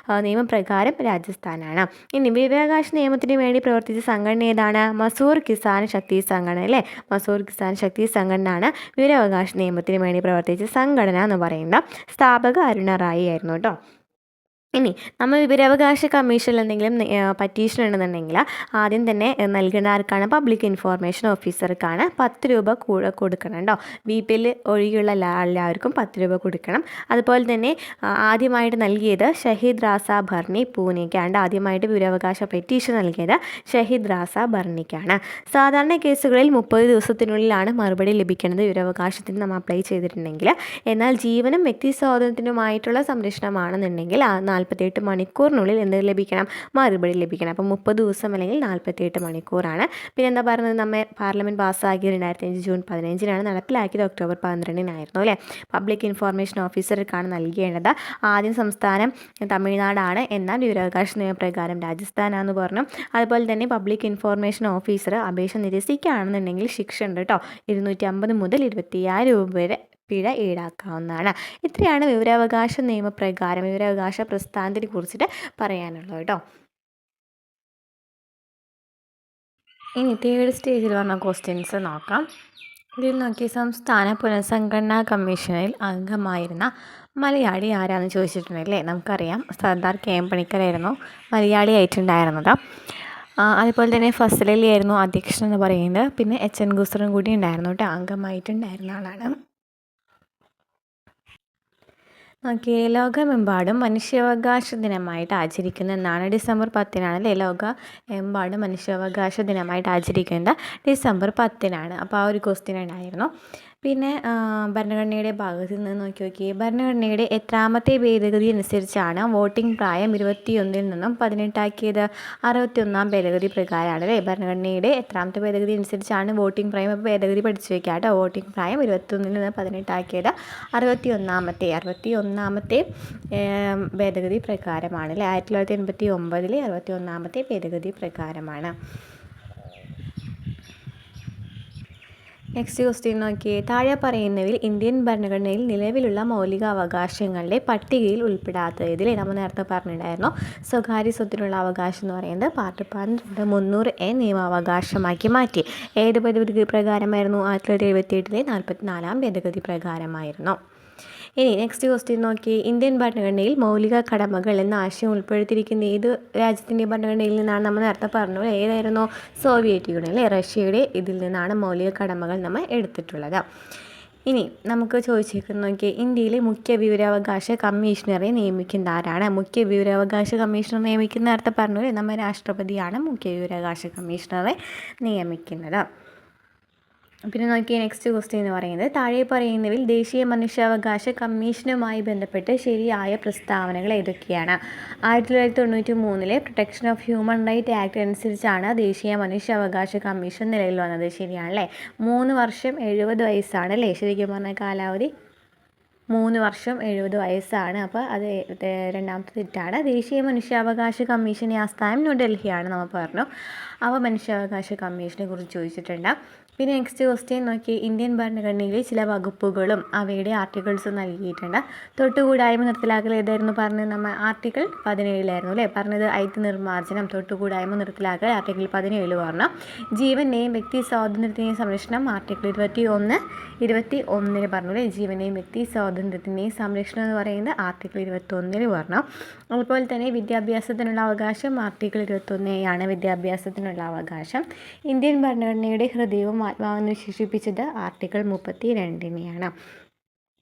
Speaker 1: നിയമപ്രകാരം രാജസ്ഥാനാണ്. ഇനി വിവരാവകാശ നിയമത്തിന് വേണ്ടി പ്രവർത്തിച്ച സംഘടന ഏതാണ്? മസൂർ കിസാൻ ശക്തി സംഘടന അല്ലേ. മസൂർ കിസാൻ ശക്തി സംഘടനയാണ് വിവരാവകാശ നിയമത്തിന് വേണ്ടി പ്രവർത്തിച്ച സംഘടന എന്ന് പറയുന്നത്. സ്ഥാപക അരുണ റായി ആയിരുന്നു കേട്ടോ. ഇനി നമ്മൾ വിവരാവകാശ കമ്മീഷനിൽ എന്തെങ്കിലും പറ്റീഷൻ ഉണ്ടെന്നുണ്ടെങ്കിൽ ആദ്യം തന്നെ നൽകുന്ന ആർക്കാണ്? പബ്ലിക് ഇൻഫോർമേഷൻ ഓഫീസർക്കാണ് 10 രൂപ കൊടുക്കണം കേട്ടോ. BPL ഒഴികെയുള്ള എല്ലാവർക്കും 10 രൂപ കൊടുക്കണം. അതുപോലെ തന്നെ ആദ്യമായിട്ട് നൽകിയത് ഷഹീദ് റാസ ഭർണി പൂനെക്കാണ്. ആദ്യമായിട്ട് വിവരാവകാശ പെറ്റീഷൻ നൽകിയത് ഷഹീദ് റാസ ഭർണിക്കാണ്. സാധാരണ കേസുകളിൽ 30 ദിവസത്തിനുള്ളിലാണ് മറുപടി ലഭിക്കുന്നത് വിവരാവകാശത്തിന് നമ്മൾ അപ്ലൈ ചെയ്തിട്ടുണ്ടെങ്കിൽ. എന്നാൽ ജീവനും വ്യക്തി സ്വാതന്ത്ര്യത്തിനുമായിട്ടുള്ള സംരക്ഷണമാണെന്നുണ്ടെങ്കിൽ 48 മണിക്കൂറിനുള്ളിൽ എന്ത് ലഭിക്കണം? മറുപടി ലഭിക്കണം. അപ്പോൾ 30 ദിവസം അല്ലെങ്കിൽ 48 മണിക്കൂറാണ്. പിന്നെ എന്താ പറയുന്നത്? നമ്മൾ പാർലമെൻറ്റ് പാസ്സാക്കിയത് 2005 ജൂൺ 15-നാണ്. നടപ്പിലാക്കിയത് ഒക്ടോബർ 12-നായിരുന്നു അല്ലേ. പബ്ലിക് ഇൻഫോർമേഷൻ ഓഫീസർക്കാണ് നൽകേണ്ടത്. ആദ്യം സംസ്ഥാനം തമിഴ്നാടാണ്. എന്നാൽ വിവരാവകാശ നിയമപ്രകാരം രാജസ്ഥാനാണെന്ന് പറഞ്ഞു. അതുപോലെ തന്നെ പബ്ലിക് ഇൻഫോർമേഷൻ ഓഫീസർ അപേക്ഷ നിരസിക്കുകയാണെന്നുണ്ടെങ്കിൽ ശിക്ഷ ഉണ്ട് കേട്ടോ. 250 മുതൽ 25,000 രൂപ വരെ പിഴ ഈടാക്കാവുന്നതാണ്. ഇത്രയാണ് വിവരാവകാശ നിയമപ്രകാരം വിവരാവകാശ പ്രസ്ഥാനത്തിനെ കുറിച്ചിട്ട് പറയാനുള്ളത് കേട്ടോ. ഇനി തേർഡ് സ്റ്റേജിൽ വന്ന ക്വസ്റ്റ്യൻസ് നോക്കാം. ഇതിൽ നോക്കി സംസ്ഥാന പുനഃസംഘടനാ കമ്മീഷനിൽ അംഗമായിരുന്ന മലയാളി ആരാണെന്ന് ചോദിച്ചിട്ടുണ്ടല്ലേ. നമുക്കറിയാം സർദാർ KM പണിക്കരായിരുന്നു മലയാളി ആയിട്ടുണ്ടായിരുന്നത്. അതുപോലെ തന്നെ ഫസൽ അലി ആയിരുന്നു അധ്യക്ഷൻ എന്ന് പറയുന്നത്. പിന്നെ HN ഖുസ്രുവും കൂടി ഉണ്ടായിരുന്നു കേട്ടോ. അംഗമായിട്ടുണ്ടായിരുന്ന ആളാണ്. ലോകമെമ്പാടും മനുഷ്യാവകാശ ദിനമായിട്ട് ആചരിക്കുന്ന എന്നാണ് ഡിസംബർ 10-നാണ് അല്ലേ. ലോകമെമ്പാടും മനുഷ്യാവകാശ ദിനമായിട്ട് ആചരിക്കുന്നത് ഡിസംബർ 10-നാണ്. അപ്പോൾ ആ ഒരു ക്വസ്റ്റ്യൻ ഉണ്ടായിരുന്നു. പിന്നെ ഭരണഘടനയുടെ ഭാഗത്ത് നിന്ന് നോക്കി ഭരണഘടനയുടെ എത്രാമത്തെ ഭേദഗതി അനുസരിച്ചാണ് വോട്ടിംഗ് പ്രായം 21-ൽ നിന്നും 18 ആക്കിയത്? 61-ാം ഭേദഗതി പ്രകാരമാണ് അല്ലേ. ഭരണഘടനയുടെ എത്രാമത്തെ ഭേദഗതി അനുസരിച്ചാണ് വോട്ടിംഗ് പ്രായം? അപ്പോൾ ഭേദഗതി പഠിച്ചു വയ്ക്കുക കേട്ടോ. വോട്ടിംഗ് പ്രായം 21-ൽ നിന്ന് 18 ആക്കിയത് 61-ാമത്തെ ഭേദഗതി പ്രകാരമാണ് അല്ലേ. 1989-ലെ 61-ാമത്തെ ഭേദഗതി പ്രകാരമാണ്. നെക്സ്റ്റ് ക്വസ്റ്റ്യൻ നോക്കിയേ. താഴെ പറയുന്നവയിൽ ഇന്ത്യൻ ഭരണഘടനയിൽ നിലവിലുള്ള മൗലിക അവകാശങ്ങളുടെ പട്ടികയിൽ ഉൾപ്പെടാത്തതിൽ നമ്മൾ നേരത്തെ പറഞ്ഞിട്ടുണ്ടായിരുന്നു സ്വകാര്യ സ്വത്തിനുള്ള അവകാശം എന്ന് പറയുന്നത് പാർട്ട് 12 300A നിയമാവകാശമാക്കി മാറ്റി. ഏത് ഭേദഗതി പ്രകാരമായിരുന്നു? 1978-ലെ 44-ാം ഭേദഗതി പ്രകാരമായിരുന്നു. ഇനി നെക്സ്റ്റ് ക്വസ്റ്റ്യൻ നോക്കി, ഇന്ത്യൻ ഭരണഘടനയിൽ മൗലിക കടമകൾ എന്ന ആശയം ഉൾപ്പെടുത്തിയിരിക്കുന്ന ഏത് രാജ്യത്തിൻ്റെ ഭരണഘടനയിൽ നിന്നാണ്? നമ്മൾ നേരത്തെ പറഞ്ഞു, ഏതായിരുന്നു? സോവിയറ്റ് യൂണിയൻ അല്ലേ, റഷ്യയുടെ ഇതിൽ നിന്നാണ് മൗലിക കടമകൾ നമ്മൾ എടുത്തിട്ടുള്ളത്. ഇനി നമുക്ക് ചോദിച്ചിരിക്കുന്നത് നോക്കി, ഇന്ത്യയിലെ മുഖ്യ വിവരാവകാശ കമ്മീഷണറെ നിയമിക്കുന്ന ആരാണ്? മുഖ്യ വിവരാവകാശ കമ്മീഷണർ നിയമിക്കുന്ന നേരത്തെ പറഞ്ഞു, നമ്മുടെ രാഷ്ട്രപതിയാണ് മുഖ്യ വിവരാവകാശ കമ്മീഷണറെ നിയമിക്കുന്നത്. പിന്നെ നോക്കിയ നെക്സ്റ്റ് ക്വസ്റ്റ്യൻ എന്ന് പറയുന്നത്, താഴെ പറയുന്നതിൽ ദേശീയ മനുഷ്യാവകാശ കമ്മീഷനുമായി ബന്ധപ്പെട്ട് ശരിയായ പ്രസ്താവനകൾ ഏതൊക്കെയാണ്? 1993 protection of human right act അനുസരിച്ചാണ് ദേശീയ മനുഷ്യാവകാശ കമ്മീഷൻ നിലവിൽ വന്നത്. ശരിയാണല്ലേ. 3 വർഷം 70 വയസ്സാണ് അല്ലേ ശരിക്കും പറഞ്ഞ കാലാവധി. 3 വർഷം 70 വയസ്സാണ്. അപ്പോൾ അത് രണ്ടാമത്തെ തെറ്റാണ്. ദേശീയ മനുഷ്യാവകാശ കമ്മീഷൻ്റെ ആസ്ഥാനം ന്യൂഡൽഹിയാണ് നമ്മൾ പറഞ്ഞു. അപ്പോൾ മനുഷ്യാവകാശ കമ്മീഷനെ കുറിച്ച് ചോദിച്ചിട്ടുണ്ട്. പിന്നെ നെക്സ്റ്റ് ക്വസ്റ്റ്യൻ നോക്കി, ഇന്ത്യൻ ഭരണഘടനയിലെ ചില വകുപ്പുകളും അവയുടെ ആർട്ടിക്കിൾസും നൽകിയിട്ടുണ്ട്. തൊട്ടുകൂടായ്മ നിർത്തലാക്കൽ ഏതായിരുന്നു പറഞ്ഞത്? നമ്മൾ ആർട്ടിക്കിൾ 17 അല്ലേ പറഞ്ഞത്. ഐത്ത് നിർമ്മാർജ്ജനം, തൊട്ടുകൂടായ്മ നിർത്തലാക്കൽ ആർട്ടിക്കിൾ 17 പറഞ്ഞു. ജീവനെയും വ്യക്തി സ്വാതന്ത്ര്യത്തിൻ്റെയും സംരക്ഷണം ആർട്ടിക്കിൾ 21 പറഞ്ഞു അല്ലേ. ജീവനെയും വ്യക്തി സ്വാതന്ത്ര്യത്തിൻ്റെയും സംരക്ഷണം എന്ന് പറയുന്നത് ആർട്ടിക്കിൾ 21 പറഞ്ഞു. അതുപോലെ തന്നെ വിദ്യാഭ്യാസത്തിനുള്ള അവകാശം ആർട്ടിക്കിൾ 21 വിദ്യാഭ്യാസത്തിനുള്ള അവകാശം. ഇന്ത്യൻ ഭരണഘടനയുടെ ഹൃദയവും ആത്മാവെന്ന് വിശേഷിപ്പിച്ചത് ആർട്ടിക്കിൾ 32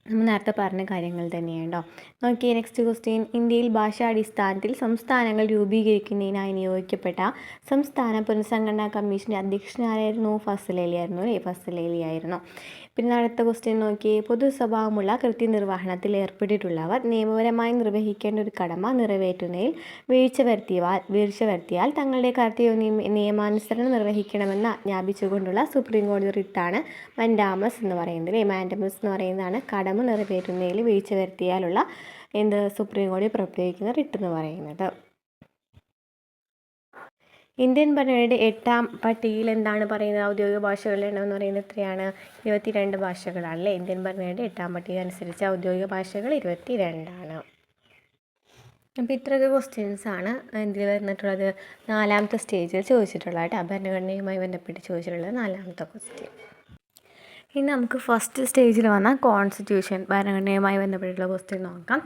Speaker 1: നമ്മൾ നേരത്തെ പറഞ്ഞ കാര്യങ്ങൾ തന്നെയാണോ. നോക്കിയേ നെക്സ്റ്റ് ക്വസ്റ്റ്യൻ, ഇന്ത്യയിൽ ഭാഷാടിസ്ഥാനത്തിൽ സംസ്ഥാനങ്ങൾ രൂപീകരിക്കുന്നതിനായി നിയോഗിക്കപ്പെട്ട സംസ്ഥാന പുനഃസംഘടനാ കമ്മീഷൻ്റെ അധ്യക്ഷനായിരുന്നു? ഫസൽ അലി ആയിരുന്നു അല്ലേ. ഫസൽ അലി ആയിരുന്നു. പിന്നെ അടുത്ത ക്വസ്റ്റ്യൻ നോക്കിയേ, പൊതു സ്വഭാവമുള്ള കൃത്യനിർവഹണത്തിൽ ഏർപ്പെട്ടിട്ടുള്ളവർ നിയമപരമായി നിർവഹിക്കേണ്ട ഒരു കടമ നിറവേറ്റുന്നതിൽ വീഴ്ച വരുത്തിയാൽ തങ്ങളുടെ കർത്തവ്യം നിയമാനുസരണം നിർവഹിക്കണമെന്ന് ആജ്ഞാപിച്ചുകൊണ്ടുള്ള സുപ്രീം കോടതി റിട്ടാണ് മാൻഡാമസ് എന്ന് പറയുന്നത് അല്ലേ. മാൻഡാമസ് എന്ന് പറയുന്നതാണ് കടമ നിറവേറ്റുന്നതിൽ വീഴ്ച വരുത്തിയാലുള്ള സുപ്രീം കോടതി പുറപ്പെടുവിക്കുന്ന റിട്ട് എന്ന് പറയുന്നത്. ഇന്ത്യൻ ഭരണഘടനയുടെ 8ാം പട്ടികയിൽ എന്താണ് പറയുന്നത്? ഔദ്യോഗിക ഭാഷകളുടെ എണ്ണം എന്ന് പറയുന്നത് എത്രയാണ്? 22 ഭാഷകളാണല്ലേ. ഇന്ത്യൻ ഭരണഘടനയുടെ 8ാം പട്ടിക അനുസരിച്ച് ഔദ്യോഗിക ഭാഷകൾ 22. അപ്പോൾ ഇത്രയൊക്കെ ക്വസ്റ്റ്യൻസാണ് എന്തിൽ വന്നിട്ടുള്ളത്? 4ാമത്തെ സ്റ്റേജിൽ ചോദിച്ചിട്ടുള്ളത്. ഭരണഘടനയുമായി ബന്ധപ്പെട്ട് ചോദിച്ചിട്ടുള്ളത് 4ാമത്തെ ക്വസ്റ്റ്യൻ. ഇനി നമുക്ക് ഫസ്റ്റ് സ്റ്റേജിൽ വന്ന കോൺസ്റ്റിറ്റ്യൂഷൻ ഭരണഘടനയുമായി ബന്ധപ്പെട്ടുള്ള ക്വസ്റ്റ്യൻ നോക്കാം.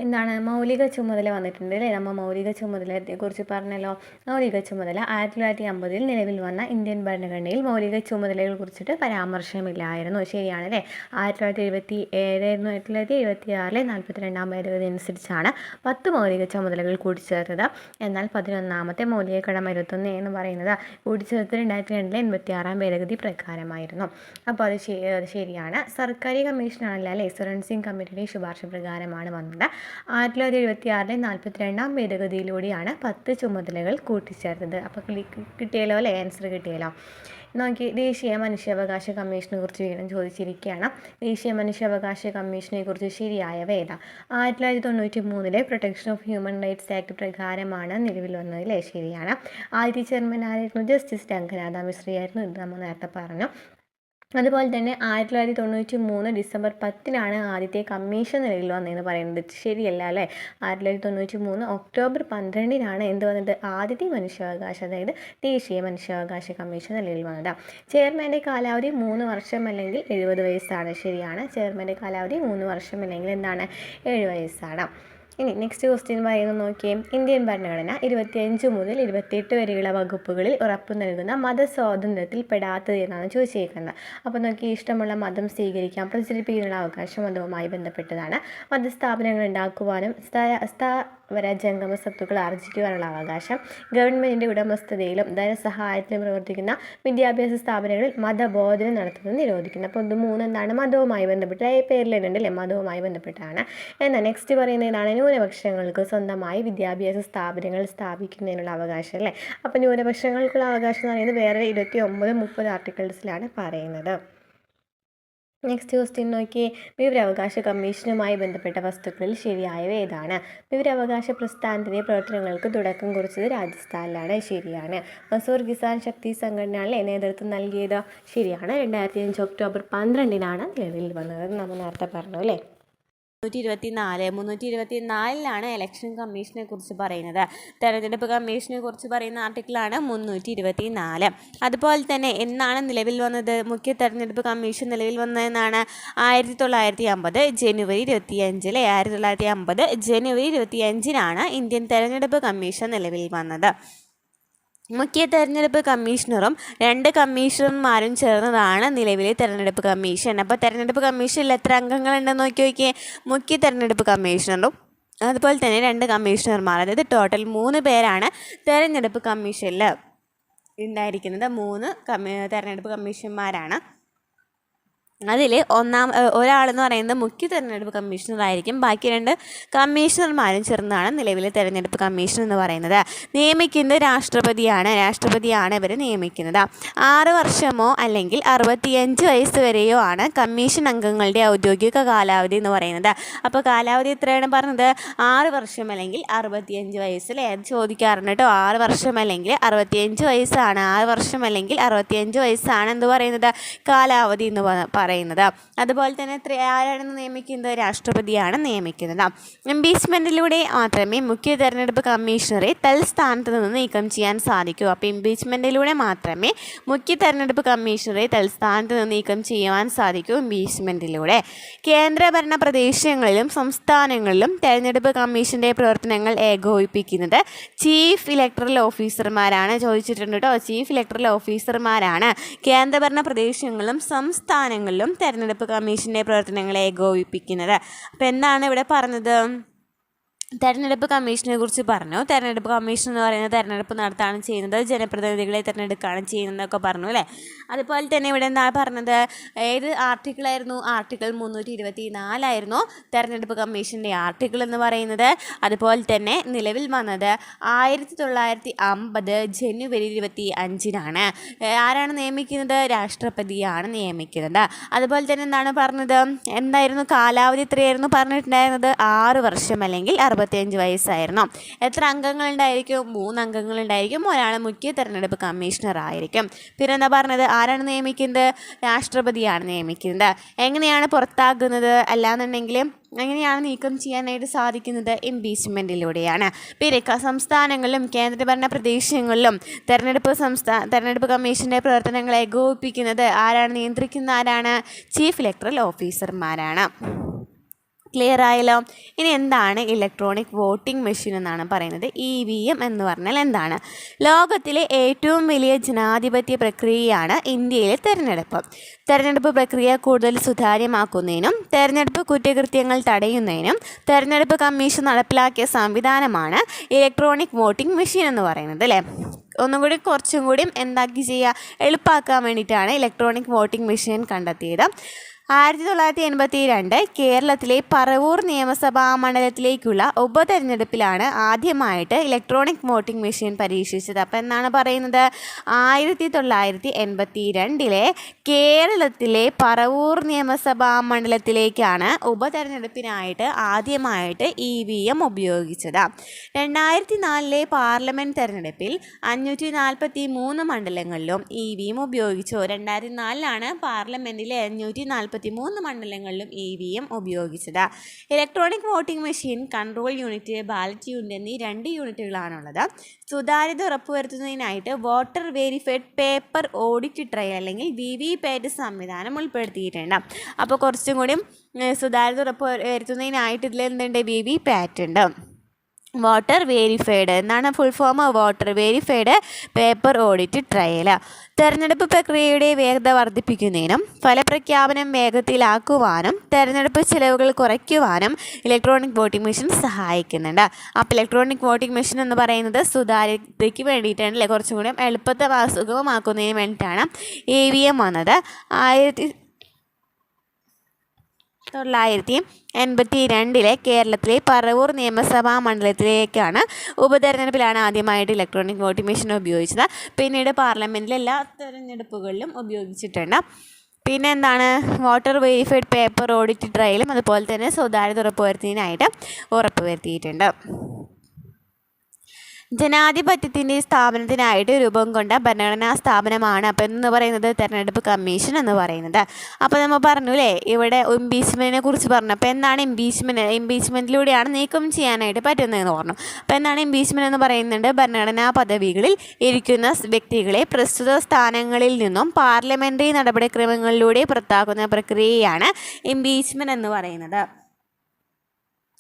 Speaker 1: എന്താണ്? മൗലിക ചുമതല വന്നിട്ടുണ്ട് അല്ലേ. നമ്മൾ മൗലിക ചുമതലയെക്കുറിച്ച് പറഞ്ഞല്ലോ. മൗലിക ചുമതല 1950 നിലവിൽ വന്ന ഇന്ത്യൻ ഭരണഘടനയിൽ മൗലിക ചുമതലകളെ കുറിച്ചിട്ട് പരാമർശമില്ലായിരുന്നു. ശരിയാണല്ലേ. 1977 1976 42ാം ഭേദഗതി അനുസരിച്ചാണ് 10 മൗലിക ചുമതലകൾ കൂട്ടിച്ചേർത്തത്. എന്നാൽ 11ാമത്തെ മൗലിക കടമ 21 എന്ന് പറയുന്നത് കൂട്ടിച്ചേർത്ത് 2002 86ാം ഭേദഗതി പ്രകാരമായിരുന്നു. അപ്പോൾ അത് ശരിയാണ്. സർക്കാരി കമ്മീഷനാണല്ലോ അല്ലേ. സ്വരൺ സിംഗ് കമ്മിറ്റിയുടെ ശുപാർശ പ്രകാരമാണ് വന്നത്. 1976 42ാം ഭേദഗതിയിലൂടെയാണ് 10 ചുമതലകൾ കൂട്ടിച്ചേർത്തത്. അപ്പോൾ കിട്ടിയല്ലോ അല്ലേ. ആൻസർ കിട്ടിയല്ലോ. നോക്കി, ദേശീയ മനുഷ്യാവകാശ കമ്മീഷനെ കുറിച്ച് വീണ്ടും ചോദിച്ചിരിക്കുകയാണ്. ദേശീയ മനുഷ്യാവകാശ കമ്മീഷനെ കുറിച്ച് ശരിയായവ ഏതാ? 1993 protection of human rights act പ്രകാരമാണ് നിലവിൽ വന്നത് അല്ലേ. ശരിയാണ്. ആദ്യത്തെ ചെയർമാൻ ആയിരുന്നു? ജസ്റ്റിസ് രംഗനാഥ മിശ്ര ആയിരുന്നു. ഇത് നമ്മൾ നേരത്തെ പറഞ്ഞു. അതുപോലെ തന്നെ 1993 ഡിസംബർ 10 ആദ്യത്തെ കമ്മീഷൻ നിലവിൽ വന്നതെന്ന് പറയുന്നത് ശരിയല്ല അല്ലേ. 1993 ഒക്ടോബർ 12 എന്ത് വന്നത്? ആദ്യത്തെ മനുഷ്യാവകാശ, അതായത് ദേശീയ മനുഷ്യാവകാശ കമ്മീഷൻ നിലവിൽ വന്നത്. ചെയർമാൻ്റെ കാലാവധി 3 വർഷം അല്ലെങ്കിൽ 70 വയസ്സാണ്. ശരിയാണ്. ചെയർമാൻ്റെ കാലാവധി 3 വർഷം അല്ലെങ്കിൽ 7 വയസ്സാണ്. ഇനി നെക്സ്റ്റ് ക്വസ്റ്റ്യൻ പറയുന്നത് നോക്കിയേ, ഇന്ത്യൻ ഭരണഘടന 25 മുതൽ 28 വരെയുള്ള വകുപ്പുകളിൽ ഉറപ്പു നൽകുന്ന മതസ്വാതന്ത്ര്യത്തിൽ പെടാത്തത് എന്നാണ് ചോദിച്ചിരിക്കുന്നത്. അപ്പോൾ നോക്കി, ഇഷ്ടമുള്ള മതം സ്വീകരിക്കാൻ പ്രചരിപ്പിക്കാനുള്ള അവകാശം മതവുമായി ബന്ധപ്പെട്ടതാണ്. മതസ്ഥാപനങ്ങൾ ഉണ്ടാക്കുവാനും ജംഗമ സ്വത്തുക്കൾ ആർജിക്കുവാനുള്ള അവകാശം, ഗവൺമെൻറ്റിൻ്റെ ഉടമസ്ഥതയിലും ധനസഹായത്തിലും പ്രവർത്തിക്കുന്ന വിദ്യാഭ്യാസ സ്ഥാപനങ്ങളിൽ മതബോധനം നടത്തുന്നത് നിരോധിക്കുന്നു. അപ്പോൾ ഇത് 3 എന്താണ്? മതവുമായി ബന്ധപ്പെട്ട പേരിൽ തന്നെ അല്ലേ, മതവുമായി ബന്ധപ്പെട്ടാണ്. എന്നാൽ നെക്സ്റ്റ് പറയുന്നതാണ് ന്യൂനപക്ഷങ്ങൾക്ക് സ്വന്തമായി വിദ്യാഭ്യാസ സ്ഥാപനങ്ങൾ സ്ഥാപിക്കുന്നതിനുള്ള അവകാശം അല്ലേ. അപ്പോൾ ന്യൂനപക്ഷങ്ങൾക്കുള്ള അവകാശം എന്ന് പറയുന്നത് വേറെ 29, 30 ആർട്ടിക്കിൾസിലാണ് പറയുന്നത്. നെക്സ്റ്റ് ക്വസ്റ്റ്യൻ നോക്കി, വിവരാവകാശ കമ്മീഷനുമായി ബന്ധപ്പെട്ട വസ്തുക്കളിൽ ശരിയായവ ഏതാണ്? വിവരാവകാശ പ്രസ്ഥാനത്തിൻ്റെ പ്രവർത്തനങ്ങൾക്ക് തുടക്കം കുറിച്ചത് രാജസ്ഥാനിലാണ്. ശരിയാണ്. മസൂർ കിസാൻ ശക്തി സംഘടനയാണ് നേതൃത്വം നൽകിയത്. ശരിയാണ്. 2005 ഒക്ടോബർ 12 നിലവിൽ വന്നത്. നമ്മൾ നേരത്തെ പറഞ്ഞു അല്ലേ. 324 ഇലക്ഷൻ കമ്മീഷനെ കുറിച്ച് പറയുന്നത്. തെരഞ്ഞെടുപ്പ് കമ്മീഷനെ കുറിച്ച് പറയുന്ന ആർട്ടിക്കിളാണ് 324. അതുപോലെ തന്നെ എന്നാണ് നിലവിൽ വന്നത്? മുഖ്യ തെരഞ്ഞെടുപ്പ് കമ്മീഷൻ നിലവിൽ വന്നതെന്നാണ് 1950 ജനുവരി 25. 1950 ജനുവരി 25 ഇന്ത്യൻ തെരഞ്ഞെടുപ്പ് കമ്മീഷൻ നിലവിൽ വന്നത്. മുഖ്യ തെരഞ്ഞെടുപ്പ് കമ്മീഷണറും 2 കമ്മീഷണർമാരും ചേർന്നതാണ് നിലവിലെ തെരഞ്ഞെടുപ്പ് കമ്മീഷൻ. അപ്പോൾ തെരഞ്ഞെടുപ്പ് കമ്മീഷനിൽ എത്ര അംഗങ്ങളുണ്ടെന്ന് നോക്കിയേ. മുഖ്യ തെരഞ്ഞെടുപ്പ് കമ്മീഷണറും അതുപോലെ തന്നെ 2 കമ്മീഷണർമാർ, അതായത് ടോട്ടൽ 3 പേരാണ് തെരഞ്ഞെടുപ്പ് കമ്മീഷനിൽ ഉണ്ടായിരിക്കുന്നത്. 3 തെരഞ്ഞെടുപ്പ് കമ്മീഷന്മാരാണ്. അതിൽ ഒരാളെന്ന് പറയുന്നത് മുഖ്യ തെരഞ്ഞെടുപ്പ് കമ്മീഷണറായിരിക്കും. ബാക്കി 2 കമ്മീഷണർമാരും ചേർന്നാണ് നിലവിലെ തെരഞ്ഞെടുപ്പ് കമ്മീഷൻ എന്ന് പറയുന്നത്. നിയമിക്കുന്നത് രാഷ്ട്രപതിയാണ് ഇവർ നിയമിക്കുന്നത്. 6 വർഷമോ അല്ലെങ്കിൽ 65 വയസ്സ് വരെയോ ആണ് കമ്മീഷൻ അംഗങ്ങളുടെ ഔദ്യോഗിക കാലാവധി എന്ന് പറയുന്നത്. അപ്പോൾ കാലാവധി എത്രയാണ് പറഞ്ഞത്? 6 വർഷം അല്ലെങ്കിൽ 65 വയസ്സിൽ. ചോദിക്കാറുണ്ട് കേട്ടോ. 6 വർഷം അല്ലെങ്കിൽ 65 വയസ്സാണ്. 6 വർഷം അല്ലെങ്കിൽ 65 വയസ്സാണ് എന്ത് പറയുന്നത്? കാലാവധി എന്ന് പറയുന്നത്. അതുപോലെ തന്നെ ആരാണ് നിയമിക്കുന്നത്? രാഷ്ട്രപതിയാണ് നിയമിക്കുന്നത്. ഇംപീച്ച്മെൻറ്റിലൂടെ മാത്രമേ മുഖ്യ തെരഞ്ഞെടുപ്പ് കമ്മീഷണറെ തൽസ്ഥാനത്ത് നിന്ന് നീക്കം ചെയ്യാൻ സാധിക്കൂ. അപ്പോൾ ഇംപീച്ച്മെൻറ്റിലൂടെ മാത്രമേ മുഖ്യ തെരഞ്ഞെടുപ്പ് കമ്മീഷണറെ തൽസ്ഥാനത്ത് നിന്ന് നീക്കം ചെയ്യുവാൻ സാധിക്കൂ. ഇംപീച്ച്മെൻറ്റിലൂടെ. കേന്ദ്രഭരണ പ്രദേശങ്ങളിലും സംസ്ഥാനങ്ങളിലും തെരഞ്ഞെടുപ്പ് കമ്മീഷൻ്റെ പ്രവർത്തനങ്ങൾ ഏകോപിപ്പിക്കുന്നത് ചീഫ് ഇലക്ടറൽ ഓഫീസർമാരാണ്. ചോദിച്ചിട്ടുണ്ട് കേട്ടോ. ചീഫ് ഇലക്ടറൽ ഓഫീസർമാരാണ് കേന്ദ്രഭരണ പ്രദേശങ്ങളിലും സംസ്ഥാനങ്ങളിലും തെരഞ്ഞെടുപ്പ് കമ്മീഷൻ്റെ പ്രവർത്തനങ്ങളെ ഏകോപിപ്പിക്കുന്നത്. അപ്പോൾ എന്താണ് ഇവിടെ പറഞ്ഞത്? തെരഞ്ഞെടുപ്പ് കമ്മീഷനെ കുറിച്ച് പറഞ്ഞു. തെരഞ്ഞെടുപ്പ് കമ്മീഷൻ എന്ന് പറയുന്നത് തെരഞ്ഞെടുപ്പ് നടത്താണ് ചെയ്യുന്നത്, ജനപ്രതിനിധികളെ തിരഞ്ഞെടുക്കുകയാണ് ചെയ്യുന്നതൊക്കെ പറഞ്ഞു അല്ലേ. അതുപോലെ തന്നെ ഇവിടെ എന്താണ് പറഞ്ഞത്? ഏത് ആർട്ടിക്കിളായിരുന്നു? ആർട്ടിക്കിൾ 324 തെരഞ്ഞെടുപ്പ് കമ്മീഷൻ്റെ ആർട്ടിക്കിൾ എന്ന് പറയുന്നത്. അതുപോലെ തന്നെ നിലവിൽ വന്നത് 1950 ജനുവരി 25 ആരാണ് നിയമിക്കുന്നത്? രാഷ്ട്രപതിയാണ് നിയമിക്കുന്നത്. അതുപോലെ തന്നെ എന്താണ് പറഞ്ഞത്? എന്തായിരുന്നു കാലാവധി? എത്രയായിരുന്നു പറഞ്ഞിട്ടുണ്ടായിരുന്നത്? 6 വർഷം അല്ലെങ്കിൽ 65 വയസ്സായിരുന്നു. എത്ര അംഗങ്ങളുണ്ടായിരിക്കും? 3 അംഗങ്ങളുണ്ടായിരിക്കും. ഒരാൾ മുഖ്യ തെരഞ്ഞെടുപ്പ് കമ്മീഷണർ ആയിരിക്കും. പിന്നെ എന്താ പറഞ്ഞത്? ആരാണ് നിയമിക്കുന്നത്? രാഷ്ട്രപതിയാണ് നിയമിക്കുന്നത്. എങ്ങനെയാണ് പുറത്താക്കുന്നത്? അല്ലാന്നുണ്ടെങ്കിൽ എങ്ങനെയാണ് നീക്കം ചെയ്യാനായിട്ട് സാധിക്കുന്നത്? ഇംപീച്ച്മെൻറ്റിലൂടെയാണ്. പിന്നെ സംസ്ഥാനങ്ങളിലും കേന്ദ്രഭരണ പ്രദേശങ്ങളിലും തെരഞ്ഞെടുപ്പ് കമ്മീഷൻ്റെ പ്രവർത്തനങ്ങൾ ഏകോപിപ്പിക്കുന്നത് ആരാണ്? നിയന്ത്രിക്കുന്ന ആരാണ്? Chief electoral ഓഫീസർമാരാണ്. ക്ലിയർ ആയല്ലോ. ഇനി എന്താണ് ഇലക്ട്രോണിക് വോട്ടിംഗ് മെഷീൻ എന്നാണ് പറയുന്നത്. EVM എന്ന് പറഞ്ഞാൽ എന്താണ്? ലോകത്തിലെ ഏറ്റവും വലിയ ജനാധിപത്യ പ്രക്രിയയാണ് ഇന്ത്യയിലെ തെരഞ്ഞെടുപ്പ് പ്രക്രിയ കൂടുതൽ സുതാര്യമാക്കുന്നതിനും തെരഞ്ഞെടുപ്പ് കുറ്റകൃത്യങ്ങൾ തടയുന്നതിനും തെരഞ്ഞെടുപ്പ് കമ്മീഷൻ നടപ്പിലാക്കിയ സംവിധാനമാണ് ഇലക്ട്രോണിക് വോട്ടിംഗ് മെഷീൻ എന്ന് പറയുന്നത് അല്ലേ. കുറച്ചും കൂടി എന്താക്കി ചെയ്യുക, എളുപ്പമാക്കാൻ വേണ്ടിയിട്ടാണ് ഇലക്ട്രോണിക് വോട്ടിംഗ് മെഷീൻ കണ്ടെത്തിയത്. 1982 കേരളത്തിലെ പറവൂർ നിയമസഭാ മണ്ഡലത്തിലേക്കുള്ള ഉപതെരഞ്ഞെടുപ്പിലാണ് ആദ്യമായിട്ട് ഇലക്ട്രോണിക് വോട്ടിംഗ് മെഷീൻ പരീക്ഷിച്ചത്. അപ്പോൾ എന്നാണ് പറയുന്നത്? 1982 കേരളത്തിലെ പറവൂർ നിയമസഭാ മണ്ഡലത്തിലേക്കാണ് ഉപതെരഞ്ഞെടുപ്പിനായിട്ട് ആദ്യമായിട്ട് EVM ഉപയോഗിച്ചത്. 2004 പാർലമെൻറ്റ് തെരഞ്ഞെടുപ്പിൽ 543 മണ്ഡലങ്ങളിലും EVM ഉപയോഗിച്ചു. 2004 പാർലമെൻറ്റിലെ 543 മണ്ഡലങ്ങളിലും EVM ഉപയോഗിച്ചത്. Electronic voting machine, control unit, ballot unit എന്നീ 2 യൂണിറ്റുകളാണുള്ളത്. സുതാര്യത ഉറപ്പുവരുത്തുന്നതിനായിട്ട് voter verified paper audit trail അല്ലെങ്കിൽ VVPAT സംവിധാനം ഉൾപ്പെടുത്തിയിട്ടുണ്ട്. അപ്പോൾ കുറച്ചും കൂടി സുതാര്യത ഉറപ്പുവരുത്തുന്നതിനായിട്ട് ഇതിൽ എന്തുണ്ട്? VVPAT ഉണ്ട്. വോട്ടർ വെരിഫൈഡ് എന്നാണ് full form? Voter verified paper audit trial. തെരഞ്ഞെടുപ്പ് പ്രക്രിയയുടെ വേഗത വർദ്ധിപ്പിക്കുന്നതിനും ഫലപ്രഖ്യാപനം വേഗത്തിലാക്കുവാനും തെരഞ്ഞെടുപ്പ് ചെലവുകൾ കുറയ്ക്കുവാനും ഇലക്ട്രോണിക് വോട്ടിംഗ് മെഷീൻ സഹായിക്കുന്നുണ്ട്. അപ്പോൾ ഇലക്ട്രോണിക് വോട്ടിംഗ് മെഷീൻ എന്ന് പറയുന്നത് സുതാര്യതയ്ക്ക് വേണ്ടിയിട്ടാണ് അല്ലേ, കുറച്ചും കൂടി എളുപ്പത്തെ സുഗമമാക്കുന്നതിന് വേണ്ടിയിട്ടാണ് EVM വന്നത്. 1982 കേരളത്തിലെ പറവൂർ നിയമസഭാ മണ്ഡലത്തിലേക്കാണ് ഉപതെരഞ്ഞെടുപ്പിലാണ് ആദ്യമായിട്ട് ഇലക്ട്രോണിക് വോട്ടിംഗ് മെഷീൻ ഉപയോഗിച്ചത്. പിന്നീട് പാർലമെൻറ്റിലെ എല്ലാ തെരഞ്ഞെടുപ്പുകളിലും ഉപയോഗിച്ചിട്ടുണ്ട്. പിന്നെ എന്താണ്? വോട്ടർ വെരിഫൈഡ് പേപ്പർ ഓഡിറ്റ് ട്രയലും അതുപോലെ തന്നെ സുതാര്യത ഉറപ്പുവരുത്തിയതിനായിട്ട് ഉറപ്പുവരുത്തിയിട്ടുണ്ട്.
Speaker 2: ജനാധിപത്യത്തിൻ്റെ സ്ഥാപനത്തിനായിട്ട് രൂപം കൊണ്ട ഭരണഘടനാ സ്ഥാപനമാണ് അപ്പോൾ എന്ന് പറയുന്നത് തെരഞ്ഞെടുപ്പ് കമ്മീഷൻ എന്ന് പറയുന്നത്. അപ്പോൾ നമ്മൾ പറഞ്ഞു അല്ലേ, ഇവിടെ ഇംപീച്ച്മെൻറ്റിനെ കുറിച്ച് പറഞ്ഞു. അപ്പോൾ എന്താണ് ഇംപീച്ച്മെൻറ്റിലൂടെയാണ് നീക്കം ചെയ്യാനായിട്ട് പറ്റുന്നതെന്ന് പറഞ്ഞു. അപ്പോൾ എന്താണ് ഇംപീച്ച്മെൻറ്റ് എന്ന് പറയുന്നത്? ഭരണഘടനാ പദവികളിൽ ഇരിക്കുന്ന വ്യക്തികളെ പ്രസ്തുത സ്ഥാനങ്ങളിൽ നിന്നും പാർലമെൻ്ററി നടപടിക്രമങ്ങളിലൂടെ പുറത്താക്കുന്ന പ്രക്രിയയാണ് ഇംപീച്ച്മെൻറ്റ് എന്ന് പറയുന്നത്.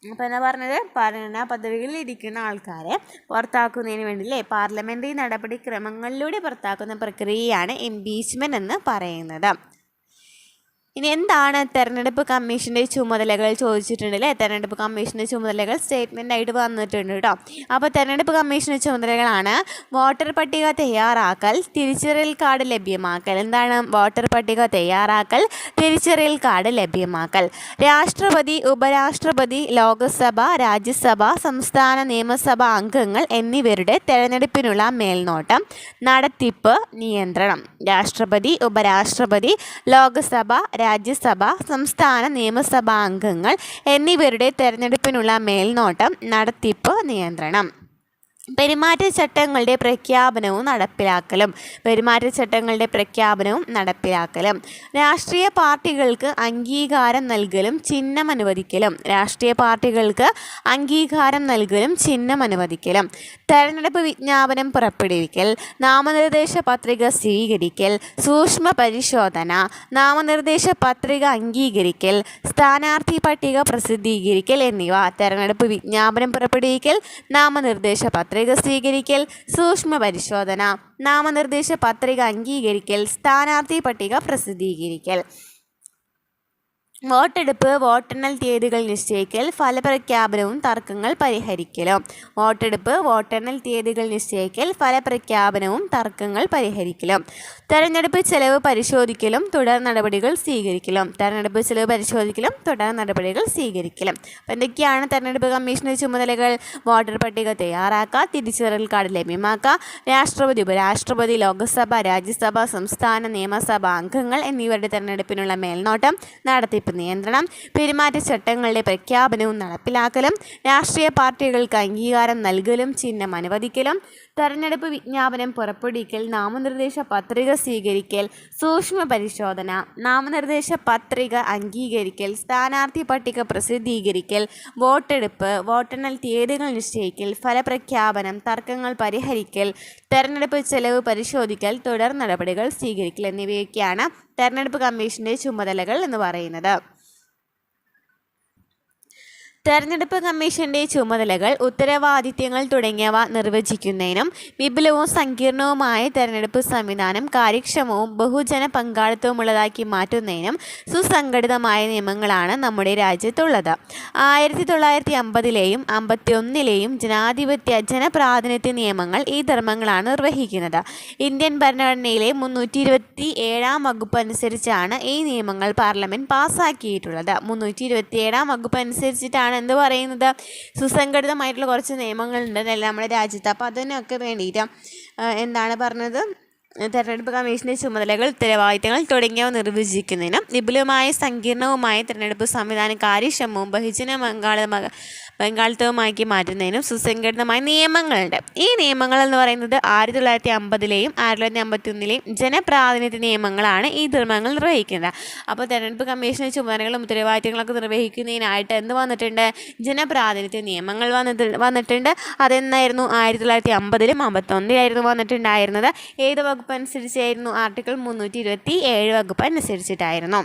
Speaker 2: അപ്പോൾ എന്താ പറഞ്ഞത്? ഭരണഘടനാ പദവികളിൽ ഇരിക്കുന്ന ആൾക്കാരെ പുറത്താക്കുന്നതിന് വേണ്ടി പാർലമെൻ്ററി നടപടിക്രമങ്ങളിലൂടെ പുറത്താക്കുന്ന പ്രക്രിയയാണ് ഇംപീച്ച്മെൻറ്റ് എന്ന് പറയുന്നത്. ഇനി എന്താണ് തെരഞ്ഞെടുപ്പ് കമ്മീഷൻ്റെ ചുമതലകൾ ചോദിച്ചിട്ടുണ്ടല്ലേ? തെരഞ്ഞെടുപ്പ് കമ്മീഷൻ്റെ ചുമതലകൾ സ്റ്റേറ്റ്മെൻ്റ് ആയിട്ട് വന്നിട്ടുണ്ട് കേട്ടോ. അപ്പോൾ തെരഞ്ഞെടുപ്പ് കമ്മീഷൻ്റെ ചുമതലകളാണ് വോട്ടർ പട്ടിക തയ്യാറാക്കൽ, തിരിച്ചറിയൽ കാർഡ് ലഭ്യമാക്കൽ. എന്താണ് വോട്ടർ പട്ടിക തയ്യാറാക്കൽ, തിരിച്ചറിയൽ കാർഡ് ലഭ്യമാക്കൽ. രാഷ്ട്രപതി, ഉപരാഷ്ട്രപതി, ലോകസഭ, രാജ്യസഭ, സംസ്ഥാന നിയമസഭാ അംഗങ്ങൾ എന്നിവരുടെ തെരഞ്ഞെടുപ്പിനുള്ള മേൽനോട്ടം, നടത്തിപ്പ്, നിയന്ത്രണം. രാഷ്ട്രപതി, ഉപരാഷ്ട്രപതി, ലോകസഭ, രാജ്യസഭ, സംസ്ഥാന നിയമസഭാ അംഗങ്ങൾ എന്നിവരുടെ തെരഞ്ഞെടുപ്പിനുള്ള മേൽനോട്ടം, നടത്തിപ്പ്, നിയന്ത്രണം. പെരുമാറ്റച്ചട്ടങ്ങളുടെ പ്രഖ്യാപനവും നടപ്പിലാക്കലും. പെരുമാറ്റച്ചട്ടങ്ങളുടെ പ്രഖ്യാപനവും നടപ്പിലാക്കലും. രാഷ്ട്രീയ പാർട്ടികൾക്ക് അംഗീകാരം നൽകലും ചിഹ്നം അനുവദിക്കലും. രാഷ്ട്രീയ പാർട്ടികൾക്ക് അംഗീകാരം നൽകലും ചിഹ്നം അനുവദിക്കലും. തെരഞ്ഞെടുപ്പ് വിജ്ഞാപനം പുറപ്പെടുവിക്കൽ, നാമനിർദ്ദേശ പത്രിക സ്വീകരിക്കൽ, സൂക്ഷ്മ പരിശോധന, നാമനിർദ്ദേശ പത്രിക അംഗീകരിക്കൽ, സ്ഥാനാർത്ഥി പട്ടിക പ്രസിദ്ധീകരിക്കൽ എന്നിവ. തെരഞ്ഞെടുപ്പ് വിജ്ഞാപനം പുറപ്പെടുവിക്കൽ, നാമനിർദ്ദേശ പത്രിക സ്വീകരിക്കൽ, സൂക്ഷ്മ പരിശോധന, നാമനിർദ്ദേശ പത്രിക അംഗീകരിക്കൽ, സ്ഥാനാർത്ഥി പട്ടിക പ്രസിദ്ധീകരിക്കൽ. വോട്ടെടുപ്പ്, വോട്ടെണ്ണൽ തീയതികൾ നിശ്ചയിക്കൽ, ഫലപ്രഖ്യാപനവും തർക്കങ്ങൾ പരിഹരിക്കലും. വോട്ടെടുപ്പ്, വോട്ടെണ്ണൽ തീയതികൾ നിശ്ചയിക്കൽ, ഫലപ്രഖ്യാപനവും തർക്കങ്ങൾ പരിഹരിക്കലും. തെരഞ്ഞെടുപ്പ് ചെലവ് പരിശോധിക്കലും തുടർ നടപടികൾ സ്വീകരിക്കലും. തെരഞ്ഞെടുപ്പ് ചെലവ് പരിശോധിക്കലും തുടർ നടപടികൾ സ്വീകരിക്കലും. അപ്പോൾ എന്തൊക്കെയാണ് തെരഞ്ഞെടുപ്പ് കമ്മീഷന്റെ ചുമതലകൾ? വോട്ടർ പട്ടിക തയ്യാറാക്കുക, തിരിച്ചറിയൽ കാർഡ് ലഭ്യമാക്കുക, രാഷ്ട്രപതി, ഉപരാഷ്ട്രപതി, ലോകസഭ, രാജ്യസഭ, സംസ്ഥാന നിയമസഭാ അംഗങ്ങൾ എന്നിവരുടെ തെരഞ്ഞെടുപ്പിനുള്ള മേൽനോട്ടം, നടത്തിപ്പ്, നിയന്ത്രണം. പെരുമാറ്റച്ചട്ടങ്ങളുടെ പ്രഖ്യാപനവും നടപ്പിലാക്കലും. രാഷ്ട്രീയ പാർട്ടികൾക്ക് അംഗീകാരം നൽകലും ചിഹ്നം അനുവദിക്കലും. തെരഞ്ഞെടുപ്പ് വിജ്ഞാപനം പുറപ്പെടുവിക്കൽ, നാമനിർദ്ദേശ പത്രിക സ്വീകരിക്കൽ, സൂക്ഷ്മ പരിശോധന, നാമനിർദ്ദേശ പത്രിക അംഗീകരിക്കൽ, സ്ഥാനാർത്ഥി പട്ടിക പ്രസിദ്ധീകരിക്കൽ, വോട്ടെടുപ്പ്, വോട്ടെണ്ണൽ തീയതികൾ നിശ്ചയിക്കൽ, ഫലപ്രഖ്യാപനം, തർക്കങ്ങൾ പരിഹരിക്കൽ, തെരഞ്ഞെടുപ്പ് ചെലവ് പരിശോധിക്കൽ, തുടർ നടപടികൾ സ്വീകരിക്കൽ എന്നിവയൊക്കെയാണ് തെരഞ്ഞെടുപ്പ് കമ്മീഷന്റെ ചുമതലകൾ എന്ന് പറയുന്നത്. തെരഞ്ഞെടുപ്പ് കമ്മീഷന്റെ ചുമതലകൾ, ഉത്തരവാദിത്യങ്ങൾ തുടങ്ങിയവ നിർവചിക്കുന്നതിനും വിപുലവും സങ്കീർണവുമായ തെരഞ്ഞെടുപ്പ് സംവിധാനം കാര്യക്ഷമവും ബഹുജന പങ്കാളിത്തവുമുള്ളതാക്കി മാറ്റുന്നതിനും സുസംഘടിതമായ നിയമങ്ങളാണ് നമ്മുടെ രാജ്യത്തുള്ളത്. 1950ലെയും 51ലെയും ജനപ്രാതിനിധ്യ നിയമങ്ങൾ ഈ ധർമ്മങ്ങളാണ് നിർവഹിക്കുന്നത്. ഇന്ത്യൻ ഭരണഘടനയിലെ 327 വകുപ്പ് അനുസരിച്ചാണ് ഈ നിയമങ്ങൾ പാർലമെൻറ്റ് പാസ്സാക്കിയിട്ടുള്ളത്. 327 വകുപ്പ് അനുസരിച്ചിട്ടാണ് എന്ത് പറയുന്നത്? സുസംഘടിതമായിട്ടുള്ള കുറച്ച് നിയമങ്ങളുണ്ട് നമ്മുടെ രാജ്യത്ത്. അപ്പോൾ അതിനൊക്കെ വേണ്ടിയിട്ട് എന്താണ് പറഞ്ഞത്? തെരഞ്ഞെടുപ്പ് കമ്മീഷൻ്റെ ചുമതലകൾ, ഉത്തരവാദിത്തങ്ങൾ തുടങ്ങിയവ നിർവചിക്കുന്നതിനും വിപുലമായ സങ്കീർണവുമായ തെരഞ്ഞെടുപ്പ് സംവിധാനം കാര്യക്ഷമവും ബഹുജന പങ്കാളിത്തവുമാക്കി മാറ്റുന്നതിനും സുസംഘടിതമായ നിയമങ്ങളുണ്ട്. ഈ നിയമങ്ങൾ എന്ന് പറയുന്നത് 1950ലെയും 1951ലെയും ജനപ്രാതിനിധ്യ നിയമങ്ങളാണ് ഈ ധർമ്മങ്ങൾ നിർവഹിക്കുന്നത്. അപ്പോൾ തെരഞ്ഞെടുപ്പ് കമ്മീഷൻ്റെ ചുമതലകളും ഉത്തരവാദിത്തങ്ങളൊക്കെ നിർവഹിക്കുന്നതിനായിട്ട് എന്ത് വന്നിട്ടുണ്ട്? ജനപ്രാതിനിധ്യ നിയമങ്ങൾ വന്നിട്ടുണ്ട്. അതെന്നായിരുന്നു? 1950ലും 51ലായിരുന്നു വന്നിട്ടുണ്ടായിരുന്നത്. ഏത് വകുപ്പ് അനുസരിച്ചായിരുന്നു? ആർട്ടിക്കിൾ 327 വകുപ്പ് അനുസരിച്ചിട്ടായിരുന്നു.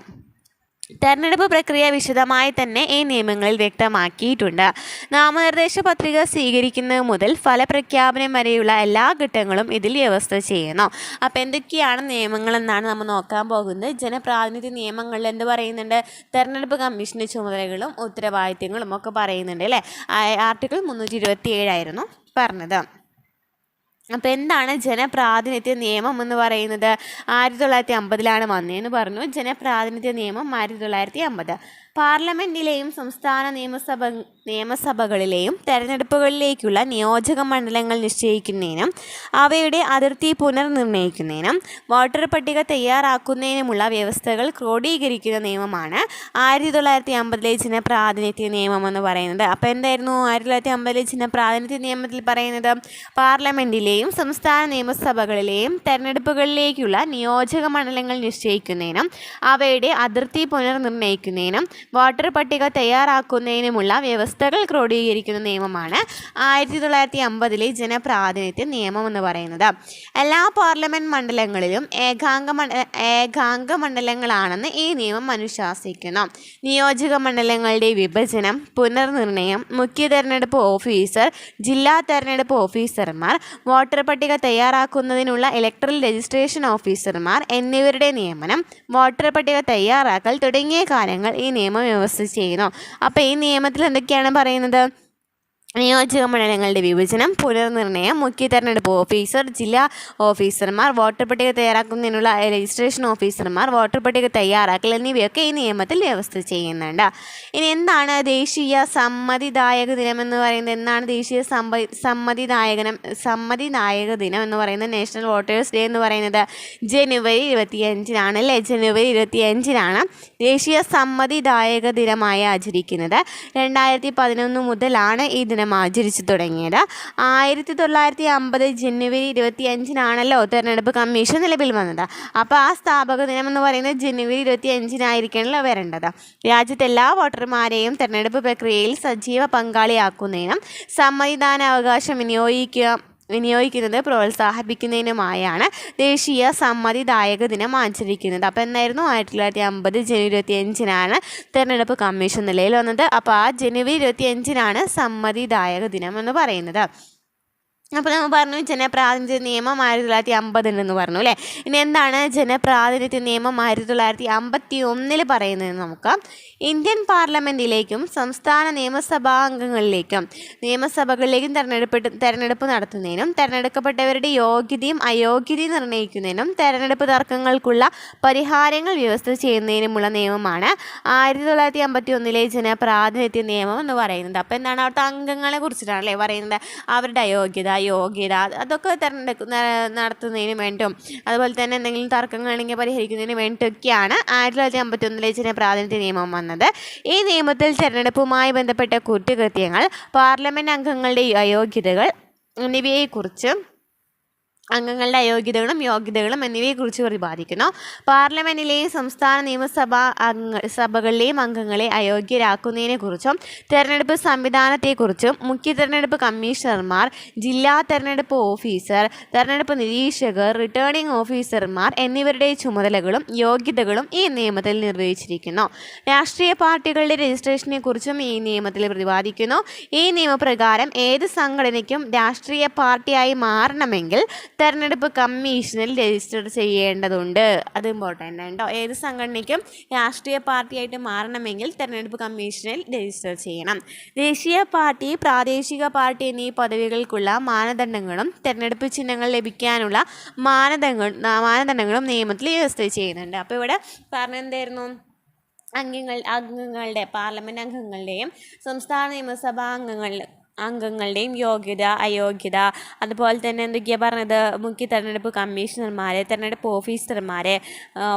Speaker 2: തെരഞ്ഞെടുപ്പ് പ്രക്രിയ വിശദമായി തന്നെ ഈ നിയമങ്ങളിൽ വ്യക്തമാക്കിയിട്ടുണ്ട്. നാമനിർദ്ദേശ പത്രിക സ്വീകരിക്കുന്നത് മുതൽ ഫലപ്രഖ്യാപനം വരെയുള്ള എല്ലാ ഘട്ടങ്ങളും ഇതിൽ വ്യവസ്ഥ ചെയ്യുന്നു. അപ്പോൾ എന്തൊക്കെയാണ് നിയമങ്ങളെന്നാണ് നമ്മൾ നോക്കാൻ പോകുന്നത്. ജനപ്രാതിനിധ്യ നിയമങ്ങളിൽ എന്ത് പറയുന്നുണ്ട്? തെരഞ്ഞെടുപ്പ് കമ്മീഷൻ്റെ ചുമതലകളും ഉത്തരവാദിത്തങ്ങളും ഒക്കെ പറയുന്നുണ്ട് അല്ലേ? ആർട്ടിക്കിൾ 327 ആയിരുന്നു പറഞ്ഞത്. അപ്പോൾ എന്താണ് ജനപ്രാതിനിധ്യ നിയമം എന്ന് പറയുന്നത്? 1950ലാണ് വന്നതെന്ന് പറഞ്ഞു. ജനപ്രാതിനിധ്യ നിയമം 1950. പാർലമെൻറ്റിലെയും സംസ്ഥാന നിയമസഭകളിലെയും തെരഞ്ഞെടുപ്പുകളിലേക്കുള്ള നിയോജക മണ്ഡലങ്ങൾ നിശ്ചയിക്കുന്നതിനും അവയുടെ അതിർത്തി പുനർനിർണ്ണയിക്കുന്നതിനും വോട്ടർ പട്ടിക തയ്യാറാക്കുന്നതിനുമുള്ള വ്യവസ്ഥകൾ ക്രോഡീകരിക്കുന്ന നിയമമാണ് 1950 ജനപ്രാതിനിധ്യ നിയമം എന്ന് പറയുന്നത്. അപ്പോൾ എന്തായിരുന്നു 1950 ജനപ്രാതിനിധ്യ നിയമത്തിൽ പറയുന്നത്? പാർലമെൻറ്റിലെയും സംസ്ഥാന നിയമസഭകളിലെയും തെരഞ്ഞെടുപ്പുകളിലേക്കുള്ള നിയോജക മണ്ഡലങ്ങൾ നിശ്ചയിക്കുന്നതിനും അവയുടെ അതിർത്തി പുനർനിർണ്ണയിക്കുന്നതിനും വോട്ടർ പട്ടിക തയ്യാറാക്കുന്നതിനുമുള്ള വ്യവസ്ഥകൾ ക്രോഡീകരിക്കുന്ന നിയമമാണ് 1950 ജനപ്രാതിനിധ്യ നിയമം എന്ന് പറയുന്നത്. എല്ലാ പാർലമെൻറ്റ് മണ്ഡലങ്ങളിലും ഏകാംഗ മണ്ഡലങ്ങളാണെന്ന് ഈ നിയമം അനുശാസിക്കുന്നു. നിയോജക മണ്ഡലങ്ങളുടെ വിഭജനം, പുനർനിർണ്ണയം, മുഖ്യ തെരഞ്ഞെടുപ്പ് ഓഫീസർ, ജില്ലാ തെരഞ്ഞെടുപ്പ് ഓഫീസർമാർ, വോട്ടർ പട്ടിക തയ്യാറാക്കുന്നതിനുള്ള ഇലക്ടറൽ രജിസ്ട്രേഷൻ ഓഫീസർമാർ എന്നിവരുടെ നിയമനം, വോട്ടർ പട്ടിക തയ്യാറാക്കൽ തുടങ്ങിയ കാര്യങ്ങൾ ഈ നിയമം വ്യവസ്ഥ ചെയ്യുന്നു. അപ്പോൾ ഈ നിയമത്തിൽ എന്തൊക്കെയാണ് പറയുന്നത്? നിയോജക മണ്ഡലങ്ങളുടെ വിഭജനം, പുനർനിർണ്ണയം, മുഖ്യ തെരഞ്ഞെടുപ്പ് ഓഫീസർ, ജില്ലാ ഓഫീസർമാർ, വോട്ടർ പട്ടിക തയ്യാറാക്കുന്നതിനുള്ള രജിസ്ട്രേഷൻ ഓഫീസർമാർ, വോട്ടർ പട്ടിക തയ്യാറാക്കൽ എന്നിവയൊക്കെ ഈ നിയമത്തിൽ വ്യവസ്ഥ ചെയ്യുന്നുണ്ട്. ഇനി എന്താണ് ദേശീയ സമ്മതിദായക ദിനം എന്ന് പറയുന്നത്? എന്താണ് ദേശീയ സമ്മതിദായക ദിനം എന്ന് പറയുന്നത്? നാഷണൽ വോട്ടേഴ്സ് ഡേ എന്ന് പറയുന്നത് ജനുവരി 25 അല്ലേ? ജനുവരി 25 ദേശീയ സമ്മതിദായക ദിനമായി ആചരിക്കുന്നത്. 2011 മുതലാണ് ഈ ദിനം ആചരിച്ചു തുടങ്ങിയത്. 1950 ജനുവരി 25 തെരഞ്ഞെടുപ്പ് കമ്മീഷൻ നിലവിൽ വന്നത്. അപ്പോൾ ആ സ്ഥാപക ദിനം എന്ന് പറയുന്നത് ജനുവരി 25 വരേണ്ടത്. രാജ്യത്തെ എല്ലാ വോട്ടർമാരെയും തെരഞ്ഞെടുപ്പ് പ്രക്രിയയിൽ സജീവ പങ്കാളിയാക്കുന്നതിനും സമ്മതിദാനാവകാശം വിനിയോഗിക്കുന്നത് പ്രോത്സാഹിപ്പിക്കുന്നതിനുമായാണ് ദേശീയ സമ്മതിദായക ദിനം ആചരിക്കുന്നത്. അപ്പോൾ എന്തായിരുന്നു 1950 ജനുവരി 25 തെരഞ്ഞെടുപ്പ് കമ്മീഷൻ നിലയിൽ വന്നത്. അപ്പോൾ ആ ജനുവരി 25 സമ്മതിദായക ദിനം എന്ന് പറയുന്നത്. അപ്പോൾ നമ്മൾ പറഞ്ഞു ജനപ്രാതിനിധ്യ നിയമം 1950 എന്ന് പറഞ്ഞു അല്ലേ. ഇനി എന്താണ് ജനപ്രാതിനിധ്യ നിയമം 1951 പറയുന്നത് നമുക്ക്? ഇന്ത്യൻ പാർലമെൻറ്റിലേക്കും സംസ്ഥാന നിയമസഭകളിലേക്കും തെരഞ്ഞെടുപ്പ് നടത്തുന്നതിനും തെരഞ്ഞെടുക്കപ്പെട്ടവരുടെ യോഗ്യതയും അയോഗ്യതയും നിർണ്ണയിക്കുന്നതിനും തെരഞ്ഞെടുപ്പ് തർക്കങ്ങൾക്കുള്ള പരിഹാരങ്ങൾ വ്യവസ്ഥ ചെയ്യുന്നതിനുമുള്ള നിയമമാണ് 1951 ജനപ്രാതിനിധ്യ നിയമം എന്ന് പറയുന്നത്. അപ്പോൾ എന്താണ്? അവിടുത്തെ അംഗങ്ങളെ കുറിച്ചിട്ടാണല്ലേ പറയുന്നത്. അവരുടെ യോഗ്യത അതൊക്കെ നടത്തുന്നതിന് വേണ്ടിയും അതുപോലെ തന്നെ എന്തെങ്കിലും തർക്കങ്ങളുണ്ടെങ്കിൽ പരിഹരിക്കുന്നതിന് വേണ്ടിയിട്ടൊക്കെയാണ് 1951 ജനപ്രാതിനിധ്യ നിയമം വന്നത്. ഈ നിയമത്തിൽ തെരഞ്ഞെടുപ്പുമായി ബന്ധപ്പെട്ട കുറ്റകൃത്യങ്ങൾ, പാർലമെൻറ്റ് അംഗങ്ങളുടെ അയോഗ്യതകൾ അംഗങ്ങളുടെ അയോഗ്യതകളും യോഗ്യതകളും എന്നിവയെക്കുറിച്ച് പ്രതിപാദിക്കുന്നു. പാർലമെൻറ്റിലെയും സംസ്ഥാന സഭകളിലെയും അംഗങ്ങളെ അയോഗ്യരാക്കുന്നതിനെക്കുറിച്ചും തെരഞ്ഞെടുപ്പ് സംവിധാനത്തെക്കുറിച്ചും മുഖ്യ തെരഞ്ഞെടുപ്പ് കമ്മീഷണർമാർ, ജില്ലാ തെരഞ്ഞെടുപ്പ് ഓഫീസർ, തെരഞ്ഞെടുപ്പ് നിരീക്ഷകർ, റിട്ടേണിംഗ് ഓഫീസർമാർ എന്നിവരുടെ ചുമതലകളും യോഗ്യതകളും ഈ നിയമത്തിൽ നിർവചിച്ചിരിക്കുന്നു. രാഷ്ട്രീയ പാർട്ടികളുടെ രജിസ്ട്രേഷനെക്കുറിച്ചും ഈ നിയമത്തിൽ പ്രതിപാദിക്കുന്നു. ഈ നിയമപ്രകാരം ഏത് സംഘടനയ്ക്കും രാഷ്ട്രീയ പാർട്ടിയായി മാറണമെങ്കിൽ തെരഞ്ഞെടുപ്പ് കമ്മീഷനിൽ രജിസ്റ്റർ ചെയ്യേണ്ടതുണ്ട്. അത് ഇമ്പോർട്ടൻ്റ് ആണ് കേട്ടോ. ഏത് സംഘടനയ്ക്കും രാഷ്ട്രീയ പാർട്ടിയായിട്ട് മാറണമെങ്കിൽ തെരഞ്ഞെടുപ്പ് കമ്മീഷനിൽ രജിസ്റ്റർ ചെയ്യണം. ദേശീയ പാർട്ടി, പ്രാദേശിക പാർട്ടി എന്നീ പദവികൾക്കുള്ള മാനദണ്ഡങ്ങളും തെരഞ്ഞെടുപ്പ് ചിഹ്നങ്ങൾ ലഭിക്കാനുള്ള മാനദണ്ഡങ്ങളും നിയമത്തിൽ വ്യവസ്ഥ ചെയ്യുന്നുണ്ട്. അപ്പോൾ ഇവിടെ പറഞ്ഞെന്തായിരുന്നു? അംഗങ്ങളുടെ പാർലമെൻറ്റ് അംഗങ്ങളുടെയും സംസ്ഥാന നിയമസഭാ അംഗങ്ങളുടെയും യോഗ്യത, അയോഗ്യത, അതുപോലെ തന്നെ എന്തൊക്കെയാണ് പറഞ്ഞത്? മുഖ്യ തെരഞ്ഞെടുപ്പ് കമ്മീഷണർമാർ, തെരഞ്ഞെടുപ്പ് ഓഫീസർമാർ,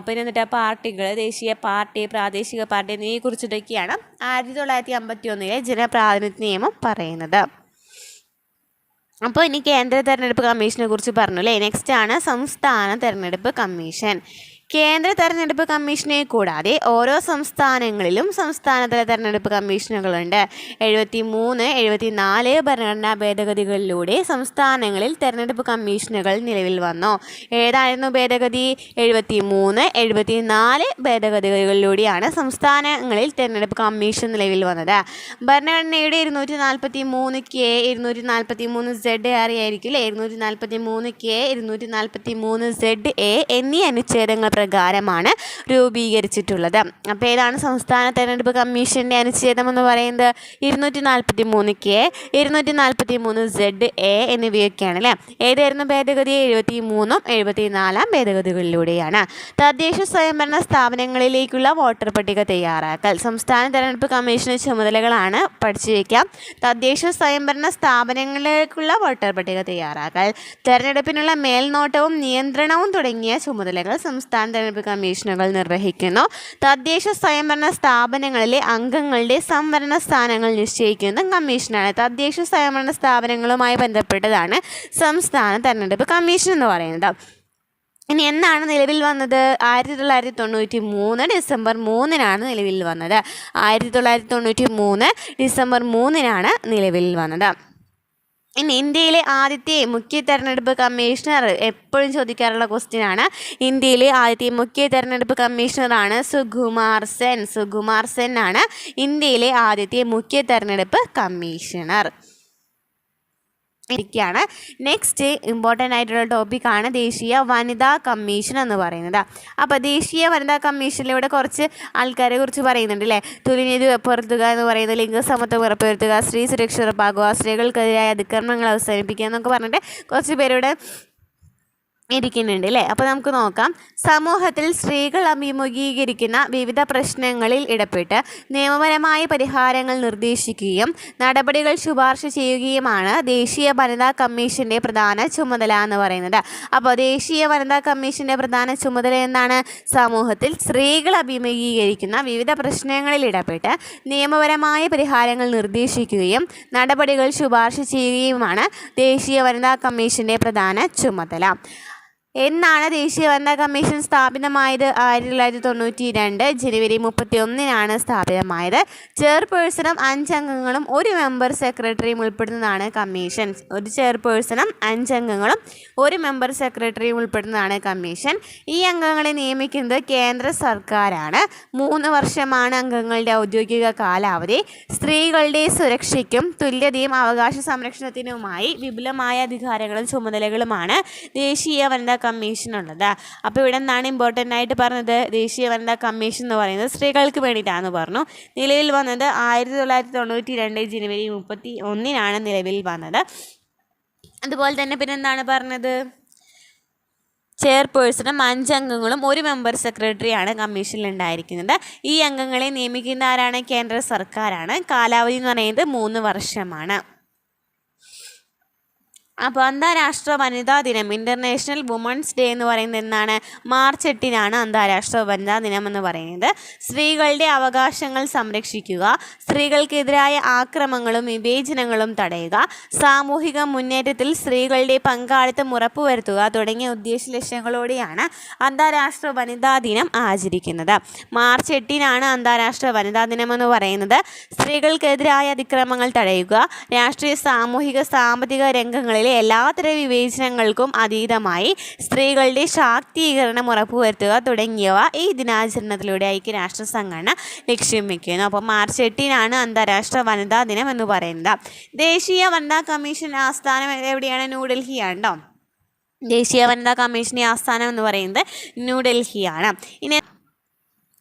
Speaker 2: പിന്നെ എന്നിട്ട് പാർട്ടികൾ, ദേശീയ പാർട്ടി, പ്രാദേശിക പാർട്ടി എന്നിവയെക്കുറിച്ചിട്ടൊക്കെയാണ് 1951 ജനപ്രാതിനിധ്യ നിയമം പറയുന്നത്. അപ്പോൾ ഇനി കേന്ദ്ര തെരഞ്ഞെടുപ്പ് കമ്മീഷനെ കുറിച്ച് പറഞ്ഞു അല്ലേ. നെക്സ്റ്റ് ആണ് സംസ്ഥാന തെരഞ്ഞെടുപ്പ് കമ്മീഷൻ. കേന്ദ്ര തെരഞ്ഞെടുപ്പ് കമ്മീഷനെ കൂടാതെ ഓരോ സംസ്ഥാനങ്ങളിലും സംസ്ഥാനതല തെരഞ്ഞെടുപ്പ് കമ്മീഷനുകളുണ്ട്. 73, 74 ഭരണഘടനാ ഭേദഗതികളിലൂടെ സംസ്ഥാനങ്ങളിൽ തെരഞ്ഞെടുപ്പ് കമ്മീഷനുകൾ നിലവിൽ വന്നു. ഏതായിരുന്നു ഭേദഗതി? 73, 74 ഭേദഗതികളിലൂടെയാണ് സംസ്ഥാനങ്ങളിൽ തെരഞ്ഞെടുപ്പ് കമ്മീഷൻ നിലവിൽ വന്നത്. ഭരണഘടനയുടെ 243K, 243Z അറിയായിരിക്കും അല്ലേ. 243K, 243ZA എന്നീ അനുച്ഛേദങ്ങൾ പ്രകാരമാണ് രൂപീകരിച്ചിട്ടുള്ളത്. അപ്പോൾ ഏതാണ് സംസ്ഥാന തെരഞ്ഞെടുപ്പ് കമ്മീഷൻ്റെ അനുച്ഛേദം എന്ന് പറയുന്നത്? 243K, 243ZA എന്നിവയൊക്കെയാണ് അല്ലേ. ഏതായിരുന്നു ഭേദഗതി? 73ഉം 74 ഭേദഗതികളിലൂടെയാണ്. തദ്ദേശ സ്വയംഭരണ സ്ഥാപനങ്ങളിലേക്കുള്ള വോട്ടർ പട്ടിക തയ്യാറാക്കൽ. സംസ്ഥാന തെരഞ്ഞെടുപ്പ് കമ്മീഷന് ചുമതലകളാണ്, പഠിച്ചു വയ്ക്കാം. തദ്ദേശ സ്വയംഭരണ സ്ഥാപനങ്ങളിലേക്കുള്ള വോട്ടർ പട്ടിക തയ്യാറാക്കൽ, തെരഞ്ഞെടുപ്പിനുള്ള മേൽനോട്ടവും നിയന്ത്രണവും തുടങ്ങിയ ചുമതലകൾ സംസ്ഥാന തെരഞ്ഞെടുപ്പ് കമ്മീഷനുകൾ നിർവഹിക്കുന്നു. തദ്ദേശ സ്വയംഭരണ സ്ഥാപനങ്ങളിലെ അംഗങ്ങളുടെ സംവരണ സ്ഥാനങ്ങൾ നിശ്ചയിക്കുന്നത് കമ്മീഷനാണ്. തദ്ദേശ സ്വയംഭരണ സ്ഥാപനങ്ങളുമായി ബന്ധപ്പെട്ടതാണ് സംസ്ഥാന തെരഞ്ഞെടുപ്പ് കമ്മീഷൻ എന്ന് പറയുന്നത്. ഇനി എന്നാണ് നിലവിൽ വന്നത്? 1993 ഡിസംബർ 3-നാണ് നിലവിൽ വന്നത്. 1993 ഡിസംബർ 3-നാണ് നിലവിൽ വന്നത്. ഇനി ഇന്ത്യയിലെ ആദ്യത്തെ മുഖ്യ തെരഞ്ഞെടുപ്പ് കമ്മീഷണർ, എപ്പോഴും ചോദിക്കാറുള്ള ക്വസ്റ്റ്യൻ ആണ്. ഇന്ത്യയിലെ ആദ്യത്തെ മുഖ്യ തെരഞ്ഞെടുപ്പ് കമ്മീഷണറാണ് സുകുമാർ സെൻ. സുകുമാർ സെൻ ആണ് ഇന്ത്യയിലെ ആദ്യത്തെ മുഖ്യ തെരഞ്ഞെടുപ്പ് കമ്മീഷണർ. ഇരിക്കുകയാണ്. നെക്സ്റ്റ് ഇമ്പോർട്ടൻ്റ് ആയിട്ടുള്ള ടോപ്പിക്കാണ് ദേശീയ വനിതാ കമ്മീഷൻ എന്ന് പറയുന്നത്. അപ്പോൾ ദേശീയ വനിതാ കമ്മീഷനിലൂടെ കുറച്ച് ആൾക്കാരെ കുറിച്ച് പറയുന്നുണ്ട് അല്ലേ. തുല്യനീതി ഉറപ്പുവരുത്തുക എന്ന് പറയുന്നത്, ലിംഗസമത്വം ഉറപ്പുവരുത്തുക, സ്ത്രീ സുരക്ഷ ഉറപ്പാക്കുക, സ്ത്രീകൾക്കെതിരായ അതിക്രമങ്ങൾ അവസാനിപ്പിക്കുക എന്നൊക്കെ പറഞ്ഞിട്ട് കുറച്ച് പേരുടെ ഇരിക്കുന്നുണ്ട് അല്ലേ. അപ്പോൾ നമുക്ക് നോക്കാം. സമൂഹത്തിൽ സ്ത്രീകൾ അഭിമുഖീകരിക്കുന്ന വിവിധ പ്രശ്നങ്ങളിൽ ഇടപെട്ട് നിയമപരമായ പരിഹാരങ്ങൾ നിർദ്ദേശിക്കുകയും നടപടികൾ ശുപാർശ ചെയ്യുകയുമാണ് ദേശീയ വനിതാ കമ്മീഷൻ്റെ പ്രധാന ചുമതല എന്ന് പറയുന്നത്. അപ്പോൾ ദേശീയ വനിതാ കമ്മീഷൻ്റെ പ്രധാന ചുമതല എന്താണ്? സമൂഹത്തിൽ സ്ത്രീകൾ അഭിമുഖീകരിക്കുന്ന വിവിധ പ്രശ്നങ്ങളിൽ ഇടപെട്ട് നിയമപരമായ പരിഹാരങ്ങൾ നിർദ്ദേശിക്കുകയും നടപടികൾ ശുപാർശ ചെയ്യുകയുമാണ് ദേശീയ വനിതാ കമ്മീഷൻ്റെ പ്രധാന ചുമതല. എന്നാണ് ദേശീയ വനിതാ കമ്മീഷൻ സ്ഥാപിതമായത്? 1992 ജനുവരി 31-നാണ് സ്ഥാപിതമായത്. ചെയർപേഴ്സണും 5 അംഗങ്ങളും 1 മെമ്പർ സെക്രട്ടറിയും ഉൾപ്പെടുന്നതാണ് കമ്മീഷൻ. ഒരു ചെയർപേഴ്സണും 5 അംഗങ്ങളും 1 മെമ്പർ സെക്രട്ടറിയും ഉൾപ്പെടുന്നതാണ് കമ്മീഷൻ. ഈ അംഗങ്ങളെ നിയമിക്കുന്നത് കേന്ദ്ര സർക്കാരാണ്. 3 വർഷമാണ് അംഗങ്ങളുടെ ഔദ്യോഗിക കാലാവധി. സ്ത്രീകളുടെ സുരക്ഷയ്ക്കും തുല്യതയും അവകാശ സംരക്ഷണത്തിനുമായി വിപുലമായ അധികാരങ്ങളും ചുമതലകളുമാണ് ദേശീയ വനിതാ കമ്മീഷനുള്ളത്. അപ്പോൾ ഇവിടെ എന്താണ് ഇമ്പോർട്ടൻ്റ് ആയിട്ട് പറഞ്ഞത്? ദേശീയ വനിതാ കമ്മീഷൻ എന്ന് പറയുന്നത് സ്ത്രീകൾക്ക് വേണ്ടിയിട്ടാണെന്ന് പറഞ്ഞു. നിലവിൽ വന്നത് 1992 ജനുവരി 31-നാണ് നിലവിൽ വന്നത്. അതുപോലെ തന്നെ പിന്നെ എന്താണ് പറഞ്ഞത്? ചെയർപേഴ്സണും 5 അംഗങ്ങളും 1 മെമ്പർ സെക്രട്ടറിയാണ് കമ്മീഷനിൽ ഉണ്ടായിരിക്കുന്നത്. ഈ അംഗങ്ങളെ നിയമിക്കുന്ന ആരാണ്? കേന്ദ്ര സർക്കാരാണ്. കാലാവധി എന്ന് പറയുന്നത് 3 വർഷമാണ്. അപ്പോൾ അന്താരാഷ്ട്ര വനിതാ ദിനം, ഇൻ്റർനാഷണൽ വുമൺസ് ഡേ എന്ന് പറയുന്നത് എന്നാണ്? മാർച്ച് 8-നാണ് അന്താരാഷ്ട്ര വനിതാ ദിനം എന്ന് പറയുന്നത്. സ്ത്രീകളുടെ അവകാശങ്ങൾ സംരക്ഷിക്കുക, സ്ത്രീകൾക്കെതിരായ ആക്രമണങ്ങളും വിവേചനങ്ങളും തടയുക, സാമൂഹിക മുന്നേറ്റത്തിൽ സ്ത്രീകളുടെ പങ്കാളിത്തം ഉറപ്പുവരുത്തുക തുടങ്ങിയ ഉദ്ദേശ ലക്ഷ്യങ്ങളോടെയാണ് അന്താരാഷ്ട്ര വനിതാ ദിനം ആചരിക്കുന്നത്. മാർച്ച് 8-നാണ് അന്താരാഷ്ട്ര വനിതാ ദിനം എന്ന് പറയുന്നത്. സ്ത്രീകൾക്കെതിരായ അതിക്രമങ്ങൾ തടയുക, രാഷ്ട്രീയ സാമൂഹിക സാമ്പത്തിക രംഗങ്ങളിൽ എല്ലാത്തര വിവേചനങ്ങൾക്കും അതീതമായി സ്ത്രീകളുടെ ശാക്തീകരണം ഉറപ്പുവരുത്തുക തുടങ്ങിയവ ഈ ദിനാചരണത്തിലൂടെ ഐക്യരാഷ്ട്ര സംഘടന ലക്ഷ്യം വയ്ക്കുന്നു. അപ്പോൾ മാർച്ച് 8-നാണ് അന്താരാഷ്ട്ര വനിതാ ദിനം എന്ന് പറയുന്നത്. ദേശീയ വനിതാ കമ്മീഷൻ ആസ്ഥാനം എവിടെയാണ്? ന്യൂഡൽഹിയാണ് കേട്ടോ. ദേശീയ വനിതാ കമ്മീഷൻ്റെ ആസ്ഥാനം എന്ന് പറയുന്നത് ന്യൂഡൽഹിയാണ്.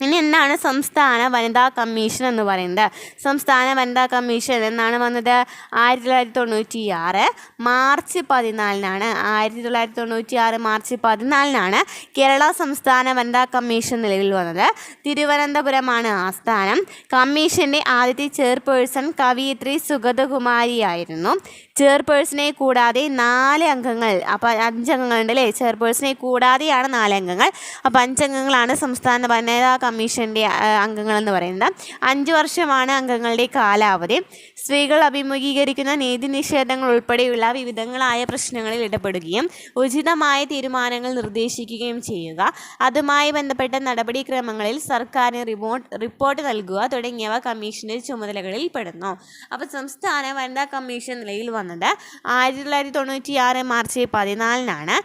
Speaker 2: ഇനി എന്താണ് സംസ്ഥാന വനിതാ കമ്മീഷൻ എന്ന് പറയുന്നത്? സംസ്ഥാന വനിതാ കമ്മീഷൻ എന്നാണ് വന്നത്? 1996 മാർച്ച് 14-നാണ്. 1996 മാർച്ച് 14-നാണ് കേരള സംസ്ഥാന വനിതാ കമ്മീഷൻ നിലവിൽ വന്നത്. തിരുവനന്തപുരമാണ് ആസ്ഥാനം. കമ്മീഷൻ്റെ ആദ്യത്തെ ചെയർപേഴ്സൺ കവയിത്രി സുഗതകുമാരിയായിരുന്നു. ചെയർപേഴ്സണെ കൂടാതെ 4 അംഗങ്ങൾ, അപ്പോൾ 5 അംഗങ്ങളുണ്ട് അല്ലേ. ചെയർപേഴ്സണെ കൂടാതെയാണ് 4 അംഗങ്ങൾ. അപ്പോൾ 5 അംഗങ്ങളാണ് സംസ്ഥാന വനിതാ കമ്മീഷൻ്റെ അംഗങ്ങളെന്ന് പറയുന്നത്. 5 വർഷമാണ് അംഗങ്ങളുടെ കാലാവധി. സ്ത്രീകൾ അഭിമുഖീകരിക്കുന്ന നീതി നിഷേധങ്ങൾ ഉൾപ്പെടെയുള്ള വിവിധങ്ങളായ പ്രശ്നങ്ങളിൽ ഇടപെടുകയും ഉചിതമായ തീരുമാനങ്ങൾ നിർദ്ദേശിക്കുകയും ചെയ്യുക, അതുമായി ബന്ധപ്പെട്ട നടപടിക്രമങ്ങളിൽ സർക്കാരിന് റിപ്പോർട്ട് നൽകുക തുടങ്ങിയവ കമ്മീഷൻ്റെ ചുമതലകളിൽ പെടുന്നു. അപ്പോൾ സംസ്ഥാന വനിതാ കമ്മീഷൻ നിലയിൽ വന്നത് 1996 മാർച്ച് 14-നാണ്.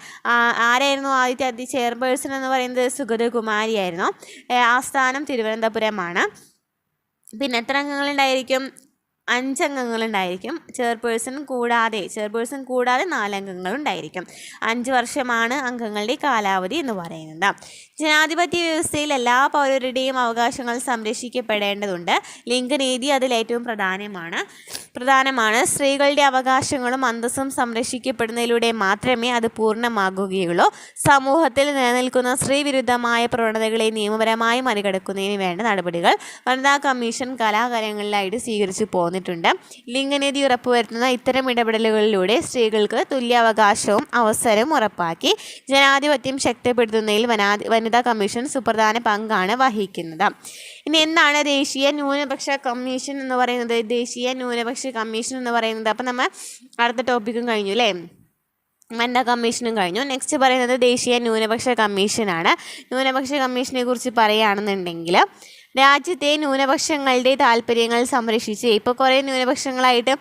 Speaker 2: ആരായിരുന്നു ആദ്യത്തെ ചെയർപേഴ്സൺ എന്ന് പറയുന്നത്? സുഗതകുമാരിയായിരുന്നു. ആസ്ഥാനം തിരുവനന്തപുരമാണ്. പിന്നെ എത്ര അംഗങ്ങളുണ്ടായിരിക്കും? 5 അംഗങ്ങളുണ്ടായിരിക്കും. ചെയർപേഴ്സൺ കൂടാതെ 4 അംഗങ്ങളുണ്ടായിരിക്കും. 5 വർഷമാണ് അംഗങ്ങളുടെ കാലാവധി എന്ന് പറയുന്നത്. ജനാധിപത്യ വ്യവസ്ഥയിൽ എല്ലാ പൗരരുടെയും അവകാശങ്ങൾ സംരക്ഷിക്കപ്പെടേണ്ടതുണ്ട്. ലിംഗനീതി അതിലേറ്റവും പ്രധാനമാണ്. സ്ത്രീകളുടെ അവകാശങ്ങളും അന്തസ്സും സംരക്ഷിക്കപ്പെടുന്നതിലൂടെ മാത്രമേ അത് പൂർണ്ണമാകുകയുള്ളൂ. സമൂഹത്തിൽ നിലനിൽക്കുന്ന സ്ത്രീവിരുദ്ധമായ പ്രവണതകളെ നിയമപരമായി മറികടക്കുന്നതിന് വേണ്ട നടപടികൾ വനിതാ കമ്മീഷൻ കലാകാലങ്ങളിലായിട്ട് സ്വീകരിച്ചു പോന്നിട്ടുണ്ട്. ലിംഗനീതി ഉറപ്പുവരുത്തുന്ന ഇത്തരം ഇടപെടലുകളിലൂടെ സ്ത്രീകൾക്ക് തുല്യാവകാശവും അവസരവും ഉറപ്പാക്കി ജനാധിപത്യം ശക്തിപ്പെടുത്തുന്നതിൽ വനിതാ കമ്മീഷൻ സുപ്രധാന പങ്കാണ് വഹിക്കുന്നത്. ഇനി എന്താണ് ദേശീയ ന്യൂനപക്ഷ കമ്മീഷൻ എന്ന് പറയുന്നത്? അപ്പം നമ്മൾ അടുത്ത ടോപ്പിക്കും കഴിഞ്ഞു അല്ലേ? വനിതാ കമ്മീഷനും കഴിഞ്ഞു. നെക്സ്റ്റ് പറയുന്നത് ദേശീയ ന്യൂനപക്ഷ കമ്മീഷനാണ്. ന്യൂനപക്ഷ കമ്മീഷനെ കുറിച്ച് പറയുകയാണെന്നുണ്ടെങ്കിൽ രാജ്യത്തെ ന്യൂനപക്ഷങ്ങളുടെ താല്പര്യങ്ങൾ സംരക്ഷിച്ച്, ഇപ്പോൾ കുറേ ന്യൂനപക്ഷങ്ങളായിട്ട്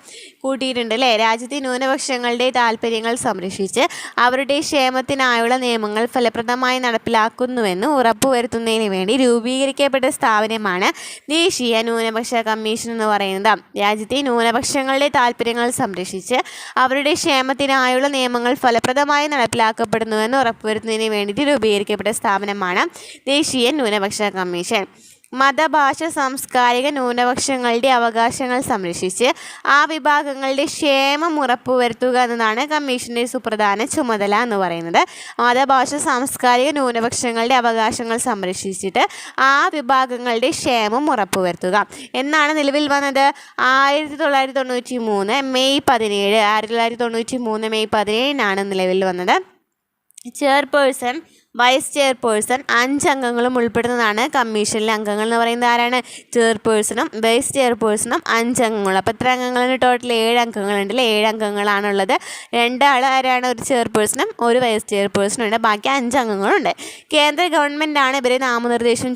Speaker 2: കൂട്ടിയിട്ടുണ്ട് അല്ലേ? രാജ്യത്തെ ന്യൂനപക്ഷങ്ങളുടെ താല്പര്യങ്ങൾ സംരക്ഷിച്ച് അവരുടെ ക്ഷേമത്തിനായുള്ള നിയമങ്ങൾ ഫലപ്രദമായി നടപ്പിലാക്കുന്നുവെന്ന് ഉറപ്പുവരുത്തുന്നതിന് വേണ്ടി രൂപീകരിക്കപ്പെട്ട സ്ഥാപനമാണ് ദേശീയ ന്യൂനപക്ഷ കമ്മീഷൻ എന്ന് പറയുന്നത്. രാജ്യത്തെ ന്യൂനപക്ഷങ്ങളുടെ താല്പര്യങ്ങൾ സംരക്ഷിച്ച് അവരുടെ ക്ഷേമത്തിനായുള്ള നിയമങ്ങൾ ഫലപ്രദമായി നടപ്പിലാക്കപ്പെടുന്നുവെന്ന് ഉറപ്പുവരുത്തുന്നതിന് വേണ്ടിയിട്ട് രൂപീകരിക്കപ്പെട്ട സ്ഥാപനമാണ് ദേശീയ ന്യൂനപക്ഷ കമ്മീഷൻ. മതഭാഷ സാംസ്കാരിക ന്യൂനപക്ഷങ്ങളുടെ അവകാശങ്ങൾ സംരക്ഷിച്ച് ആ വിഭാഗങ്ങളുടെ ക്ഷേമം ഉറപ്പുവരുത്തുക എന്നതാണ് കമ്മീഷൻ്റെ സുപ്രധാന ചുമതല എന്ന് പറയുന്നത്. മതഭാഷ സാംസ്കാരിക ന്യൂനപക്ഷങ്ങളുടെ അവകാശങ്ങൾ സംരക്ഷിച്ചിട്ട് ആ വിഭാഗങ്ങളുടെ ക്ഷേമം ഉറപ്പുവരുത്തുക എന്നാണ് നിലവിൽ വന്നത്. 1993 മെയ് 17 നിലവിൽ വന്നത്. ചെയർപേഴ്സൺ, വൈസ് ചെയർപേഴ്സൺ 5 അംഗങ്ങളും ഉൾപ്പെടുന്നതാണ് കമ്മീഷനിലെ അംഗങ്ങൾ എന്ന് പറയുന്നത്. ആരാണ്? ചെയർപേഴ്സണും വൈസ് ചെയർപേഴ്സണും 5 അംഗങ്ങളും. അപ്പോൾ എത്ര അംഗങ്ങളുണ്ട്? ടോട്ടൽ 7 അംഗങ്ങളുണ്ട് അല്ലേ? 7 അംഗങ്ങളാണുള്ളത്. 2 ആൾ ആരാണ്? ഒരു ചെയർപേഴ്സണും ഒരു വൈസ് ചെയർപേഴ്സണും ഉണ്ട്. ബാക്കി 5 അംഗങ്ങളുണ്ട്. കേന്ദ്ര ഗവൺമെൻറ്റാണ് ഇവരെ നാമനിർദ്ദേശം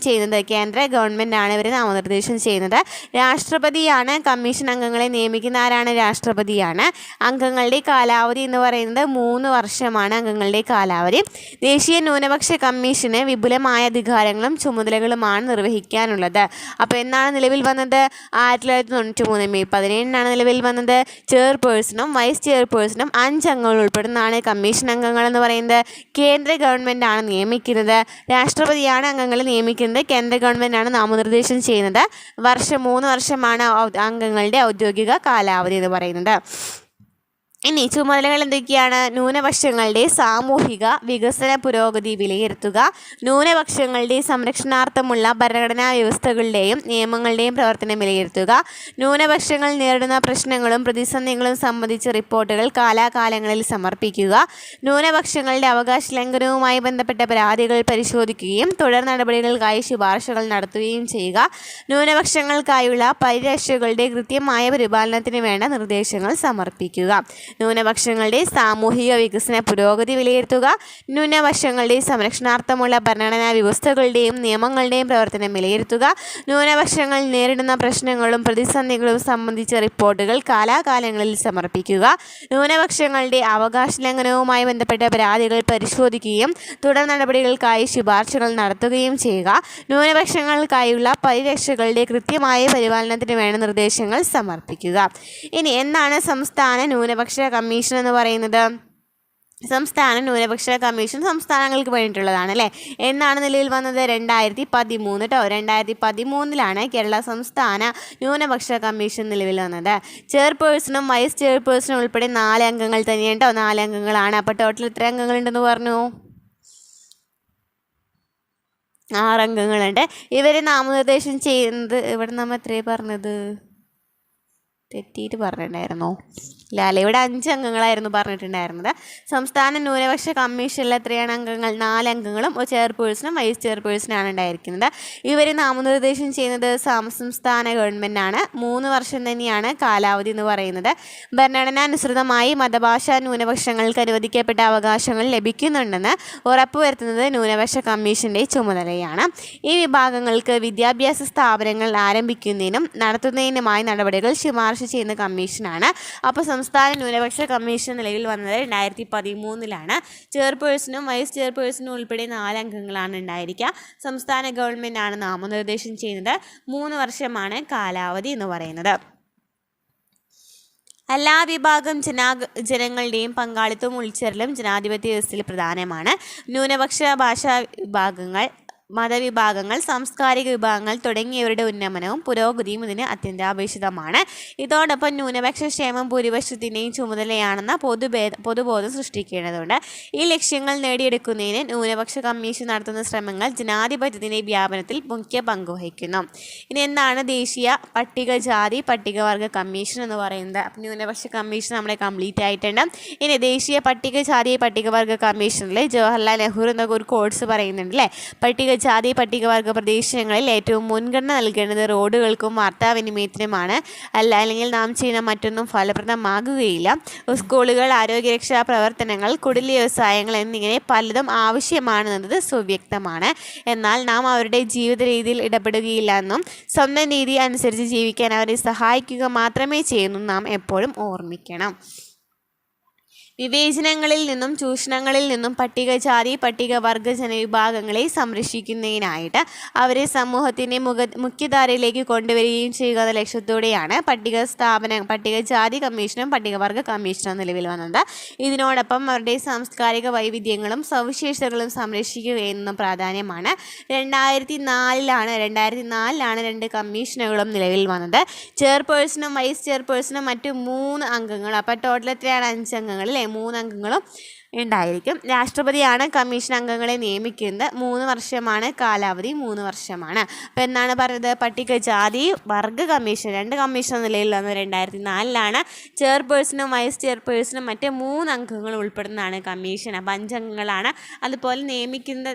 Speaker 2: ചെയ്യുന്നത്. രാഷ്ട്രപതിയാണ് കമ്മീഷൻ അംഗങ്ങളെ നിയമിക്കുന്ന. ആരാണ്? രാഷ്ട്രപതിയാണ്. അംഗങ്ങളുടെ കാലാവധി എന്ന് പറയുന്നത് 3 വർഷമാണ് അംഗങ്ങളുടെ കാലാവധി. ദേശീയ ന്യൂനപക്ഷ കമ്മീഷന് വിപുലമായ അധികാരങ്ങളും ചുമതലകളുമാണ് നിർവഹിക്കാനുള്ളത്. അപ്പോൾ എന്നാണ് നിലവിൽ വന്നത്? 1993 മെയ് 17 നിലവിൽ വന്നത്. ചെയർപേഴ്സണും വൈസ് ചെയർപേഴ്സണും 5 അംഗങ്ങൾ ഉൾപ്പെടുന്നതാണ് കമ്മീഷൻ അംഗങ്ങൾ എന്ന് പറയുന്നത്. കേന്ദ്ര ഗവൺമെൻറ്റാണ് നിയമിക്കുന്നത്. രാഷ്ട്രപതിയാണ് അംഗങ്ങളെ നിയമിക്കുന്നത്. കേന്ദ്ര ഗവൺമെൻറ്റാണ് നാമനിർദ്ദേശം ചെയ്യുന്നത്. 3 വർഷമാണ് അംഗങ്ങളുടെ ഔദ്യോഗിക കാലാവധി എന്ന് പറയുന്നത്. ഇനി ചുമതലകൾ എന്തൊക്കെയാണ്? ന്യൂനപക്ഷങ്ങളുടെ സാമൂഹിക വികസന പുരോഗതി വിലയിരുത്തുക, ന്യൂനപക്ഷങ്ങളുടെ സംരക്ഷണാർത്ഥമുള്ള ഭരണഘടനാ വ്യവസ്ഥകളുടെയും നിയമങ്ങളുടെയും പ്രവർത്തനം വിലയിരുത്തുക, ന്യൂനപക്ഷങ്ങൾ നേരിടുന്ന പ്രശ്നങ്ങളും പ്രതിസന്ധികളും സംബന്ധിച്ച റിപ്പോർട്ടുകൾ കാലാകാലങ്ങളിൽ സമർപ്പിക്കുക, ന്യൂനപക്ഷങ്ങളുടെ അവകാശ ലംഘനവുമായി ബന്ധപ്പെട്ട പരാതികൾ പരിശോധിക്കുകയും തുടർ നടപടികൾക്കായി ശുപാർശകൾ നടത്തുകയും ചെയ്യുക, ന്യൂനപക്ഷങ്ങൾക്കായുള്ള പരിരക്ഷകളുടെ കൃത്യമായ പരിപാലനത്തിന് വേണ്ട നിർദ്ദേശങ്ങൾ സമർപ്പിക്കുക, ന്യൂനപക്ഷങ്ങളുടെ സാമൂഹിക വികസന പുരോഗതി വിലയിരുത്തുക, ന്യൂനപക്ഷങ്ങളുടെ സംരക്ഷണാർത്ഥമുള്ള ഭരണഘടനാ വ്യവസ്ഥകളുടെയും നിയമങ്ങളുടെയും പ്രവർത്തനം വിലയിരുത്തുക, ന്യൂനപക്ഷങ്ങൾ നേരിടുന്ന പ്രശ്നങ്ങളും പ്രതിസന്ധികളും സംബന്ധിച്ച റിപ്പോർട്ടുകൾ കാലാകാലങ്ങളിൽ സമർപ്പിക്കുക, ന്യൂനപക്ഷങ്ങളുടെ അവകാശ ലംഘനവുമായി ബന്ധപ്പെട്ട പരാതികൾ പരിശോധിക്കുകയും തുടർ നടപടികൾക്കായി ശുപാർശകൾ നടത്തുകയും ചെയ്യുക, ന്യൂനപക്ഷങ്ങൾക്കായുള്ള പരിരക്ഷകളുടെ കൃത്യമായ പരിപാലനത്തിന് വേണ്ട നിർദ്ദേശങ്ങൾ സമർപ്പിക്കുക. ഇനി എന്താണ് സംസ്ഥാന ന്യൂനപക്ഷ കമ്മീഷൻ എന്ന് പറയുന്നത്? സംസ്ഥാന ന്യൂനപക്ഷ കമ്മീഷൻ സംസ്ഥാനങ്ങൾക്ക് വേണ്ടിയിട്ടുള്ളതാണ് അല്ലേ? എന്നാണ് നിലവിൽ വന്നത്? 2013 കേട്ടോ. 2013 കേരള സംസ്ഥാന ന്യൂനപക്ഷ കമ്മീഷൻ നിലവിൽ വന്നത്. ചെയർപേഴ്സണും വൈസ് ചെയർപേഴ്സണും ഉൾപ്പെടെ 4 അംഗങ്ങൾ തന്നെയാണ് കേട്ടോ. 4 അംഗങ്ങളാണ്. അപ്പോൾ ടോട്ടൽ എത്ര അംഗങ്ങളുണ്ടെന്ന് പറഞ്ഞു? 6 അംഗങ്ങളുണ്ട്. ഇവരെ നാമനിർദ്ദേശം ചെയ്യുന്നത്, ഇവിടെ നമ്മൾ എത്രയാണ് പറഞ്ഞത്? തെറ്റിയിട്ട് പറഞ്ഞിട്ടുണ്ടായിരുന്നോ? ഇല്ല, ഇവിടെ 5 അംഗങ്ങളായിരുന്നു പറഞ്ഞിട്ടുണ്ടായിരുന്നത്. സംസ്ഥാന ന്യൂനപക്ഷ കമ്മീഷനിൽ എത്രയാണ് അംഗങ്ങൾ? 4 അംഗങ്ങളും ഒരു ചെയർപേഴ്സണും വൈസ് ചെയർപേഴ്സണാണ് ഉണ്ടായിരിക്കുന്നത്. ഇവർ നാമനിർദ്ദേശം ചെയ്യുന്നത് സംസ്ഥാന ഗവൺമെൻറ്റാണ്. 3 വർഷം തന്നെയാണ് കാലാവധി എന്ന് പറയുന്നത്. ഭരണഘടനാനുസൃതമായി മതഭാഷാ ന്യൂനപക്ഷങ്ങൾക്ക് അനുവദിക്കപ്പെട്ട അവകാശങ്ങൾ ലഭിക്കുന്നുണ്ടെന്ന് ഉറപ്പുവരുത്തുന്നത് ന്യൂനപക്ഷ കമ്മീഷൻ്റെ ചുമതലയാണ്. ഈ വിഭാഗങ്ങൾക്ക് വിദ്യാഭ്യാസ സ്ഥാപനങ്ങൾ ആരംഭിക്കുന്നതിനും നടത്തുന്നതിനുമായി നടപടികൾ ശുപാർശ ചെയ്യുന്ന കമ്മീഷനാണ്. അപ്പോൾ സംസ്ഥാന ന്യൂനപക്ഷ കമ്മീഷൻ നിലവിൽ വന്നത് 2013. ചെയർപേഴ്സണും വൈസ് ചെയർപേഴ്സണും ഉൾപ്പെടെ 4 അംഗങ്ങളാണ് ഉണ്ടായിരിക്കുക. സംസ്ഥാന ഗവൺമെൻറ്റാണ് നാമനിർദ്ദേശം ചെയ്യുന്നത്. 3 വർഷമാണ് കാലാവധി എന്ന് പറയുന്നത്. എല്ലാ വിഭാഗം ജനങ്ങളുടെയും പങ്കാളിത്തവും ഉൾച്ചേരലും ജനാധിപത്യ വ്യവസ്ഥയിൽ പ്രധാനമാണ്. ന്യൂനപക്ഷ ഭാഷാ വിഭാഗങ്ങൾ, മതവിഭാഗങ്ങൾ, സാംസ്കാരിക വിഭാഗങ്ങൾ തുടങ്ങിയവരുടെ ഉന്നമനവും പുരോഗതിയും ഇതിന് അത്യന്താപേക്ഷിതമാണ്. ഇതോടൊപ്പം ന്യൂനപക്ഷ ക്ഷേമം ഭൂരിപക്ഷത്തിൻ്റെയും ചുമതലയാണെന്ന പൊതുബോധം സൃഷ്ടിക്കേണ്ടതുണ്ട്. ഈ ലക്ഷ്യങ്ങൾ നേടിയെടുക്കുന്നതിന് ന്യൂനപക്ഷ കമ്മീഷൻ നടത്തുന്ന ശ്രമങ്ങൾ ജനാധിപത്യത്തിൻ്റെ വ്യാപനത്തിൽ മുഖ്യ പങ്കുവഹിക്കുന്നു. ഇനി എന്താണ് ദേശീയ പട്ടികജാതി പട്ടികവർഗ കമ്മീഷൻ എന്ന് പറയുന്നത്? ന്യൂനപക്ഷ കമ്മീഷൻ നമ്മുടെ കംപ്ലീറ്റ് ആയിട്ടുണ്ട്. ഇനി ദേശീയ പട്ടികജാതി പട്ടികവർഗ കമ്മീഷനിൽ ജവഹർലാൽ നെഹ്റു എന്നൊക്കെ ഒരു കോഴ്സ് പറയുന്നുണ്ട് അല്ലേ. പട്ടികജാതി പട്ടികവർഗ പ്രദേശങ്ങളിൽ ഏറ്റവും മുൻഗണന നൽകേണ്ടത് റോഡുകൾക്കും വാർത്താവിനിമയത്തിനുമാണ്. അല്ലെങ്കിൽ നാം ചെയ്യുന്ന മറ്റൊന്നും ഫലപ്രദമാകുകയില്ല. സ്കൂളുകൾ, ആരോഗ്യരക്ഷാ പ്രവർത്തനങ്ങൾ, കുടിൽ വ്യവസായങ്ങൾ എന്നിങ്ങനെ പലതും ആവശ്യമാണെന്നത് സുവ്യക്തമാണ്. എന്നാൽ നാം അവരുടെ ജീവിത രീതിയിൽ ഇടപെടുകയില്ല എന്നും സ്വന്തം രീതി അനുസരിച്ച് ജീവിക്കാൻ അവരെ സഹായിക്കുക മാത്രമേ ചെയ്യുന്നു നാം എപ്പോഴും ഓർമ്മിക്കണം. വിവേചനങ്ങളിൽ നിന്നും ചൂഷണങ്ങളിൽ നിന്നും പട്ടികജാതി പട്ടികവർഗ ജനവിഭാഗങ്ങളെ സംരക്ഷിക്കുന്നതിനായിട്ട് അവരെ സമൂഹത്തിൻ്റെ മുഖ്യധാരയിലേക്ക് കൊണ്ടുവരികയും ചെയ്യുക എന്ന ലക്ഷ്യത്തോടെയാണ് പട്ടികജാതി കമ്മീഷനും പട്ടികവർഗ കമ്മീഷനും നിലവിൽ വന്നത്. ഇതിനോടൊപ്പം അവരുടെ സാംസ്കാരിക വൈവിധ്യങ്ങളും സവിശേഷതകളും സംരക്ഷിക്കുക എന്നും പ്രാധാന്യമാണ്. 2004 രണ്ട് കമ്മീഷനുകളും നിലവിൽ വന്നത്. ചെയർപേഴ്സണും വൈസ് ചെയർപേഴ്സണും മറ്റു 3 അംഗങ്ങൾ. അപ്പോൾ ടോട്ടൽ എത്രയാണ്? 5 അംഗങ്ങൾ അല്ലേ. 3 അംഗങ്ങളും ഉണ്ടായിരിക്കും. രാഷ്ട്രപതിയാണ് കമ്മീഷൻ അംഗങ്ങളെ നിയമിക്കുന്നത്. 3 വർഷമാണ് കാലാവധി, 3 വർഷമാണ്. അപ്പോൾ എന്നാണ് പറഞ്ഞത്? പട്ടികജാതി വർഗ കമ്മീഷൻ 2 കമ്മീഷൻ നിലയിൽ വന്നത് 2004. ചെയർപേഴ്സണും വൈസ് ചെയർപേഴ്സണും മറ്റ് 3 അംഗങ്ങൾ ഉൾപ്പെടുന്നതാണ് കമ്മീഷൻ. അപ്പോൾ 5 അംഗങ്ങളാണ്. അതുപോലെ നിയമിക്കുന്ന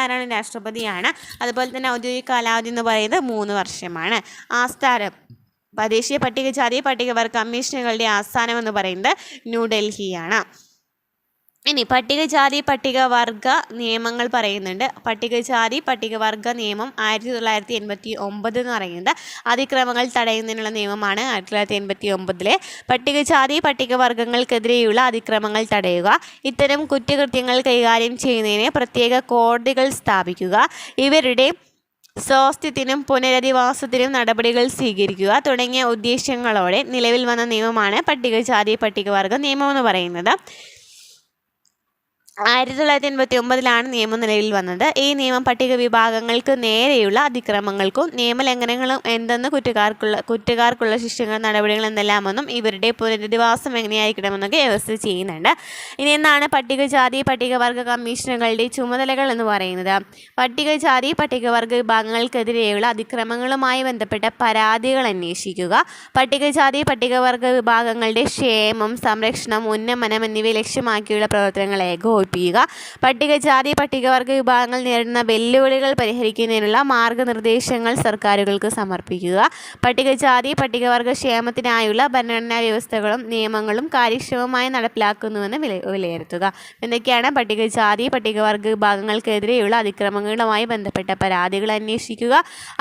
Speaker 2: ആരാണ്? രാഷ്ട്രപതിയാണ്. അതുപോലെ തന്നെ ഔദ്യോഗിക കാലാവധി എന്ന് പറയുന്നത് 3 വർഷമാണ്. ആസ്ഥാനം ദേശീയ പട്ടികജാതി പട്ടികവർഗ കമ്മീഷനുകളുടെ ആസ്ഥാനം എന്ന് പറയുന്നത് ന്യൂഡൽഹിയാണ്. ഇനി പട്ടികജാതി പട്ടികവർഗ നിയമങ്ങൾ പറയുന്നുണ്ട്. പട്ടികജാതി പട്ടികവർഗ നിയമം 1989 എന്ന് പറയുന്നത് അതിക്രമങ്ങൾ തടയുന്നതിനുള്ള നിയമമാണ്. 1989 പട്ടികജാതി പട്ടികവർഗങ്ങൾക്കെതിരെയുള്ള അതിക്രമങ്ങൾ തടയുക, ഇത്തരം കുറ്റകൃത്യങ്ങൾ കൈകാര്യം ചെയ്യുന്നതിന് പ്രത്യേക കോടതികൾ സ്ഥാപിക്കുക, ഇവരുടെ സ്വാസ്ഥ്യത്തിനും പുനരധിവാസത്തിനും നടപടികൾ സ്വീകരിക്കുക തുടങ്ങിയ ഉദ്ദേശ്യങ്ങളോടെ നിലവിൽ വന്ന നിയമമാണ് പട്ടികജാതി പട്ടികവർഗ നിയമം എന്ന് പറയുന്നത്. 1989 നിയമം നിലവിൽ വന്നത്. ഈ നിയമം പട്ടിക വിഭാഗങ്ങൾക്ക് നേരെയുള്ള അതിക്രമങ്ങൾക്കും നിയമലംഘനങ്ങളും എന്തെന്ന് കുറ്റക്കാർക്കുള്ള ശിക്ഷകൾ നടപടികൾ എന്തെല്ലാമെന്നും ഇവരുടെ പുനരധിവാസം എങ്ങനെയായിരിക്കണമെന്നൊക്കെ വ്യവസ്ഥ ചെയ്യുന്നുണ്ട്. ഇനി എന്താണ് പട്ടികജാതി പട്ടികവർഗ കമ്മീഷനുകളുടെ ചുമതലകൾ എന്ന് പറയുന്നത്? പട്ടികജാതി പട്ടികവർഗ വിഭാഗങ്ങൾക്കെതിരെയുള്ള അതിക്രമങ്ങളുമായി ബന്ധപ്പെട്ട പരാതികൾ അന്വേഷിക്കുക, പട്ടികജാതി പട്ടികവർഗ വിഭാഗങ്ങളുടെ ക്ഷേമം, സംരക്ഷണം, ഉന്നമനം എന്നിവ ലക്ഷ്യമാക്കിയുള്ള പ്രവർത്തനങ്ങൾ ഏകോപിപ്പിക്കുക, പട്ടികജാതി പട്ടികവർഗ വിഭാഗങ്ങൾ നേരിടുന്ന വെല്ലുവിളികൾ പരിഹരിക്കുന്നതിനുള്ള മാർഗനിർദ്ദേശങ്ങൾ സർക്കാരുകൾക്ക് സമർപ്പിക്കുക, പട്ടികജാതി പട്ടികവർഗ ക്ഷേമത്തിനായുള്ള ഭരണഘടനാ വ്യവസ്ഥകളും നിയമങ്ങളും കാര്യക്ഷമമായി നടപ്പിലാക്കുന്നുവെന്ന് വിലയിരുത്തുക. എന്തൊക്കെയാണ്? പട്ടികജാതി പട്ടികവർഗ വിഭാഗങ്ങൾക്കെതിരെയുള്ള അതിക്രമങ്ങളുമായി ബന്ധപ്പെട്ട പരാതികൾ അന്വേഷിക്കുക,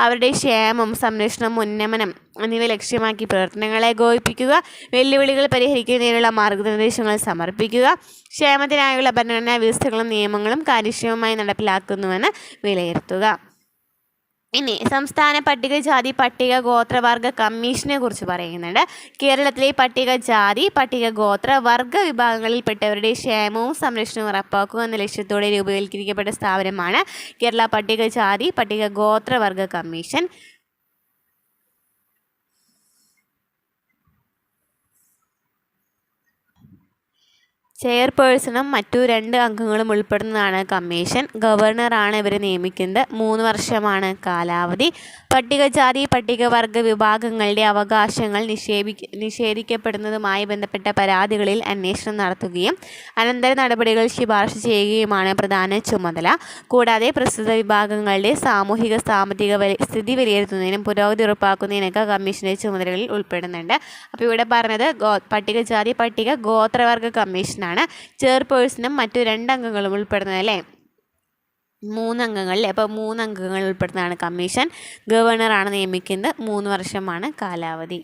Speaker 2: അവരുടെ ക്ഷേമം, സംരക്ഷണം, ഉന്നമനം എന്നിവ ലക്ഷ്യമാക്കി പ്രവർത്തനങ്ങളെ ഏകോപിപ്പിക്കുക, വെല്ലുവിളികൾ പരിഹരിക്കുന്നതിനുള്ള മാർഗനിർദ്ദേശങ്ങൾ സമർപ്പിക്കുക, ക്ഷേമത്തിനായുള്ള ഭരണഘടനാ വ്യവസ്ഥകളും നിയമങ്ങളും കാര്യക്ഷമമായി നടപ്പിലാക്കുന്നുവെന്ന് വിലയിരുത്തുക. ഇനി സംസ്ഥാന പട്ടികജാതി പട്ടിക ഗോത്രവർഗ കമ്മീഷനെ കുറിച്ച് പറയുന്നുണ്ട്. കേരളത്തിലെ പട്ടികജാതി പട്ടിക ഗോത്ര വർഗ വിഭാഗങ്ങളിൽപ്പെട്ടവരുടെ ക്ഷേമവും സംരക്ഷണവും ഉറപ്പാക്കുക എന്ന ലക്ഷ്യത്തോടെ രൂപവൽക്കരിക്കപ്പെട്ട സ്ഥാപനമാണ് കേരള പട്ടികജാതി പട്ടിക ഗോത്രവർഗ കമ്മീഷൻ. ചെയർപേഴ്സണും മറ്റു 2 അംഗങ്ങളും ഉൾപ്പെടുന്നതാണ് കമ്മീഷൻ. ഗവർണറാണ് ഇവരെ നിയമിക്കുന്നത്. 3 വർഷമാണ് കാലാവധി. പട്ടികജാതി പട്ടികവർഗ വിഭാഗങ്ങളുടെ അവകാശങ്ങൾ നിഷേധിക്കപ്പെടുന്നതുമായി ബന്ധപ്പെട്ട പരാതികളിൽ അന്വേഷണം നടത്തുകയും അനന്തര നടപടികൾ ശുപാർശ ചെയ്യുകയുമാണ് പ്രധാന ചുമതല. കൂടാതെ പ്രസ്തുത വിഭാഗങ്ങളുടെ സാമൂഹിക സാമ്പത്തിക സ്ഥിതി വിലയിരുത്തുന്നതിനും പുരോഗതി ഉറപ്പാക്കുന്നതിനൊക്കെ കമ്മീഷൻ്റെ ചുമതലകളിൽ ഉൾപ്പെടുന്നുണ്ട്. അപ്പോൾ ഇവിടെ പറഞ്ഞത് പട്ടികജാതി പട്ടിക ഗോത്രവർഗ കമ്മീഷനാണ്. ചെയർപേഴ്സണും മറ്റു 2 അംഗങ്ങളും ഉൾപ്പെടുന്നത് അല്ലേ. 3 അംഗങ്ങളിൽ. അപ്പോൾ 3 അംഗങ്ങൾ ഉൾപ്പെടുന്നതാണ് കമ്മീഷൻ. ഗവർണറാണ് നിയമിക്കുന്നത്. 3 വർഷമാണ് കാലാവധി.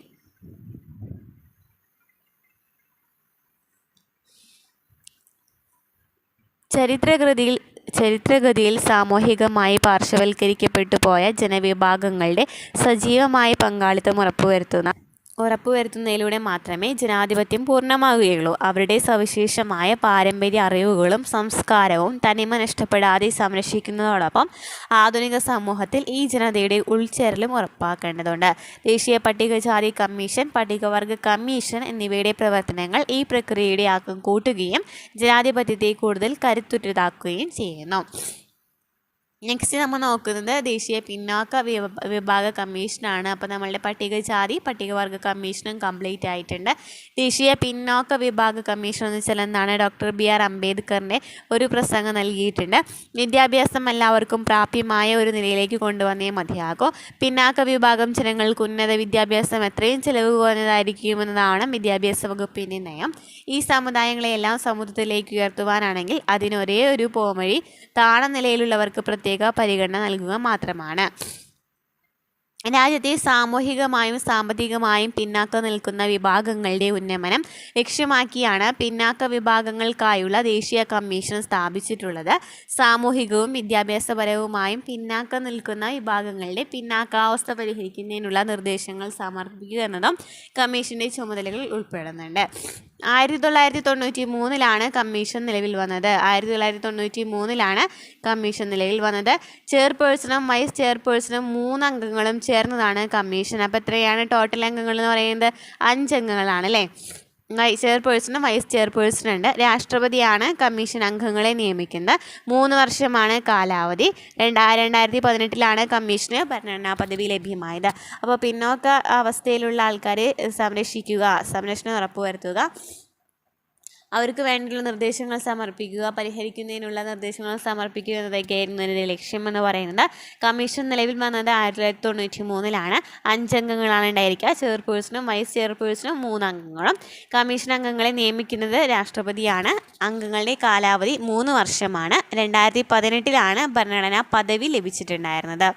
Speaker 2: ചരിത്രഗതിയിൽ സാമൂഹികമായി പാർശ്വവൽക്കരിക്കപ്പെട്ടു പോയ ജനവിഭാഗങ്ങളുടെ സജീവമായ പങ്കാളിത്തം ഉറപ്പുവരുത്തുന്ന ഉറപ്പുവരുത്തുന്നതിലൂടെ മാത്രമേ ജനാധിപത്യം പൂർണ്ണമാവുകയുള്ളൂ. അവരുടെ സവിശേഷമായ പാരമ്പര്യ അറിവുകളും സംസ്കാരവും തനിമ നഷ്ടപ്പെടാതെ സംരക്ഷിക്കുന്നതോടൊപ്പം ആധുനിക സമൂഹത്തിൽ ഈ ജനതയുടെ ഉൾച്ചേരലും ഉറപ്പാക്കേണ്ടതുണ്ട്. ദേശീയ പട്ടികജാതി കമ്മീഷൻ, പട്ടികവർഗ കമ്മീഷൻ എന്നിവയുടെ പ്രവർത്തനങ്ങൾ ഈ പ്രക്രിയയുടെ ആക്കം കൂട്ടുകയും ജനാധിപത്യത്തെ കൂടുതൽ കരുത്തുറ്റതാക്കുകയും ചെയ്യുന്നു. നെക്സ്റ്റ് നമ്മൾ നോക്കുന്നത് ദേശീയ പിന്നാക്ക വിഭാഗ കമ്മീഷനാണ്. അപ്പോൾ നമ്മളുടെ പട്ടികജാതി പട്ടികവർഗ കമ്മീഷനും കംപ്ലീറ്റ് ആയിട്ടുണ്ട്. ദേശീയ പിന്നാക്ക വിഭാഗ കമ്മീഷൻ എന്ന് വെച്ചാൽ എന്താണ്? ഡോക്ടർ BR അംബേദ്കറിൻ്റെ ഒരു പ്രസംഗം നൽകിയിട്ടുണ്ട്. വിദ്യാഭ്യാസം എല്ലാവർക്കും പ്രാപ്യമായ ഒരു നിലയിലേക്ക് കൊണ്ടുവന്നേ മതിയാകൂ. പിന്നാക്ക വിഭാഗം ജനങ്ങൾക്ക് ഉന്നത വിദ്യാഭ്യാസം എത്രയും ചെലവ് കുറഞ്ഞതായിരിക്കുമെന്നതാണ് വിദ്യാഭ്യാസ വകുപ്പിൻ്റെ നയം. ഈ സമുദായങ്ങളെയെല്ലാം സമൂഹത്തിലേക്ക് ഉയർത്തുവാനാണെങ്കിൽ അതിനൊരേ ഒരു പോംവഴി താഴ്ന്ന നിലയിലുള്ളവർക്ക് പ്രത്യേക പരിഗണന നൽകുക മാത്രമാണ്. രാജ്യത്തെ സാമൂഹികമായും സാമ്പത്തികമായും പിന്നാക്കം നിൽക്കുന്ന വിഭാഗങ്ങളുടെ ഉന്നമനം ലക്ഷ്യമാക്കിയാണ് പിന്നാക്ക വിഭാഗങ്ങൾക്കായുള്ള ദേശീയ കമ്മീഷൻ സ്ഥാപിച്ചിട്ടുള്ളത്. സാമൂഹികവും വിദ്യാഭ്യാസപരവുമായും പിന്നാക്കം നിൽക്കുന്ന വിഭാഗങ്ങളുടെ പിന്നാക്കാവസ്ഥ പരിഹരിക്കുന്നതിനുള്ള നിർദ്ദേശങ്ങൾ സമർപ്പിക്കുക എന്നതും കമ്മീഷൻ്റെ ചുമതലകളിൽ ഉൾപ്പെടുന്നുണ്ട്. 1993 കമ്മീഷൻ നിലവിൽ വന്നത്. 1993 കമ്മീഷൻ നിലവിൽ വന്നത്. ചെയർപേഴ്സണും വൈസ് ചെയർപേഴ്സണും 3 അംഗങ്ങളും ചേർന്നതാണ് കമ്മീഷൻ. അപ്പോൾ എത്രയാണ് ടോട്ടൽ അംഗങ്ങൾ എന്ന് പറയുന്നത്? 5 അംഗങ്ങളാണ് അല്ലേ. ചെയർപേഴ്സണും വൈസ് ചെയർപേഴ്സണും ഉണ്ട്. രാഷ്ട്രപതിയാണ് കമ്മീഷൻ അംഗങ്ങളെ നിയമിക്കുന്നത്. 3 വർഷമാണ് കാലാവധി. 2018 കമ്മീഷന് ഭരണഘടനാ പദവി ലഭ്യമായത്. അപ്പോൾ പിന്നോക്ക അവസ്ഥയിലുള്ള ആൾക്കാരെ സംരക്ഷണം ഉറപ്പുവരുത്തുക, അവർക്ക് വേണ്ടിയുള്ള നിർദ്ദേശങ്ങൾ സമർപ്പിക്കുക, പരിഹരിക്കുന്നതിനുള്ള നിർദ്ദേശങ്ങൾ സമർപ്പിക്കുക എന്നതൊക്കെയായിരുന്നു ഇതിൻ്റെ ലക്ഷ്യമെന്ന് പറയുന്നത്. കമ്മീഷൻ നിലവിൽ വന്നത് 1993 5 അംഗങ്ങളാണ് ഉണ്ടായിരിക്കുക. ചെയർപേഴ്സണും വൈസ് ചെയർപേഴ്സണും 3 അംഗങ്ങളും. കമ്മീഷൻ അംഗങ്ങളെ നിയമിക്കുന്നത് രാഷ്ട്രപതിയാണ്. അംഗങ്ങളുടെ കാലാവധി 3 വർഷമാണ്. 2018 ഭരണഘടനാ പദവി ലഭിച്ചിട്ടുണ്ടായിരുന്നത്.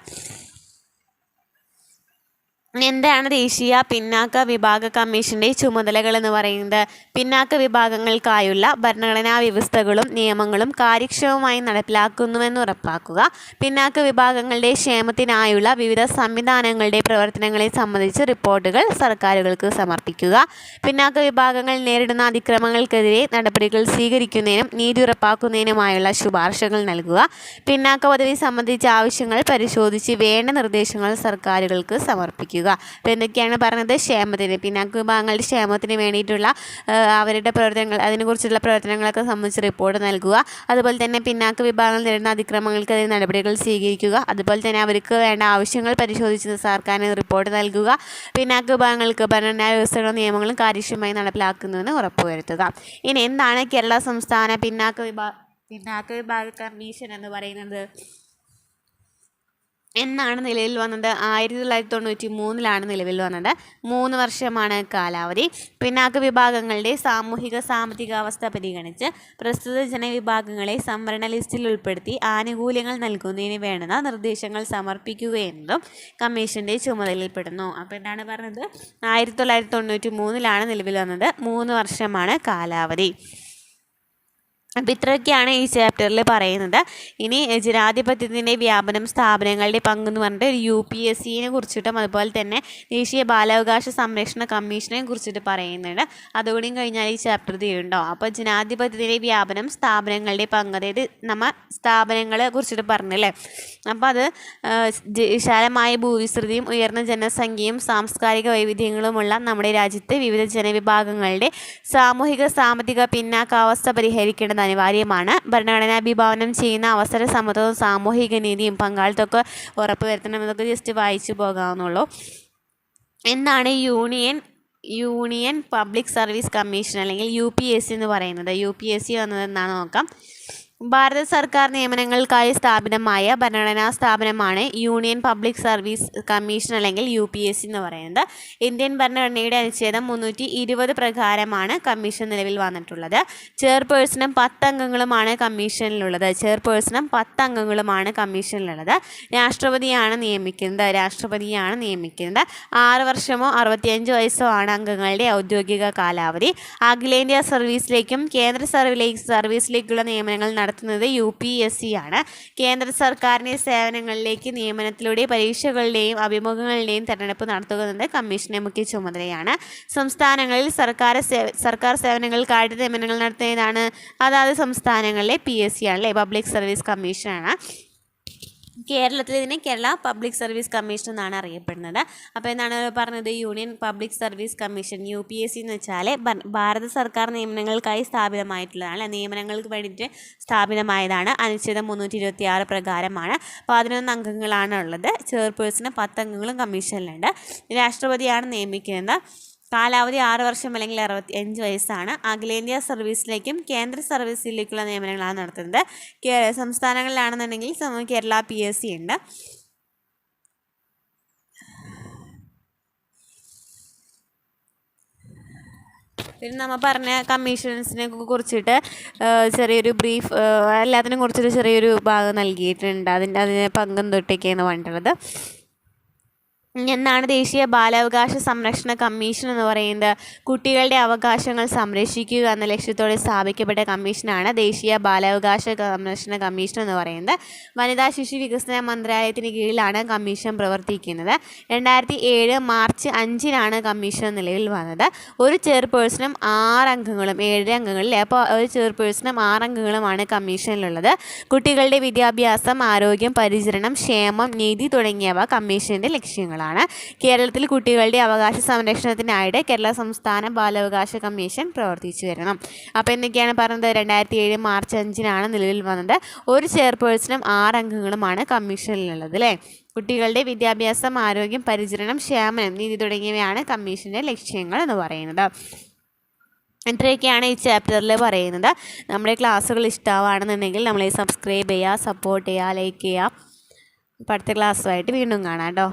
Speaker 2: എന്താണ് ദേശീയ പിന്നാക്ക വിഭാഗ കമ്മീഷൻ്റെ ചുമതലകൾ എന്ന് പറയുന്നത്? പിന്നാക്ക വിഭാഗങ്ങൾക്കായുള്ള ഭരണഘടനാ വ്യവസ്ഥകളും നിയമങ്ങളും കാര്യക്ഷമമായി നടപ്പിലാക്കുന്നുവെന്ന് ഉറപ്പാക്കുക. പിന്നാക്ക വിഭാഗങ്ങളുടെ ക്ഷേമത്തിനായുള്ള വിവിധ സംവിധാനങ്ങളുടെ പ്രവർത്തനങ്ങളെ സംബന്ധിച്ച് റിപ്പോർട്ടുകൾ സർക്കാരുകൾക്ക് സമർപ്പിക്കുക. പിന്നാക്ക വിഭാഗങ്ങൾ നേരിടുന്ന അതിക്രമങ്ങൾക്കെതിരെ നടപടികൾ സ്വീകരിക്കുന്നതിനും നീതി ഉറപ്പാക്കുന്നതിനുമായുള്ള ശുപാർശകൾ നൽകുക. പിന്നാക്ക പദവി സംബന്ധിച്ച ആവശ്യങ്ങൾ പരിശോധിച്ച് വേണ്ട നിർദ്ദേശങ്ങൾ സർക്കാരുകൾക്ക് സമർപ്പിക്കുക. അപ്പോൾ എന്തൊക്കെയാണ് പറഞ്ഞത്? ക്ഷേമത്തിന്, പിന്നാക്ക വിഭാഗങ്ങളുടെ ക്ഷേമത്തിന് വേണ്ടിയിട്ടുള്ള അവരുടെ പ്രവർത്തനങ്ങൾ, അതിനെക്കുറിച്ചുള്ള പ്രവർത്തനങ്ങളൊക്കെ സംബന്ധിച്ച് റിപ്പോർട്ട് നൽകുക. അതുപോലെ തന്നെ പിന്നാക്ക വിഭാഗങ്ങൾ നേരിടുന്ന അതിക്രമങ്ങൾക്കെതിരെ നടപടികൾ സ്വീകരിക്കുക. അതുപോലെ തന്നെ അവർക്ക് വേണ്ട ആവശ്യങ്ങൾ പരിശോധിച്ച് സർക്കാരിന് റിപ്പോർട്ട് നൽകുക. പിന്നാക്ക വിഭാഗങ്ങൾക്ക് ഭരണഘടനാ വ്യവസ്ഥകളും നിയമങ്ങളും കാര്യക്ഷമമായി നടപ്പിലാക്കുന്നുവെന്ന് ഉറപ്പുവരുത്തുക. ഇനി എന്താണ് കേരള സംസ്ഥാന പിന്നാക്ക വിഭാഗ കമ്മീഷൻ എന്ന് പറയുന്നത്? എന്നാണ് നിലവിൽ വന്നത്? 1993 നിലവിൽ വന്നത്. 3 വർഷമാണ് കാലാവധി. പിന്നാക്ക വിഭാഗങ്ങളുടെ സാമൂഹിക സാമ്പത്തിക അവസ്ഥ പരിഗണിച്ച് പ്രസ്തുത ജനവിഭാഗങ്ങളെ സംവരണ ലിസ്റ്റിൽ ഉൾപ്പെടുത്തി ആനുകൂല്യങ്ങൾ നൽകുന്നതിന് വേണ്ടുന്ന നിർദ്ദേശങ്ങൾ സമർപ്പിക്കുകയെന്നതും കമ്മീഷൻ്റെ ചുമതലയിൽപ്പെടുന്നു. അപ്പോൾ എന്താണ് പറഞ്ഞത്? 1993 നിലവിൽ വന്നത്. 3 വർഷമാണ് കാലാവധി. അപ്പോൾ ഇത്രയൊക്കെയാണ് ഈ ചാപ്റ്ററിൽ പറയുന്നത്. ഇനി ജനാധിപത്യത്തിൻ്റെ വ്യാപനം, സ്ഥാപനങ്ങളുടെ പങ്കെന്ന് പറഞ്ഞിട്ട് ഒരു UPSCനെ കുറിച്ചിട്ടും അതുപോലെ തന്നെ ദേശീയ ബാലാവകാശ സംരക്ഷണ കമ്മീഷനെ കുറിച്ചിട്ട് പറയുന്നുണ്ട്. അതുകൂടിയും കഴിഞ്ഞാൽ ഈ ചാപ്റ്റർ തീരുണ്ടോ. അപ്പോൾ ജനാധിപത്യത്തിൻ്റെ വ്യാപനം, സ്ഥാപനങ്ങളുടെ പങ്ക്, അതായത് നമ്മൾ സ്ഥാപനങ്ങളെ കുറിച്ചിട്ട് പറഞ്ഞല്ലേ. അപ്പോൾ അത് വിശാലമായ ഭൂവിസ്തൃതിയും ഉയർന്ന ജനസംഖ്യയും സാംസ്കാരിക വൈവിധ്യങ്ങളുമുള്ള നമ്മുടെ രാജ്യത്തെ വിവിധ ജനവിഭാഗങ്ങളുടെ സാമൂഹിക സാമ്പത്തിക പിന്നാക്കാവസ്ഥ പരിഹരിക്കേണ്ടത് അനിവാര്യമാണ്. ഭരണഘടന വിഭാവനം ചെയ്യുന്ന അവസര സമത്വവും സാമൂഹിക നീതിയും പങ്കാളിത്തമൊക്കെ ഉറപ്പുവരുത്തണമെന്നൊക്കെ ജസ്റ്റ് വായിച്ചു പോകാവുന്നുള്ളൂ. എന്താണ് യൂണിയൻ പബ്ലിക് സർവീസ് കമ്മീഷൻ അല്ലെങ്കിൽ UPSC എന്ന് പറയുന്നത്? UPSC വന്നതെന്നാണ് നോക്കാം. ഭാരത സർക്കാർ നിയമനങ്ങൾക്കായി സ്ഥാപിതമായ ഭരണഘടനാ സ്ഥാപനമാണ് യൂണിയൻ പബ്ലിക് സർവീസ് കമ്മീഷൻ അല്ലെങ്കിൽ UPSC എന്ന് പറയുന്നത്. ഇന്ത്യൻ ഭരണഘടനയുടെ അനുച്ഛേദം 320 പ്രകാരമാണ് കമ്മീഷൻ നിലവിൽ വന്നിട്ടുള്ളത്. ചെയർപേഴ്സണും 10 അംഗങ്ങളുമാണ് കമ്മീഷനിലുള്ളത്. 6 വർഷമോ 65 വയസ്സോ ആണ് അംഗങ്ങളുടെ ഔദ്യോഗിക കാലാവധി. അഖിലേന്ത്യാ സർവീസിലേക്കും കേന്ദ്ര സർവീസിലേക്കുള്ള നിയമനങ്ങൾ നടത്തുന്നത് UPSC ആണ്. കേന്ദ്ര സർക്കാരിൻ്റെ സേവനങ്ങളിലേക്ക് നിയമനത്തിലൂടെ പരീക്ഷകളുടെയും അഭിമുഖങ്ങളുടെയും തെരഞ്ഞെടുപ്പ് നടത്തുന്നത് കമ്മീഷന്റെ മുഖ്യ ചുമതലയാണ്. സംസ്ഥാനങ്ങളിൽ സർക്കാർ സേവനങ്ങൾക്കായിട്ട് നിയമനങ്ങൾ നടത്തുന്നതാണ് അതാത് സംസ്ഥാനങ്ങളിലെ PSC ആണ്, പബ്ലിക് സർവീസ് കമ്മീഷനാണ്. കേരളത്തിൽ ഇതിനെ കേരള പബ്ലിക് സർവീസ് കമ്മീഷൻ എന്നാണ് അറിയപ്പെടുന്നത്. അപ്പോൾ എന്താണ് പറഞ്ഞത്? Union public service commission UPSC എന്ന് വെച്ചാൽ ഭാരത സർക്കാർ നിയമനങ്ങൾക്കായി സ്ഥാപിതമായിട്ടുള്ളതാണ്. നിയമനങ്ങൾക്ക് വേണ്ടിയിട്ട് സ്ഥാപിതമായതാണ്. അനുച്ഛേദം 326 പ്രകാരമാണ്. 11 അംഗങ്ങളാണ് ഉള്ളത്. ചെയർപേഴ്സണ് 10 അംഗങ്ങളും കമ്മീഷനിലുണ്ട്. രാഷ്ട്രപതിയാണ് നിയമിക്കുന്നത്. കാലാവധി 6 വർഷം അല്ലെങ്കിൽ 65 വയസ്സാണ്. അഖിലേന്ത്യാ സർവീസിലേക്കും കേന്ദ്ര സർവീസിലേക്കുള്ള നിയമനങ്ങളാണ് നടത്തുന്നത്. സംസ്ഥാനങ്ങളിലാണെന്നുണ്ടെങ്കിൽ കേരള PSC ഉണ്ട്. പിന്നെ നമ്മൾ പറഞ്ഞ കമ്മീഷൻസിനെ കുറിച്ചിട്ട് ചെറിയൊരു ബ്രീഫ് എല്ലാത്തിനും കുറിച്ചൊരു ചെറിയൊരു ഭാഗം നൽകിയിട്ടുണ്ട്. അതിനെ പങ്കും തൊട്ടൊക്കെയാണ് പറഞ്ഞിട്ടുള്ളത്. എന്നാണ് ദേശീയ ബാലാവകാശ സംരക്ഷണ കമ്മീഷൻ എന്ന് പറയുന്നത്? കുട്ടികളുടെ അവകാശങ്ങൾ സംരക്ഷിക്കുക എന്ന ലക്ഷ്യത്തോടെ സ്ഥാപിക്കപ്പെട്ട കമ്മീഷനാണ് ദേശീയ ബാലാവകാശ സംരക്ഷണ കമ്മീഷൻ എന്ന് പറയുന്നത്. വനിതാ ശിശു വികസന മന്ത്രാലയത്തിന് കീഴിലാണ് കമ്മീഷൻ പ്രവർത്തിക്കുന്നത്. 2007 മാർച്ച് 5-നാണ് കമ്മീഷൻ നിലവിൽ വന്നത്. ഒരു ചെയർപേഴ്സണും 6 അംഗങ്ങളും 7 അംഗങ്ങളിൽ അപ്പോൾ ഒരു ചെയർപേഴ്സണും 6 അംഗങ്ങളുമാണ് കമ്മീഷനിലുള്ളത്. കുട്ടികളുടെ വിദ്യാഭ്യാസം, ആരോഗ്യം, പരിചരണം, ക്ഷേമം, നീതി തുടങ്ങിയവ കമ്മീഷൻ്റെ ലക്ഷ്യങ്ങളാണ്. കേരളത്തിൽ കുട്ടികളുടെ അവകാശ സംരക്ഷണത്തിനായിട്ട് കേരള സംസ്ഥാന ബാലാവകാശ കമ്മീഷൻ പ്രവർത്തിച്ചു വരണം. അപ്പോൾ എന്തൊക്കെയാണ് പറഞ്ഞത്? 2007 മാർച്ച് 5-നാണ് നിലവിൽ വന്നത്. ഒരു ചെയർപേഴ്സണും 6 അംഗങ്ങളുമാണ് കമ്മീഷനിലുള്ളത് അല്ലേ. കുട്ടികളുടെ വിദ്യാഭ്യാസം, ആരോഗ്യം, പരിചരണം, ക്ഷേമം, നീതി തുടങ്ങിയവയാണ് കമ്മീഷൻ്റെ ലക്ഷ്യങ്ങൾ എന്ന് പറയുന്നത്. ഇത്രയൊക്കെയാണ് ഈ ചാപ്റ്ററിൽ പറയുന്നത്. നമ്മുടെ ക്ലാസ്സുകൾ ഇഷ്ടമാണെന്നുണ്ടെങ്കിൽ നമ്മളെ സബ്സ്ക്രൈബ് ചെയ്യുക, സപ്പോർട്ട് ചെയ്യുക, ലൈക്ക് ചെയ്യുക. അടുത്ത ക്ലാസ്സുമായിട്ട് വീണ്ടും കാണാം കേട്ടോ.